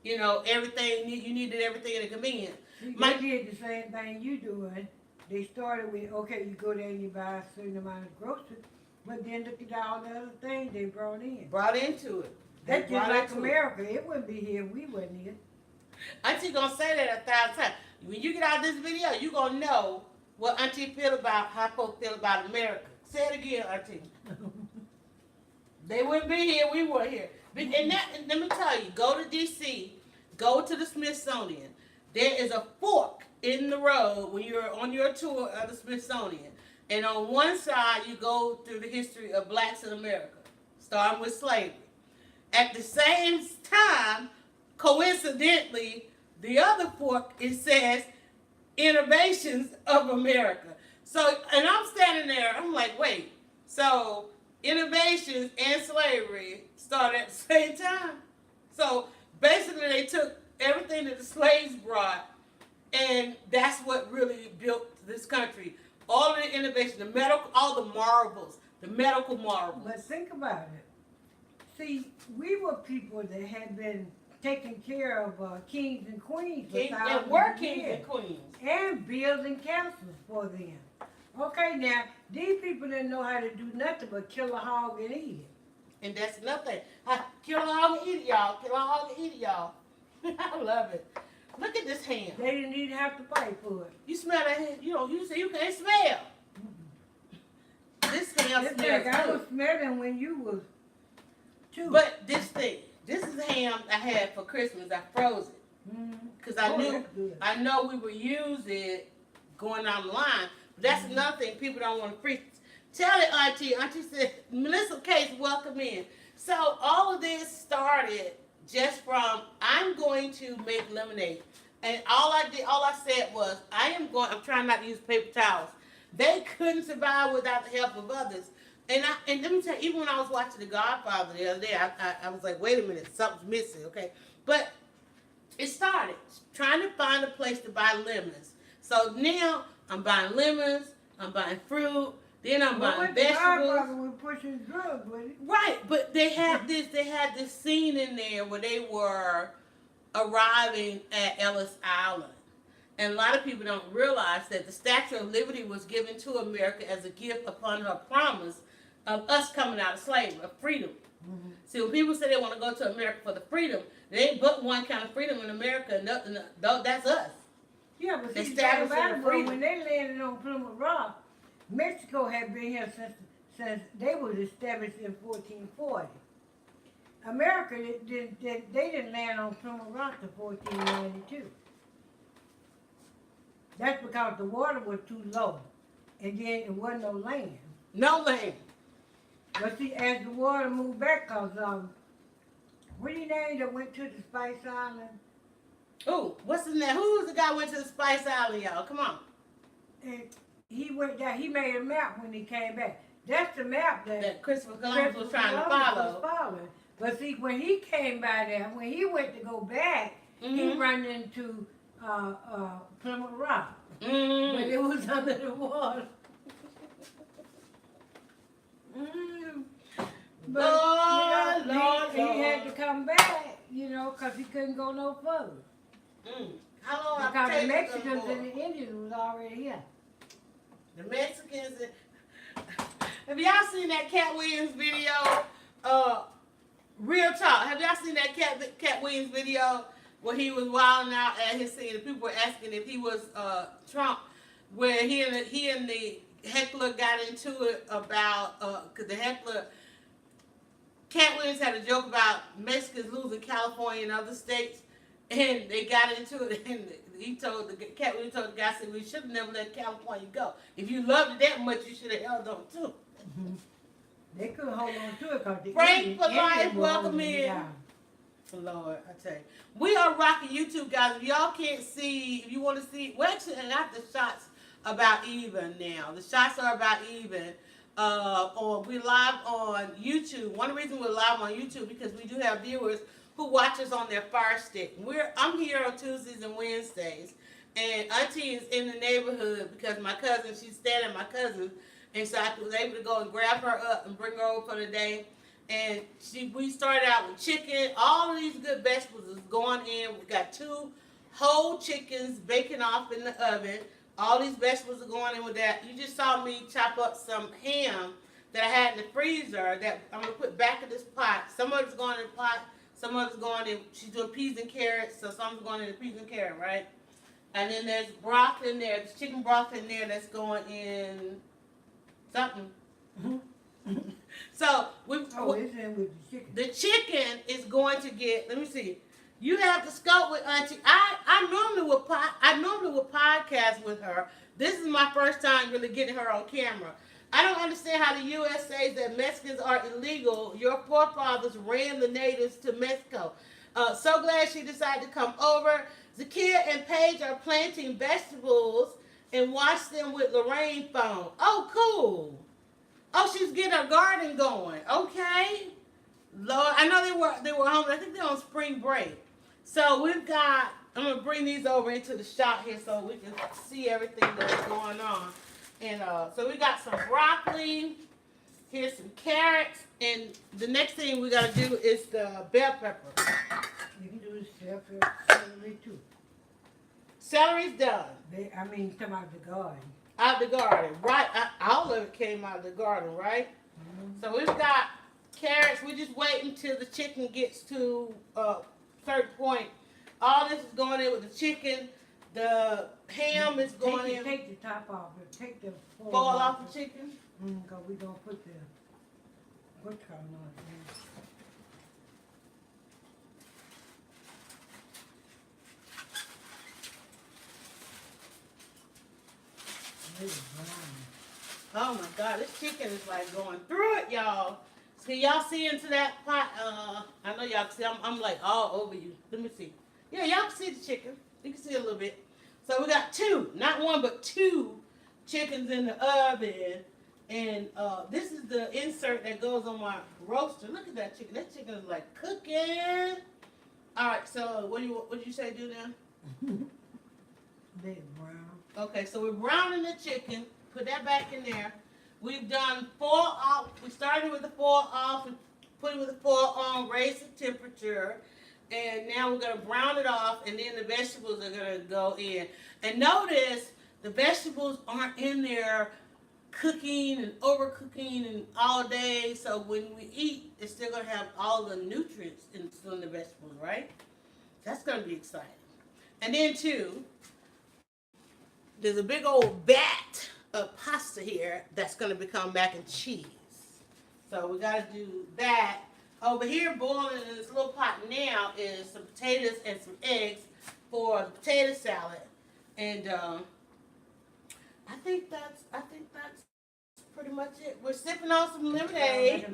You know, everything you needed everything in a convenience. They did the same thing you doing. They started with, okay, you go there and you buy a certain amount of groceries, but then look at all the other things they brought in. Brought into it. That's just like America. It wouldn't be here if we wasn't here. Auntie gonna say that 1,000 times. When you get out of this video, you gonna know what Auntie feel about, how folks feel about America. Say it again, Auntie. They wouldn't be here, we were here. And let me tell you, go to D.C., go to the Smithsonian. There is a fork in the road when you're on your tour of the Smithsonian. And on one side, you go through the history of blacks in America, starting with slavery. At the same time, coincidentally, the other fork, it says, innovations of America. So, and I'm standing there, I'm like, wait, so innovations and slavery started at the same time? So basically they took everything that the slaves brought, and that's what really built this country. All of the innovation, the medical, all the marvels, the medical marvels. But think about it. See, we were people that had been taking care of kings and queens for thousands and were of kings years, and queens. and building castles for them. Okay, now, these people didn't know how to do nothing but kill a hog and eat it. And that's nothing. Kill a hog and eat it, y'all. Kill a hog and eat it, y'all. I love it. Look at this ham. They didn't even have to fight for it. You smell that ham? You say you can't smell. This ham It's smells like I good. was smelling when you was 2. But this is ham I had for Christmas. I froze it because I know we would use it going down the line. But that's another thing people don't want to freeze. Tell it, Auntie. Auntie said, Melissa Case, welcome in. So all of this started just from, I'm going to make lemonade. And all I said was, I'm trying not to use paper towels. They couldn't survive without the help of others. And let me tell you, even when I was watching The Godfather the other day, I was like, wait a minute, something's missing, okay? But it started trying to find a place to buy lemons. So now I'm buying lemons, I'm buying fruit, then I'm buying vegetables. Godfather was pushing drugs, wasn't he? Right, but they had this scene in there where they were arriving at Ellis Island. And a lot of people don't realize that the Statue of Liberty was given to America as a gift upon her promise of us coming out of slavery, of freedom. Mm-hmm. See, when people say they want to go to America for the freedom, there ain't but one kind of freedom in America, and that's us. Yeah, but see, when they landed on Plymouth Rock, Mexico had been here since they was established in 1440. America, they didn't land on Plymouth Rock until 1492. That's because the water was too low, and then it wasn't no land. No land. But see, as the water moved back, cause what do you name that went to the Spice Island? Oh, what's his name? Who was the guy who went to the Spice Island, y'all? Come on. And he went down. He made a map when he came back. That's the map that Christopher Columbus was trying to follow. But see, when he came by there, when he went to go back, he ran into Plymouth Rock. Mm-hmm. But it was under the water. But Lord, he had to come back, because he couldn't go no further. How long? Because the Mexicans and the Indians was already here. The Mexicans. Have y'all seen that Cat Williams video? Real talk. Have y'all seen that Cat Williams video where he was wilding out at his scene? And people were asking if he was Trump, where he and the heckler got into it about because the heckler. Cat Williams had a joke about Mexicans losing California and other states, and they got into it, and Cat Williams told the guy, said, we should have never let California go. If you loved it that much, you should have held on to it. They couldn't hold on to it because the Frank for life, welcome in. Lord, I tell you. We are rocking YouTube, guys. If y'all can't see, if you want to see, well, actually, I got the shots about even now. The shots are about even. or we live on YouTube. One reason we're live on YouTube because we do have viewers who watch us on their Fire Stick. I'm here on Tuesdays and Wednesdays, and Auntie is in the neighborhood because my cousin, she's staying at my cousin's, and so I was able to go and grab her up and bring her over for the day. And we started out with chicken. All of these good vegetables is going in. We got 2 whole chickens baking off in the oven. All these vegetables are going in with that. You just saw me chop up some ham that I had in the freezer that I'm going to put back in this pot. Some of it's going in the pot. Some of it's going in. She's doing peas and carrots, so some is going in the peas and carrot, right? And then there's broth in there. There's chicken broth in there that's going in something. So it's in with the chicken. The chicken is going to get. Let me see. You have to scope with Auntie. I normally would podcast with her. This is my first time really getting her on camera. I don't understand how the U.S. says that Mexicans are illegal. Your forefathers ran the natives to Mexico. So glad she decided to come over. Zakia and Paige are planting vegetables and watch them with Lorraine phone. Oh, cool. Oh, she's getting her garden going. Okay. Lord, I know they were home. I think they're on spring break. So we've got, I'm going to bring these over into the shop here so we can see everything that's going on. And so we got some broccoli. Here's some carrots. And the next thing we got to do is the bell pepper. You can do celery too. Celery's done. Talking about the garden. Out the garden, right? All of it came out of the garden, right? Mm-hmm. So we've got carrots. We just wait until the chicken gets to a certain point. All this is going in with the chicken. The ham is going in. Take the top off. Take the foil off the chicken. Because we're going to put the what's called on it. Oh my God, this chicken is like going through it, y'all. Can y'all see into that pot? I know y'all can see. I'm like all over you. Let me see. Yeah, y'all can see the chicken. You can see a little bit. So we got 2, not 1, but 2 chickens in the oven. And this is the insert that goes on my roaster. Look at that chicken. That chicken is like cooking. All right, so what did you say do now? They're brown. Okay, so we're browning the chicken. Put that back in there. We've done 4 off. We started with the 4 off and put it with the 4 on, raise the temperature. And now we're going to brown it off, and then the vegetables are going to go in. And notice the vegetables aren't in there cooking and overcooking and all day. So when we eat, it's still going to have all the nutrients in the vegetables, right? That's going to be exciting. And then, too, there's a big old vat of pasta here that's going to become mac and cheese. So we got to do that. Over here boiling in this little pot now is some potatoes and some eggs for the potato salad. And I think that's pretty much it. We're sipping on some lemonade.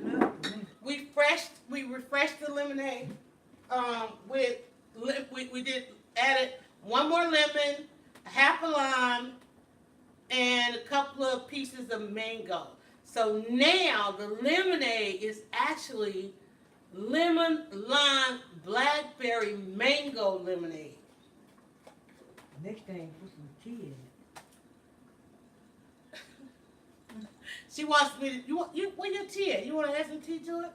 We refreshed the lemonade we added 1 more lemon, a half a lime, and a couple of pieces of mango. So now the lemonade is actually lemon, lime, blackberry, mango lemonade. Next thing, put some tea in it. She wants me to. Where your tea at? You want to add some tea to it?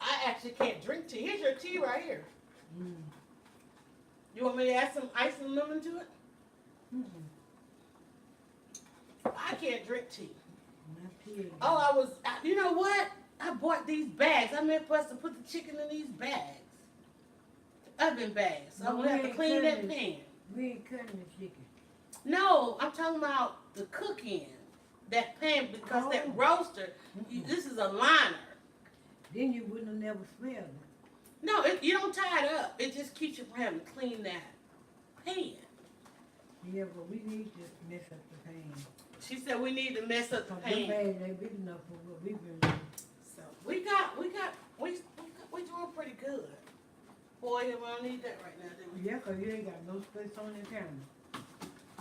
I actually can't drink tea. Here's your tea right here. You want me to add some ice and lemon to it? I can't drink tea. Oh, you know what? I bought these bags. I meant for us to put the chicken in these bags. Oven bags. So I'm going to have to clean that pan. We ain't cutting the chicken. No, I'm talking about the cooking. That pan, because that roaster, this is a liner. Then you wouldn't have never smelled it. No, you don't tie it up. It just keeps you from having to clean that pan. Yeah, but we need to mess up the pan. She said we need to mess up the pan. The bags ain't big enough for what we've been doing. So we doing pretty good. Boy, we don't need that right now, do we? Yeah, because you ain't got no space on the camera.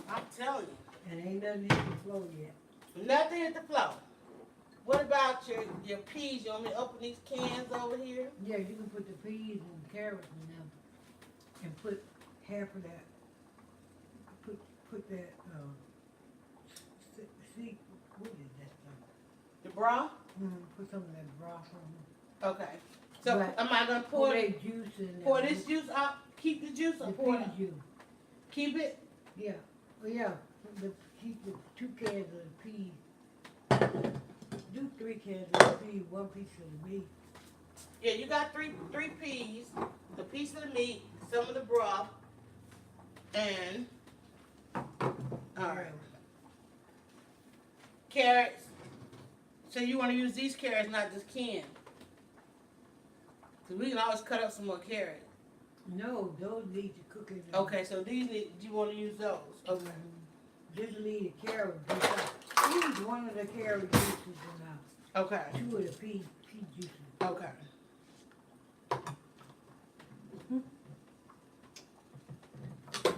I'm telling you. And ain't nothing hit the floor yet. Nothing hit the floor. What about your peas? You want me to open these cans over here? Yeah, you can put the peas and carrots in them, and put half of that. Put that. See, what is that stuff? The broth? Put some of that broth on them. Okay. So But am I gonna pour that juice in there. pour this juice out? Keep the juice or The pour it pea out? juice. Keep it? Yeah. Well, yeah. Keep the 2 cans of the pea. Do 3 cans of the pea, 1 piece of the meat. Yeah, you got three peas, a piece of the meat, some of the broth, and all right. Carrots. So you want to use these carrots, not just canned. Because we can always cut up some more carrots. No, those need to cook in. Okay, so these you want to use those. Okay. Just leave the carrot juice out. Squeeze one of the carrot juices out. Okay. 2 of the pea juices. Okay.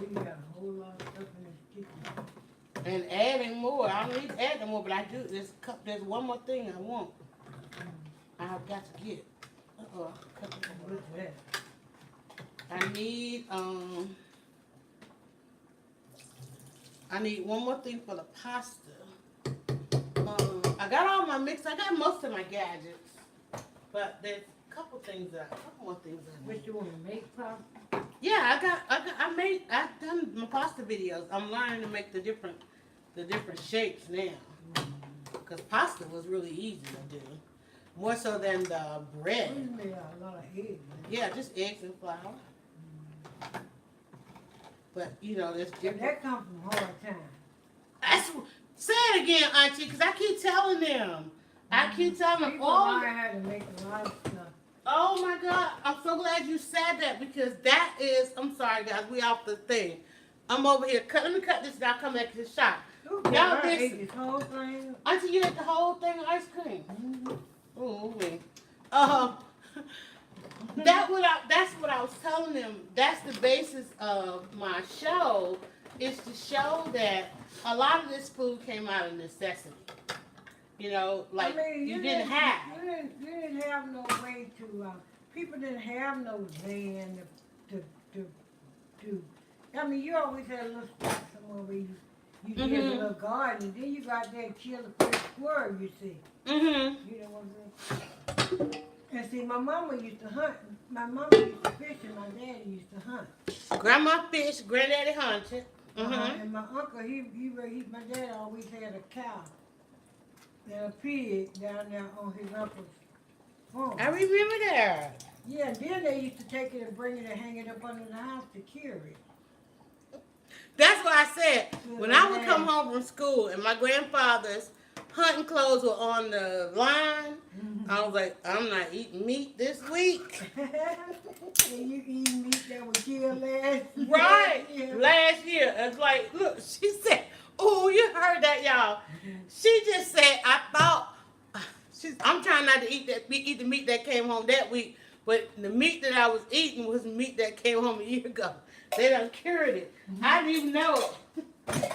We got a whole lot of stuff in this chicken. And adding more. I don't need to add no more, but I do. There's one more thing I want. I've got to get. What's that? I need one more thing for the pasta. I got all my mix. I got most of my gadgets, but there's a couple more things I need. What you want to make, Pop? Yeah, I've done my pasta videos. I'm learning to make the different shapes now. Because pasta was really easy to do. More so than the bread. We made a lot of eggs. Yeah, just eggs and flour. But, there's But different. that comes from hard times. Say it again, Auntie, because I keep telling them. I keep telling them People all. learn how to make a lot of stuff. Oh my God, I'm so glad you said that because that is, I'm sorry guys, we off the thing. I'm over here, let me cut this down, come back to the shop. Y'all Y'all ate this whole thing. Auntie, you ate the whole thing of ice cream. Ooh, that's what I was telling them. That's the basis of my show, is to show that a lot of this food came out of necessity. You didn't have. You didn't have no way to. People didn't have no land to. I mean, you always had a little spot somewhere where you did a little garden, and then you got that kill the first squirrel. You see. You know what I'm saying? And see, my mama used to hunt. My mama used to fish, and my daddy used to hunt. Grandma fished, granddaddy hunted. And my uncle, my dad always had a cow and a pig down there on his uncle's farm. I remember that. Yeah, and then they used to take it and bring it and hang it up under the house to cure it. That's what I said. When I would come home from school and my grandfather's hunting clothes were on the line, I was like, I'm not eating meat this week. And you eating meat that was killed last year. Right. Last year. It's like, look, she said, oh, you heard that, y'all. She just said, I'm trying not to eat the meat that came home that week, but the meat that I was eating was meat that came home a year ago. They done cured it. I didn't even know it.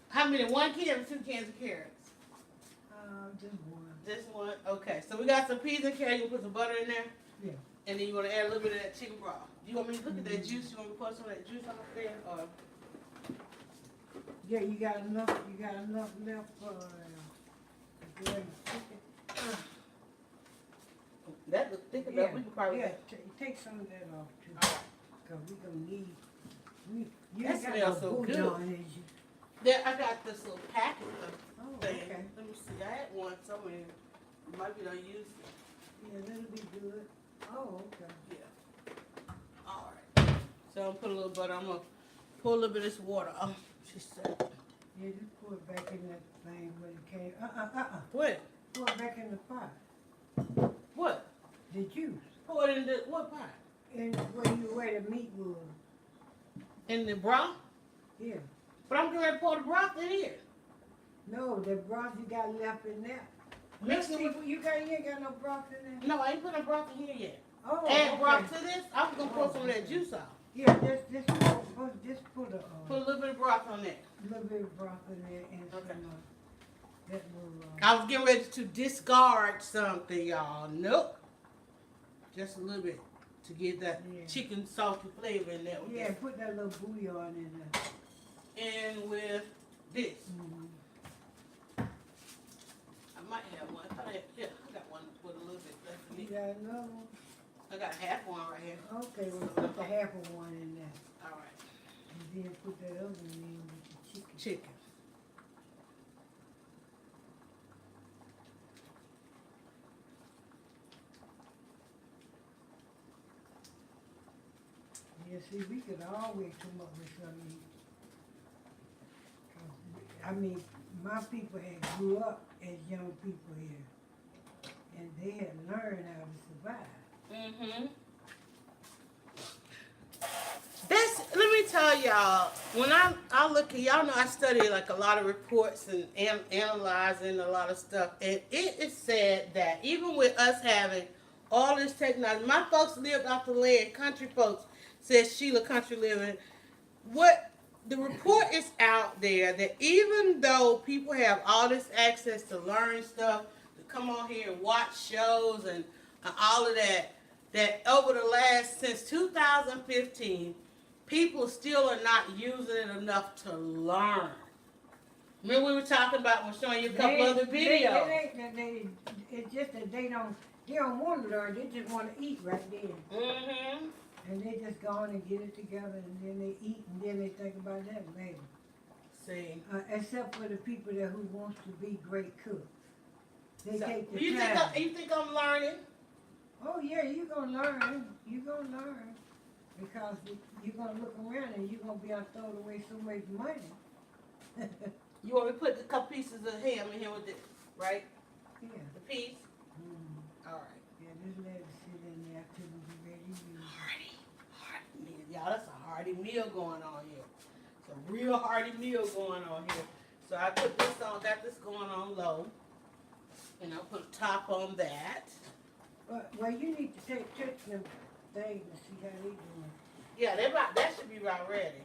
How many? 1 can or 2 cans of carrots? Just one. Just one? Okay. So we got some peas and carrots. You put some butter in there? Yeah. And then you want to add a little bit of that chicken broth. You want me to look at that juice? You want me to pour some of that juice off there? Or? Yeah, you got enough left for That looks thick enough. We can probably. Take some of that off too. Because we're going to need. You That ain't got smells no so bouillon, good. is you? There, I got this little packet of thing. Okay. Let me see. I had one somewhere. Might be done used it. Yeah, that'll be good. Oh, okay. Yeah. All right. So I'm put a little butter. I'm gonna pour a little bit of this water off. She said. Yeah, just pour it back in that thing where it came. What? Pour it back in the pot. What? The juice. Pour it in the what pot? And where the meat was. In the broth? Yeah. But I'm going to pour the broth in here. No, the broth you got left in there. Mix it with. You ain't got no broth in there? No, I ain't put no broth in here yet. Oh, Add okay. broth to this. I was gonna pour some of that juice out. Yeah, just put Put a little bit of broth on that. little bit of broth in there and Okay. some, that little, I was getting ready to discard something, y'all. Nope. Just a little bit to get that chicken salty flavor in there. yeah, put that little bouillon in there. And with this. Mm-hmm. I might have one. I thought I had, yeah, I got one with a little bit left for You me. got another one? I got half one right here. Okay, well, put the half of one in there. All right. And then put that other one in with the chicken. Chicken. Yeah, see, we could always come up with something. I mean, my people had grew up as young people here, and they had learned how to survive. Mm-hmm. Let me tell y'all, when I look at, y'all know I study like a lot of reports and analyzing a lot of stuff, and it is said that even with us having all this technology, my folks lived off the land, country folks, says Sheila Country Living. What the report is out there that even though people have all this access to learn stuff, to come on here and watch shows and all of that, that over the last, since 2015, people still are not using it enough to learn. Remember we were talking about, we're showing you a couple other videos. It's just that they don't want to learn, they just want to eat right there. Mm-hmm. And they just go on and get it together, and then they eat, and then they think about that later. See. Except for the people that who wants to be great cooks. They So, take the you time. you think I'm learning? Oh yeah, you're gonna learn. You're gonna learn. Because you're gonna look around and you're gonna be out throwing away so much money. You want me to put a couple pieces of ham in here with this, right? Yeah. The piece? Mm. All right. Yeah, just let it sit in there till we get ready to use it. Hearty meal. Y'all, that's a hearty meal going on here. It's a real hearty meal going on here. So I put this on, got this going on low. And I'll put a top on that. Well, you need to touch them things and see how they doing. Yeah, that should be about ready.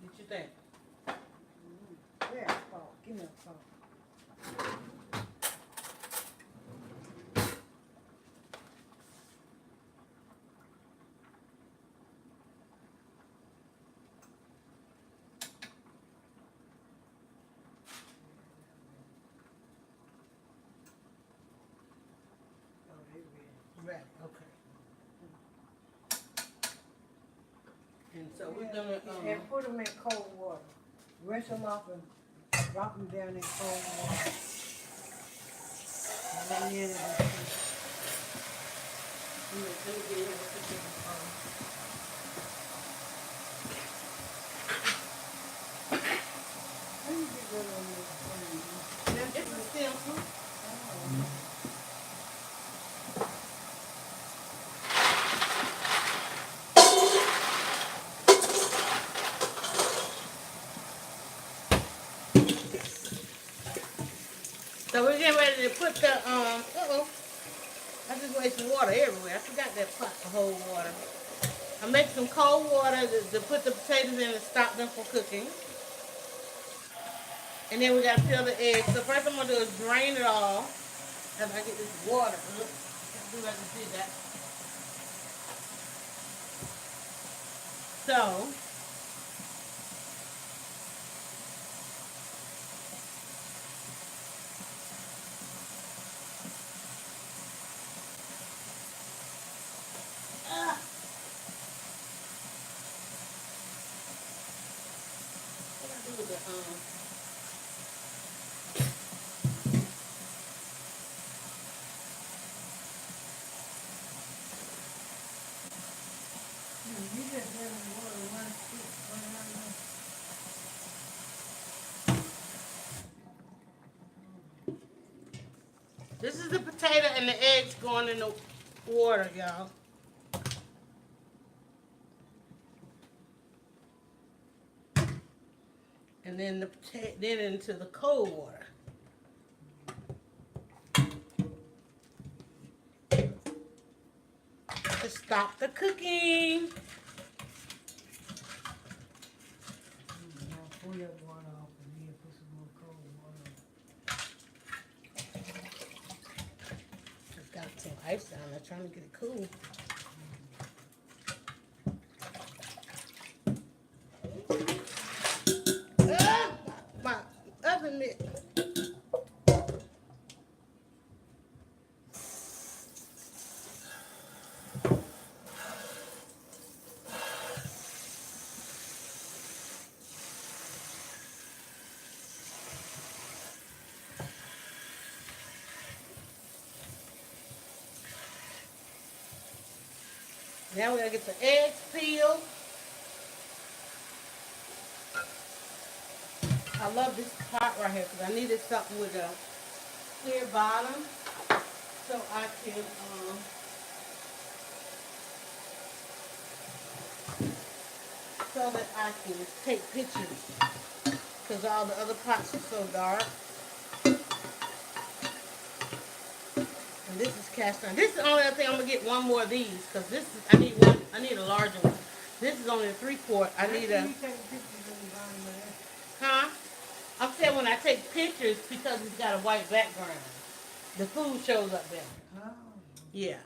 What you think? Where's Paul? Give me a phone. Ready, okay. And so we're gonna and put them in cold water. Rinse them off and drop them down in cold water. And then it will it's a simple. So we're getting ready to put the I just wasted water everywhere. I forgot that pot to hold water. I make some cold water to put the potatoes in and stop them from cooking. And then we gotta peel the eggs. So first I'm gonna do is drain it all. After I get this water. Do like you did that. So what I do with the You just let them water run quick, This is the potato and the eggs going in the water, y'all. And then then into the cold water. To stop the cooking. turn your water off and then put some more cold water on. Just got some ice down there trying to get it cool. Ah, my oven mitt. Now we gotta get the eggs peeled. I love this pot right here because I needed something with a clear bottom so I can take pictures because all the other pots are so dark. And this is cast iron. This is the only other thing. I'm gonna get one more of these because this is I need a larger one. This is only a 3/4. I need a huh? I'm saying when I take pictures because it's got a white background, the food shows up better. Oh. Yeah.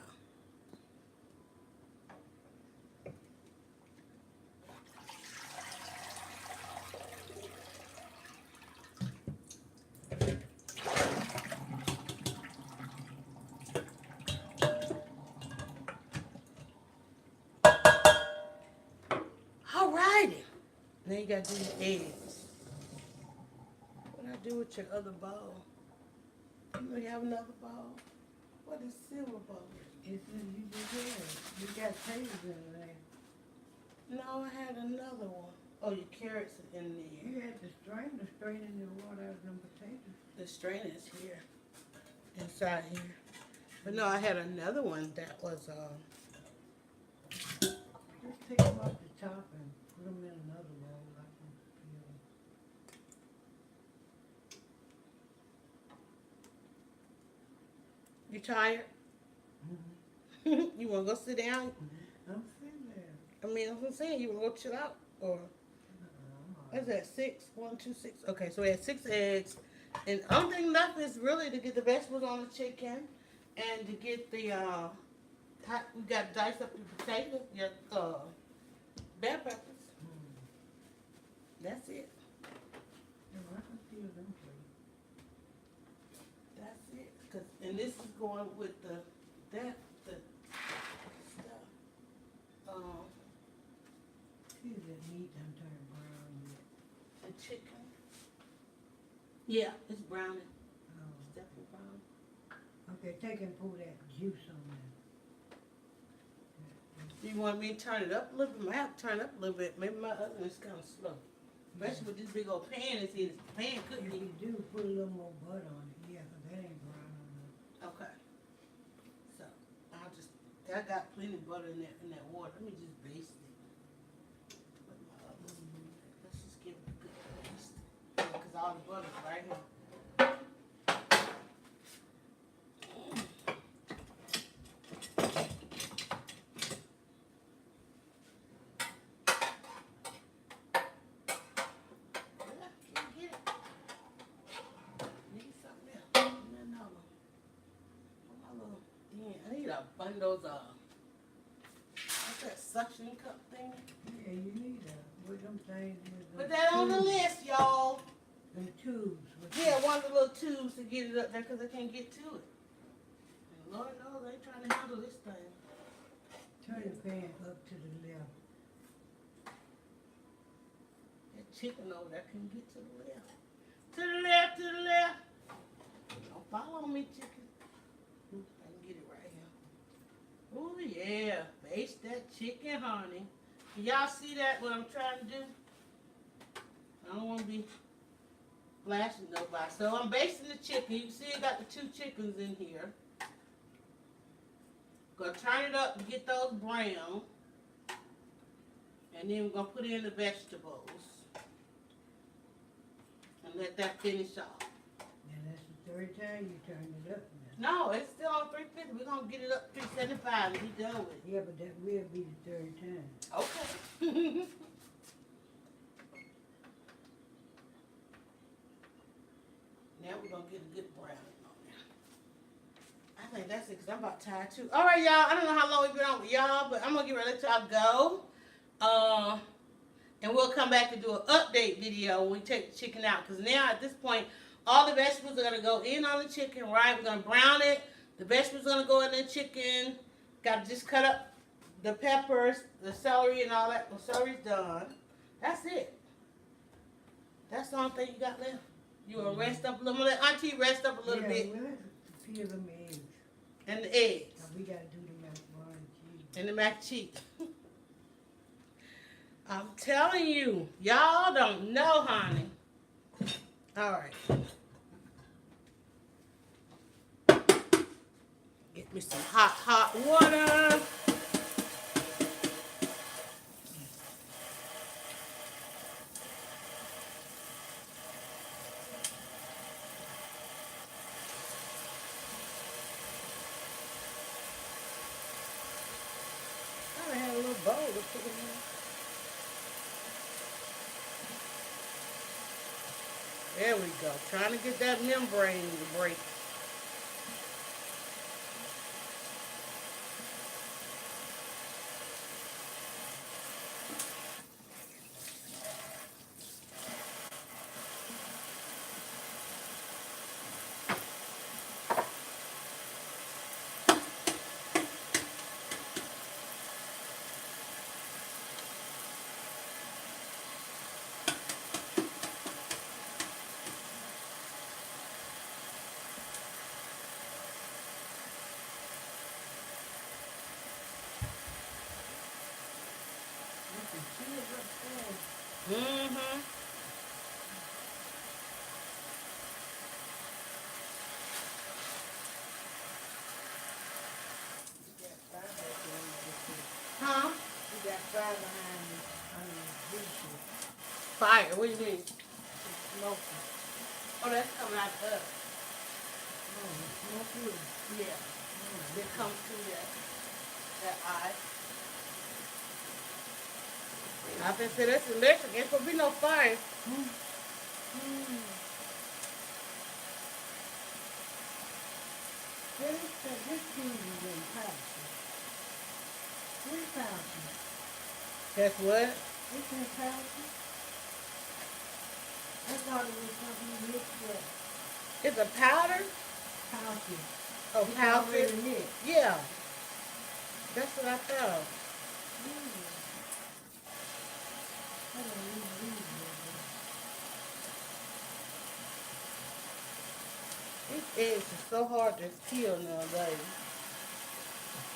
Alrighty. Now you gotta do your eggs. What I do with your other bowl? You may have another bowl. What is silver bowl? It's in you just had. You got potatoes in there. No, I had another one. Oh, your carrots are in there. You had to strain the water out of them potatoes. The strainer is here. Inside here. But no, I had another one that was Just take them off the top and put them in another bowl. I can peel them. You tired? Mm-hmm. You wanna go sit down? I'm sitting there. I mean, that's what I'm saying. You wanna go chill out? Or what's that? 6? 1, 2, 6. Okay, so we had 6 eggs. And the only thing left is really to get the vegetables on the chicken and to get the we got diced up the potatoes, your bell peppers. That's it. No, I can peel them for you. That's it. And this is going with the stuff. See that meat done turned brown yet. The chicken. Yeah, it's browning. Oh. It's definitely brown. Okay, take and pour that juice on there. You want me to turn it up a little bit? I have to turn it up a little bit. Maybe my oven is kind of slow. Especially with this big old pan. It's in the pan could If be. you do, put a little more butter on it. Yeah, 'cause that ain't brown enough. Okay. So I got plenty of butter in that water. Let me just baste it. With my others. Let's just give it a good baste. Because all the butter's right here. Those what's that suction cup thing? Yeah, you need with them things. Put that on the list, y'all. Them tubes. Yeah, one of the little tubes to get it up there because I can't get to it. And Lord knows they trying to handle this thing. Turn the pan up to the left. That chicken over there can get to the left. To the left, to the left. Don't follow me, chicken. I can get it right here. Oh yeah, baste that chicken, honey. Can y'all see that, what I'm trying to do? I don't want to be flashing nobody. So I'm basting the chicken. You can see I got the 2 chickens in here. Gonna turn it up to get those brown. And then we're gonna put in the vegetables. And let that finish off. And that's the 3rd time you turned it up now. No, it's still on 350. We're gonna get it up to 375 and be done with it. Yeah, but that will be the 3rd time. Okay. Now we're going to get a good brown on there. I think that's it because I'm about tired too. All right, y'all. I don't know how long we've been on with y'all, but I'm going to get ready to let y'all go. And we'll come back and do an update video when we take the chicken out. Because now at this point, all the vegetables are going to go in on the chicken, right? We're going to brown it. The vegetables are going to go in the chicken. Got to just cut up the peppers, the celery, and all that. The celery's done. That's it. That's the only thing you got left. You want to rest up a little bit? Auntie, rest up a little bit. We'll have to peel them eggs. And the eggs. Now we got to do the macaroni and cheese. And the mac and cheese. I'm telling you, y'all don't know, honey. All right. Get me some hot water. I had a little bowl to put in there. There we go. Trying to get that membrane to break. Mm-hmm. Huh? We got fire behind me under the diesel. Fire. What do you mean? It's smoking. Oh, that's coming out of us. Oh, it's smoking. Yeah. It comes through that eye. I've been saying that's electric. Ain't gonna be no fire. This cheese is in pouches. 3 pouches. That's what? It's in pouches. I thought it was something mixed up. It's a powder? Pouches. Oh, It's powder? already mixed. Yeah. That's what I thought. I don't even read it. These eggs are so hard to peel nowadays.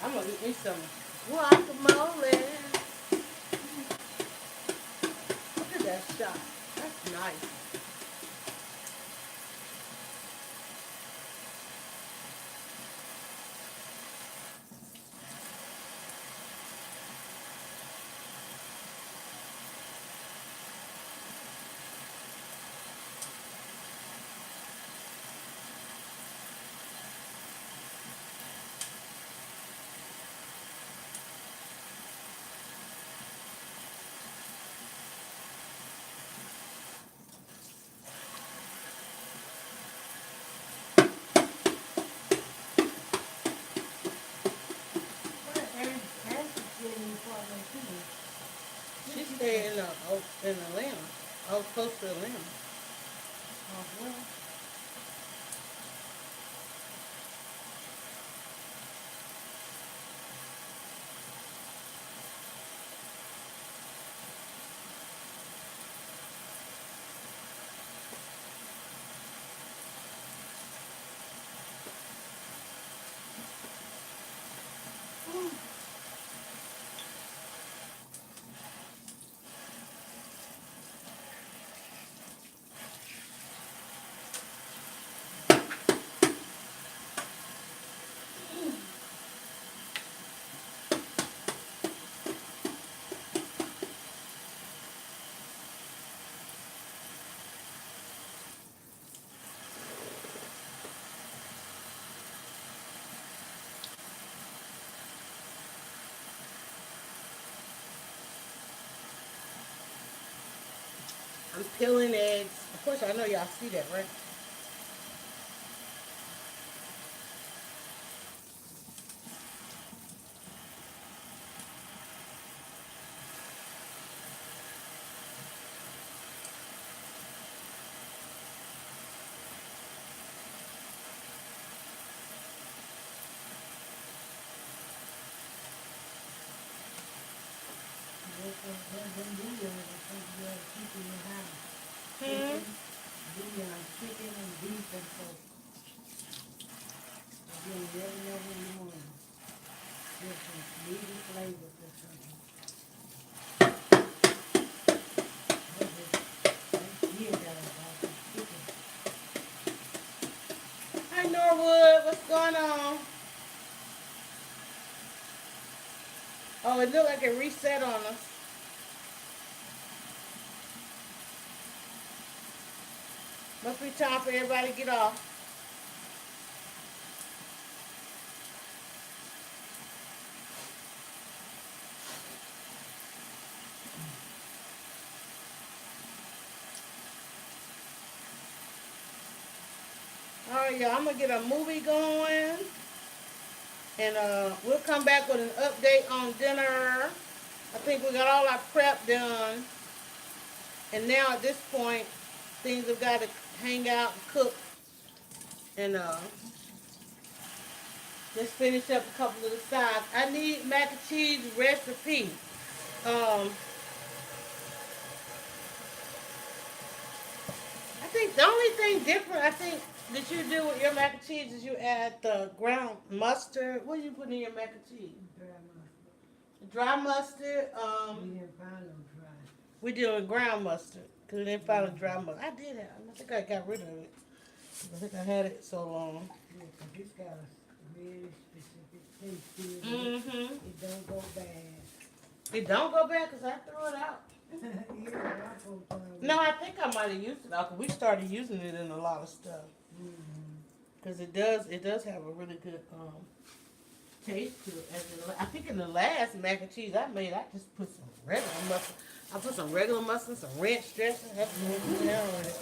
I'm gonna eat me some guacamole. Look at that shot. That's nice. She stayed in Atlanta. I was close to Atlanta. Oh, well. I'm peeling eggs. Of course, I know y'all see that, right? Hmm? Chicken and beef and pork. Again, you never know when you want them. Different, needed flavors or something. Hi Norwood, what's going on? Oh, it looked like it reset on us. Must be time for everybody to get off. All right, y'all. I'm gonna get a movie going, and we'll come back with an update on dinner. I think we got all our prep done, and now at this point, things have got to hang out and cook, and just finish up a couple of the sides. I need mac and cheese recipe. Um, I think the only thing different, I think, that you do with your mac and cheese is you add the ground mustard. What do you put in your mac and cheese? Dry mustard. We didn't find no dry. We did ground mustard because we didn't find a dry mustard. I did that. I think I got rid of it. I think I had it so long. Yeah, 'cause it's got a really specific taste to it. Mm-hmm. It don't go bad. It don't go bad because I threw it out. Yeah, I whole time. No, I think I might have used it out because we started using it in a lot of stuff. Mm-hmm. Because it does have a really good taste to it. I think in the last mac and cheese I made, I just put some regular mustard. I put some regular mustard, some ranch dressing. That's what we put down with it.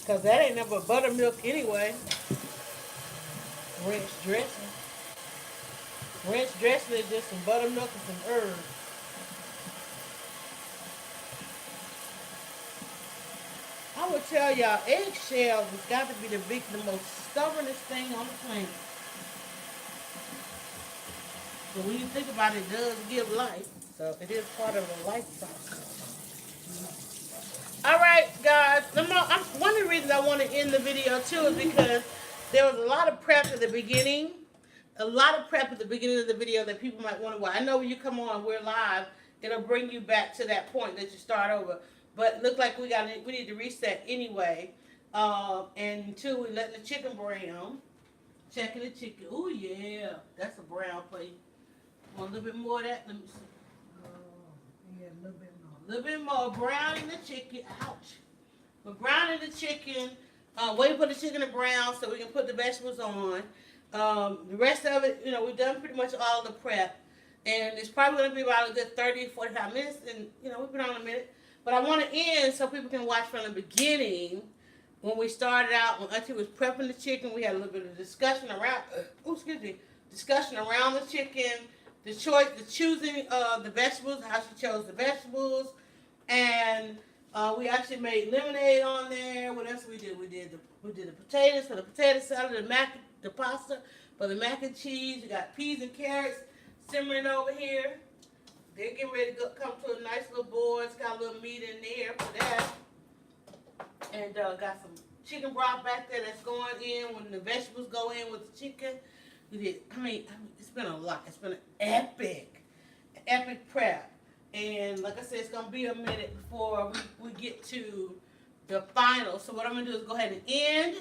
Because that ain't nothing but buttermilk anyway. Ranch dressing. Ranch dressing is just some buttermilk and some herbs. I would tell y'all, eggshells has got to be the most stubbornest thing on the planet. But when you think about it, it does give life. So it is part of the life process. All right, guys. One of the reasons I want to end the video, too, is because there was a lot of prep at the beginning. A lot of prep at the beginning of the video that people might want to watch. I know when you come on, we're live. It'll bring you back to that point that you start over. But it looked like we need to reset anyway. And two, we let the chicken brown. Checking the chicken. Oh yeah, that's a brown plate. Want a little bit more of that? Let me see. Yeah, a little bit more. A little bit more brown in the chicken. Ouch. But brown in the chicken. Wait for the chicken to brown so we can put the vegetables on. The rest of it, we've done pretty much all the prep. And it's probably going to be about a good 30, 45 minutes. And, we've been on a minute. But I want to end so people can watch from the beginning. When we started out, when Auntie was prepping the chicken, we had a little bit of discussion around, discussion around the chicken, the choosing the vegetables, how she chose the vegetables, and we actually made lemonade on there. What else we did? We did the potatoes for the potato salad, the pasta for the mac and cheese. We got peas and carrots simmering over here. They're getting ready to come to a nice little boil. It's got a little meat in there for that. And got some chicken broth back there that's going in when the vegetables go in with the chicken. We did, it's been a lot. It's been an epic prep. And like I said, it's going to be a minute before we get to the final. So what I'm going to do is go ahead and end.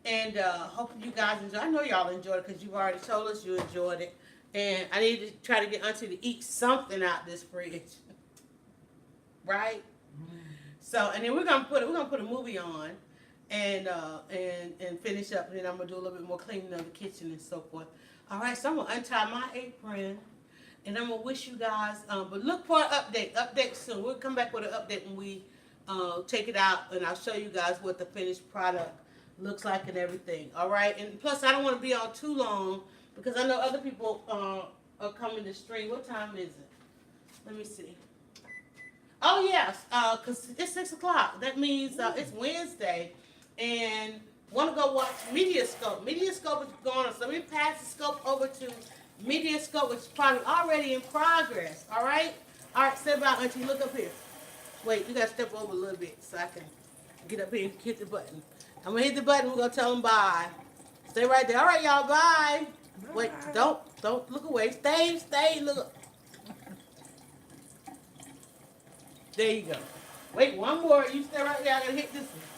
And hope you guys enjoy. I know y'all enjoyed it because you've already told us you enjoyed it. And I need to try to get Auntie to eat something out this fridge. Right? Mm-hmm. So, and then we're gonna put a movie on and finish up, and then I'm gonna do a little bit more cleaning of the kitchen and so forth. All right, so I'm gonna untie my apron, and I'm gonna wish you guys. But look for an update soon. We'll come back with an update when we take it out, and I'll show you guys what the finished product looks like and everything. All right, and plus I don't want to be on too long because I know other people are coming to stream. What time is it? Let me see. Oh yes, because it's 6 o'clock. That means it's Wednesday, and want to go watch Mediascope. Mediascope is going on, so let me pass the scope over to Mediascope, which is probably already in progress. All right, All right, step out, Auntie. Look up here. Wait, you gotta step over a little bit so I can get up here and hit the button. I'm gonna hit the button. We're gonna tell them bye. Stay right there. All right, y'all. Bye. Wait, don't look away. Stay. Look. There you go. Wait, one more. You stay right there. I gotta hit this one.